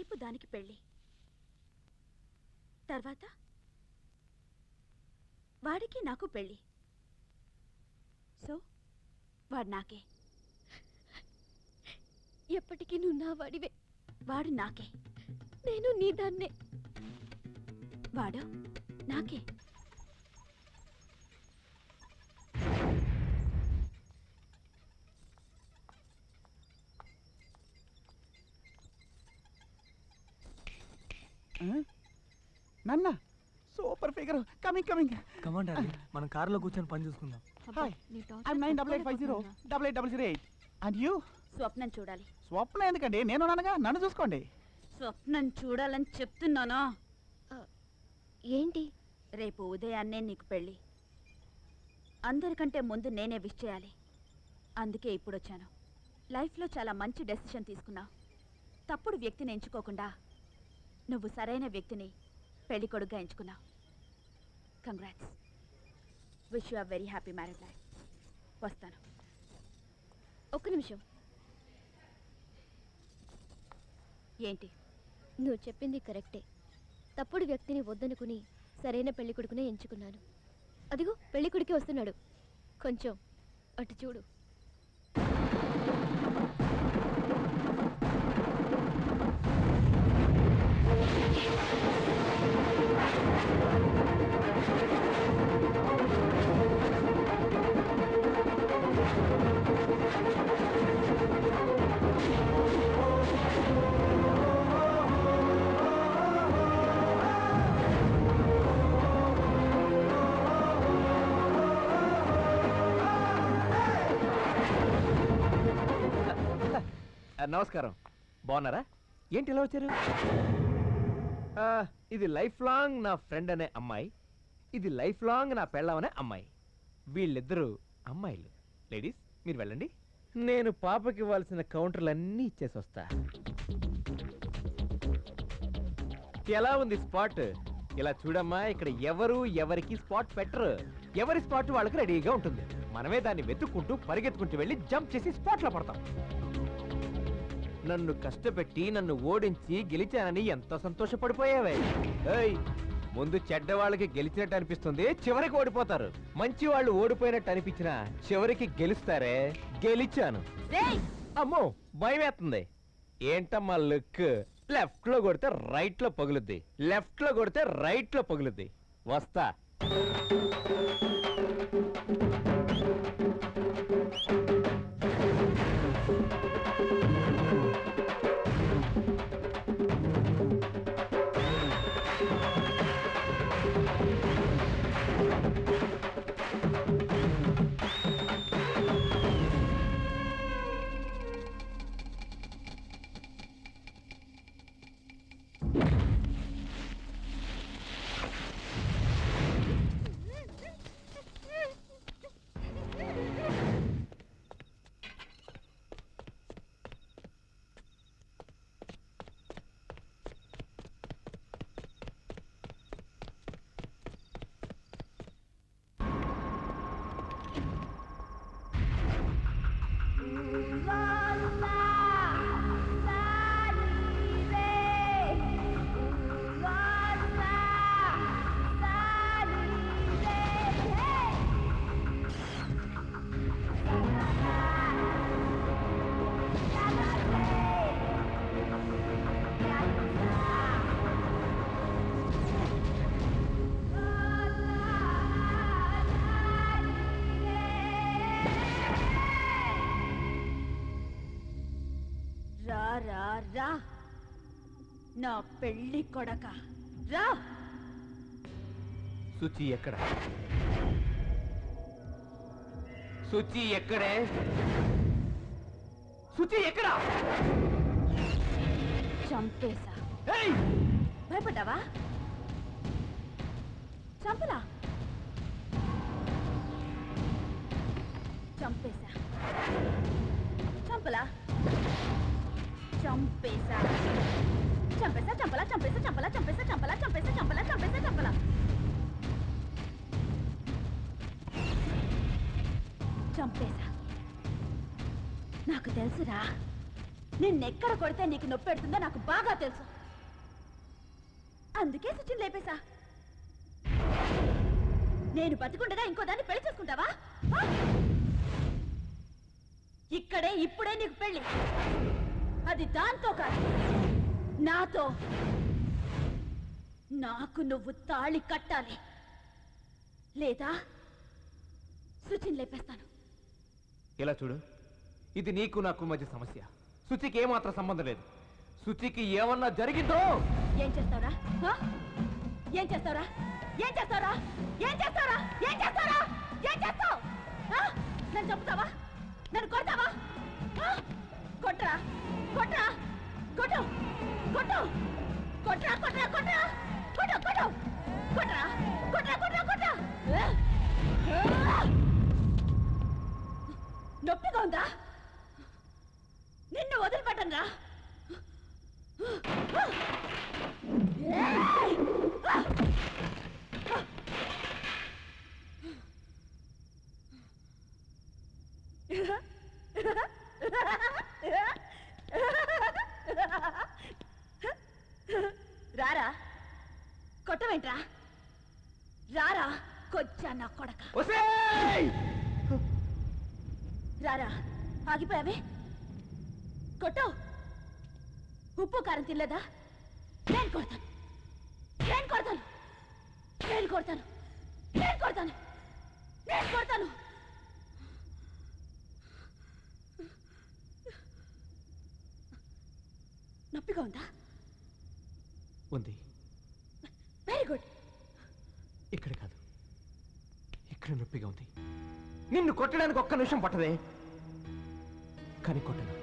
రేపు దానికి పెళ్ళి, తర్వాత వాడికి నాకు పెళ్ళి. సో వాడు నాకే. ఎప్పటికీ నువ్వు నా వాడివే. వాడు నాకే, నేను నీ దాన్నే. వాడు నాకే. నాన్న super figure. Coming coming. Command మనం కారులో కూర్చొని పని చూసుకుందాం. Hi, I'm 98800088. And you? స్వప్నం చూడాలి. స్వప్నం ఎందుకండి, నేను నాన్నగా, నన్ను చూసుకోండి. స్వప్నం చూడాలని చెప్తున్నానా? ఏంటి? రేపు ఉదయాన్నే నీకు పెళ్ళి. అందరికంటే ముందు నేనే విష్ చేయాలి. అందుకే ఇప్పుడు వచ్చాను. లైఫ్లో చాలా మంచి డెసిషన్ తీసుకున్నావు. తప్పుడు వ్యక్తిని ఎంచుకోకుండా నువ్వు సరైన వ్యక్తిని పెళ్లి కొడుకుగా ఎంచుకున్నావు. Congrats. Wish you are very happy marriage life. వస్తాను. ఒక్క నిమిషం. ఏంటి? నువ్వు చెప్పింది కరెక్టే. తప్పుడు వ్యక్తిని వద్దనుకుని సరైన పెళ్లి కొడుకునే ఎంచుకున్నాను. అదిగో పెళ్లి కొడుకే వస్తున్నాడు. కొంచెం అటు చూడు. నమస్కారం, బాగున్నారా? ఏంటి ఇలా వచ్చారు? ఇది లైఫ్ లాంగ్ నా ఫ్రెండ్ అనే అమ్మాయి, ఇది లైఫ్ లాంగ్ నా పెళ్ళాం అనే అమ్మాయి. వీళ్ళిద్దరూ అమ్మాయిలు. లేడీస్ మీరు వెళ్ళండి, నేను పాపకి ఇవ్వాల్సిన కౌంటర్లన్నీ ఇచ్చేసి వస్తా. ఎలా ఉంది స్పాట్? ఇలా చూడమ్మా, ఇక్కడ ఎవరు ఎవరికి స్పాట్ పెట్టరు. ఎవరి స్పాట్ వాళ్ళకి రెడీగా ఉంటుంది. మనమే దాన్ని వెతుక్కుంటూ పరిగెత్తుకుంటూ వెళ్ళి జంప్ చేసి స్పాట్లో పడతాం. నన్ను కష్టపెట్టి నన్ను ఓడించి గెలిచానని ఎంత సంతోషపడిపోయావే. ఏయ్, ముందు చెడ్డ వాళ్ళకి గెలిచినట్టు అనిపిస్తుంది, చివరికి ఓడిపోతారు. మంచి వాళ్ళు ఓడిపోయినట్టు అనిపించినా చివరికి గెలుస్తారే. గెలిచాను. అమ్మో భయం వేస్తుంది. ఏంటమ్మా లుక్? లెఫ్ట్ లో కొడితే రైట్ లో పగులుద్ది, లెఫ్ట్ లో కొడితే రైట్ లో పగులుద్ది. వస్తా. రా, నా పెళ్లి కొడక రా. సుచి ఎక్కడ? సుచి ఎక్కడే? సుచి ఎక్కడ? చంపేశా. భయపడ్డావా? చంపలా. చంపేశా. చంపలా. చంపేశా. చంపేశా. చంపలా. చంపేశా. చంపలా. చంపేశా. చంపలా. చంపేశా. చంపలా. చంపేశా. చంపలా. చంపేశా. నాకు తెలుసురా, నిన్నెక్కడ కొడితే నీకు నొప్పి పెడుతుందో నాకు బాగా తెలుసు. అందుకే సుచిని లేపేశా. నేను బతికుండగా ఇంకో దాన్ని పెళ్లి చేసుకుంటావా? ఇక్కడే ఇప్పుడే నీకు పెళ్లి. అది దాంతో కాదు, నాతో. నాకు నువ్వు తాళి కట్టాలి, లేదా సుచిని లేపేస్తాను. ఇలా చూడు, ఇది నీకు నాకు మధ్య సమస్య. శుచికి ఏమాత్రం సంబంధం లేదు. శుచికి ఏమన్నా జరిగిందో ఏం చేస్తావురా? ఏం చేస్తావురా? ఏం చేస్తావురా? ఏం చేస్తావురా? ఏం చేస్తావురా? ఏం చేస్తావు? నన్ను చంపుతావా? నన్ను కొడతావా? కొట్రా కొట్రా కొట్టు కొట్టు కొట్రా కొట్రా కొట్రా కొట్టు కొట్టు కొట్రా కొట్రా కొట్రా కొట్రా. నొప్పిగా ఉందా? నిన్ను వదిలిపెట్టనురా. రారా, కొట్టవేంట్రా? రారా కొచ్చా నా కొడక. రారా, ఆగిపోయావే. కొట్టు. ఉప్పు కారం తినలేదా? నేను కొడతాను, నేను కొడతాను, నేను కొడతాను, నేను కొడతాను, నేను కొడతాను. నొప్పిగా ఉందా? ఉంది. Very good. ఇక్కడ కాదు, ఇక్కడ నొప్పిగా ఉంది. నిన్ను కొట్టడానికి ఒక్క నిమిషం పట్టదే, కానీ కొట్టను.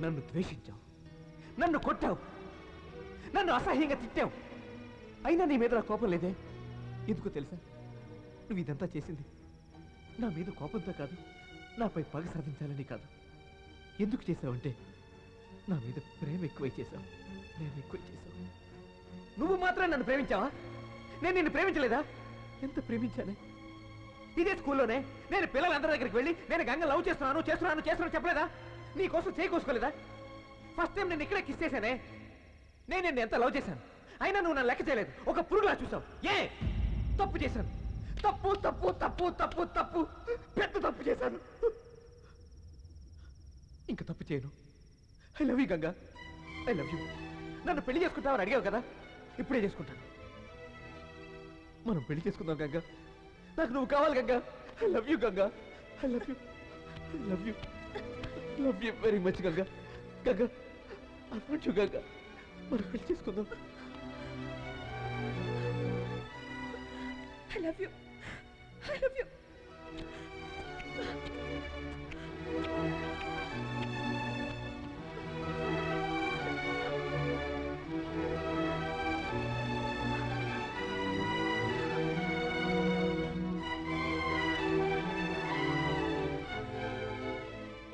నన్ను ద్వేషించావు, నన్ను కొట్టావు, నన్ను అసహ్యంగా తిట్టావు. అయినా నీ మీద నా కోపం లేదే. ఎందుకు తెలుసా? నువ్వు ఇదంతా చేసింది నా మీద కోపంతో కాదు, నాపై పగ సాధించాలని కాదు. ఎందుకు చేసావంటే నా మీద ప్రేమ ఎక్కువై చేశావు, ప్రేమ ఎక్కువై చేశావు. నువ్వు మాత్రం నన్ను ప్రేమించావా? నేను నిన్ను ప్రేమించలేదా? ఎంత ప్రేమించానే. ఇదే స్కూల్లోనే నేను పిల్లలందరి దగ్గరికి వెళ్ళి నేను గంగ లవ్ చేస్తున్నాను చేస్తున్నాను చేస్తున్నాను చెప్పలేదా? నీ కోసం చేయకోసుకోలేదా? ఫస్ట్ టైం నేను ఇక్కడే కిస్ చేశానే. నేను నిన్ను ఎంత లవ్ చేశాను, అయినా నువ్వు నన్ను లెక్క చేయలేదు. ఒక పురుగులా చూసావు. ఏ తప్పు చేశాను? తప్పు తప్పు తప్పు తప్పు తప్పు, పెద్ద తప్పు చేశాను. ఇంకా తప్పు చేయను. I love you Ganga, I love you. నన్ను పెళ్లి చేసుకుంటావని అడిగావు కదా, ఇప్పుడే చేసుకుంటాను. మనం పెళ్లి చేసుకుందాం గంగా. నాకు నువ్వు కావాలి Ganga. I love you Ganga, I love you, I love you, love you very much Ganga. Ganga I want you Ganga. మనం పెళ్లి చేసుకుందాం. I love you, I love you.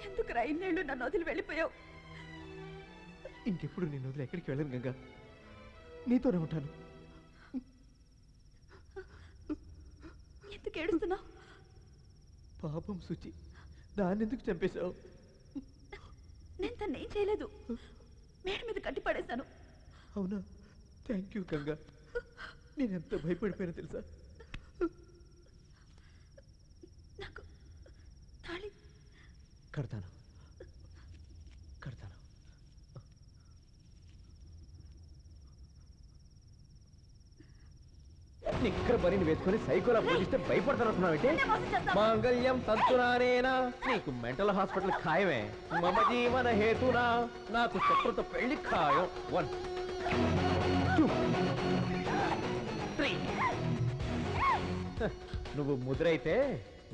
ఎందుకురా ఇన్నేళ్ళు నన్ను వదిలి వెళ్ళిపోయావు? ఇంకెప్పుడు నేను వదిలి ఎక్కడికి వెళ్ళను గంగా, నీతోనే ఉంటాను. ఎందుకు ఏడుస్తున్నావు? పాపం శుచి, దాన్ని ఎందుకు చంపేశావు? నేను తను ఏం చేయలేదు, మేడ మీద కట్టి పడేశాను. అవునా? Thank you Ganga. నేను ఎంత భయపడిపోయినా తెలుసా? నాకు తాళి కడతాను, కడతాను. నిక్కర బరిని వేసుకొని సైకోలా పూజిస్తే భయపడతానంటున్నావు. మాంగళ్యం తంతునానేనా, నీకు మెంటల్ హాస్పిటల్ ఖాయమే. మమ జీవన హేతునా, నాకు శత్రుత పెళ్లి ఖాయం. 1 2 3. నువ్వు ముద్రైతే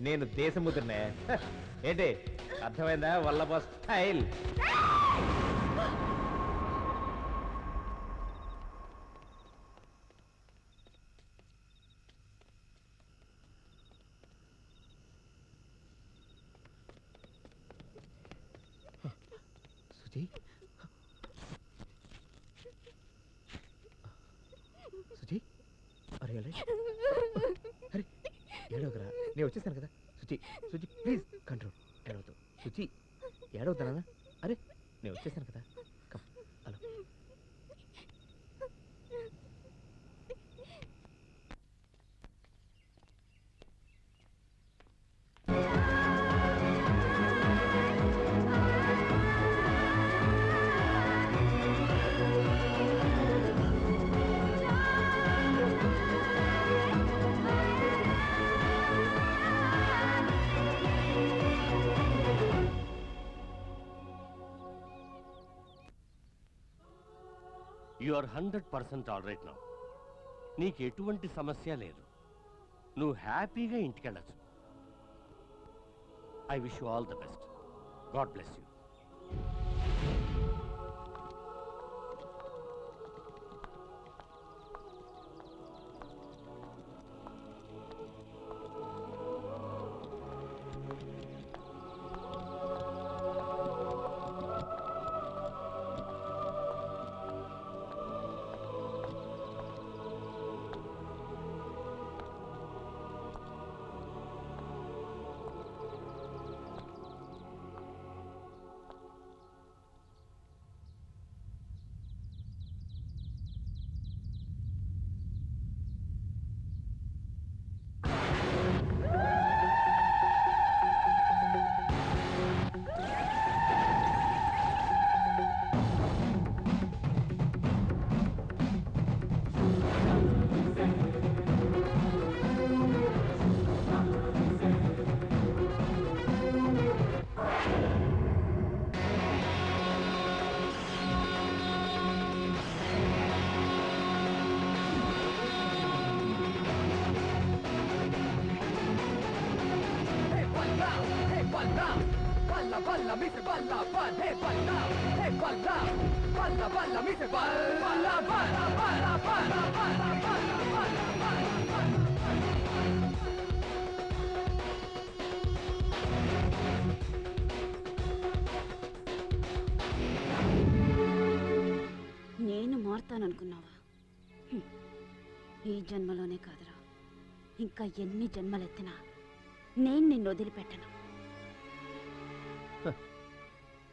నేను దేశ ముద్రనే. ఏంటి అర్థమైందా? వల్లభ స్టైల్. సుజీ, సుజీ, అరే అరే అరే ఏడవకరా, నేను వచ్చేసాను కదా. Suji, Suji please control. ఏడవద్దు సుజీ, ఏడవద్దా? అరే నేను వచ్చేసాను కదా. Come hello. You are 100% all right now. నీకు ఎటువంటి సమస్య లేదు. నువ్వు హ్యాపీగా ఇంటికి వెళ్ళచ్చు. I wish you all the best. God bless you. నేను మారుతాననుకున్నావా? ఈ జన్మలోనే కాదురా, ఇంకా ఎన్ని జన్మలెత్తినా నేను నిన్ను వదిలిపెట్టను.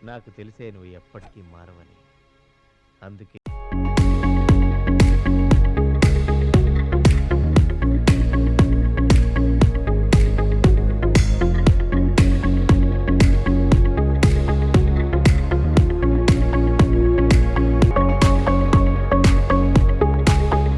నాకు తెలిసే నువ్వు ఎప్పటికీ మారవని. అందుకే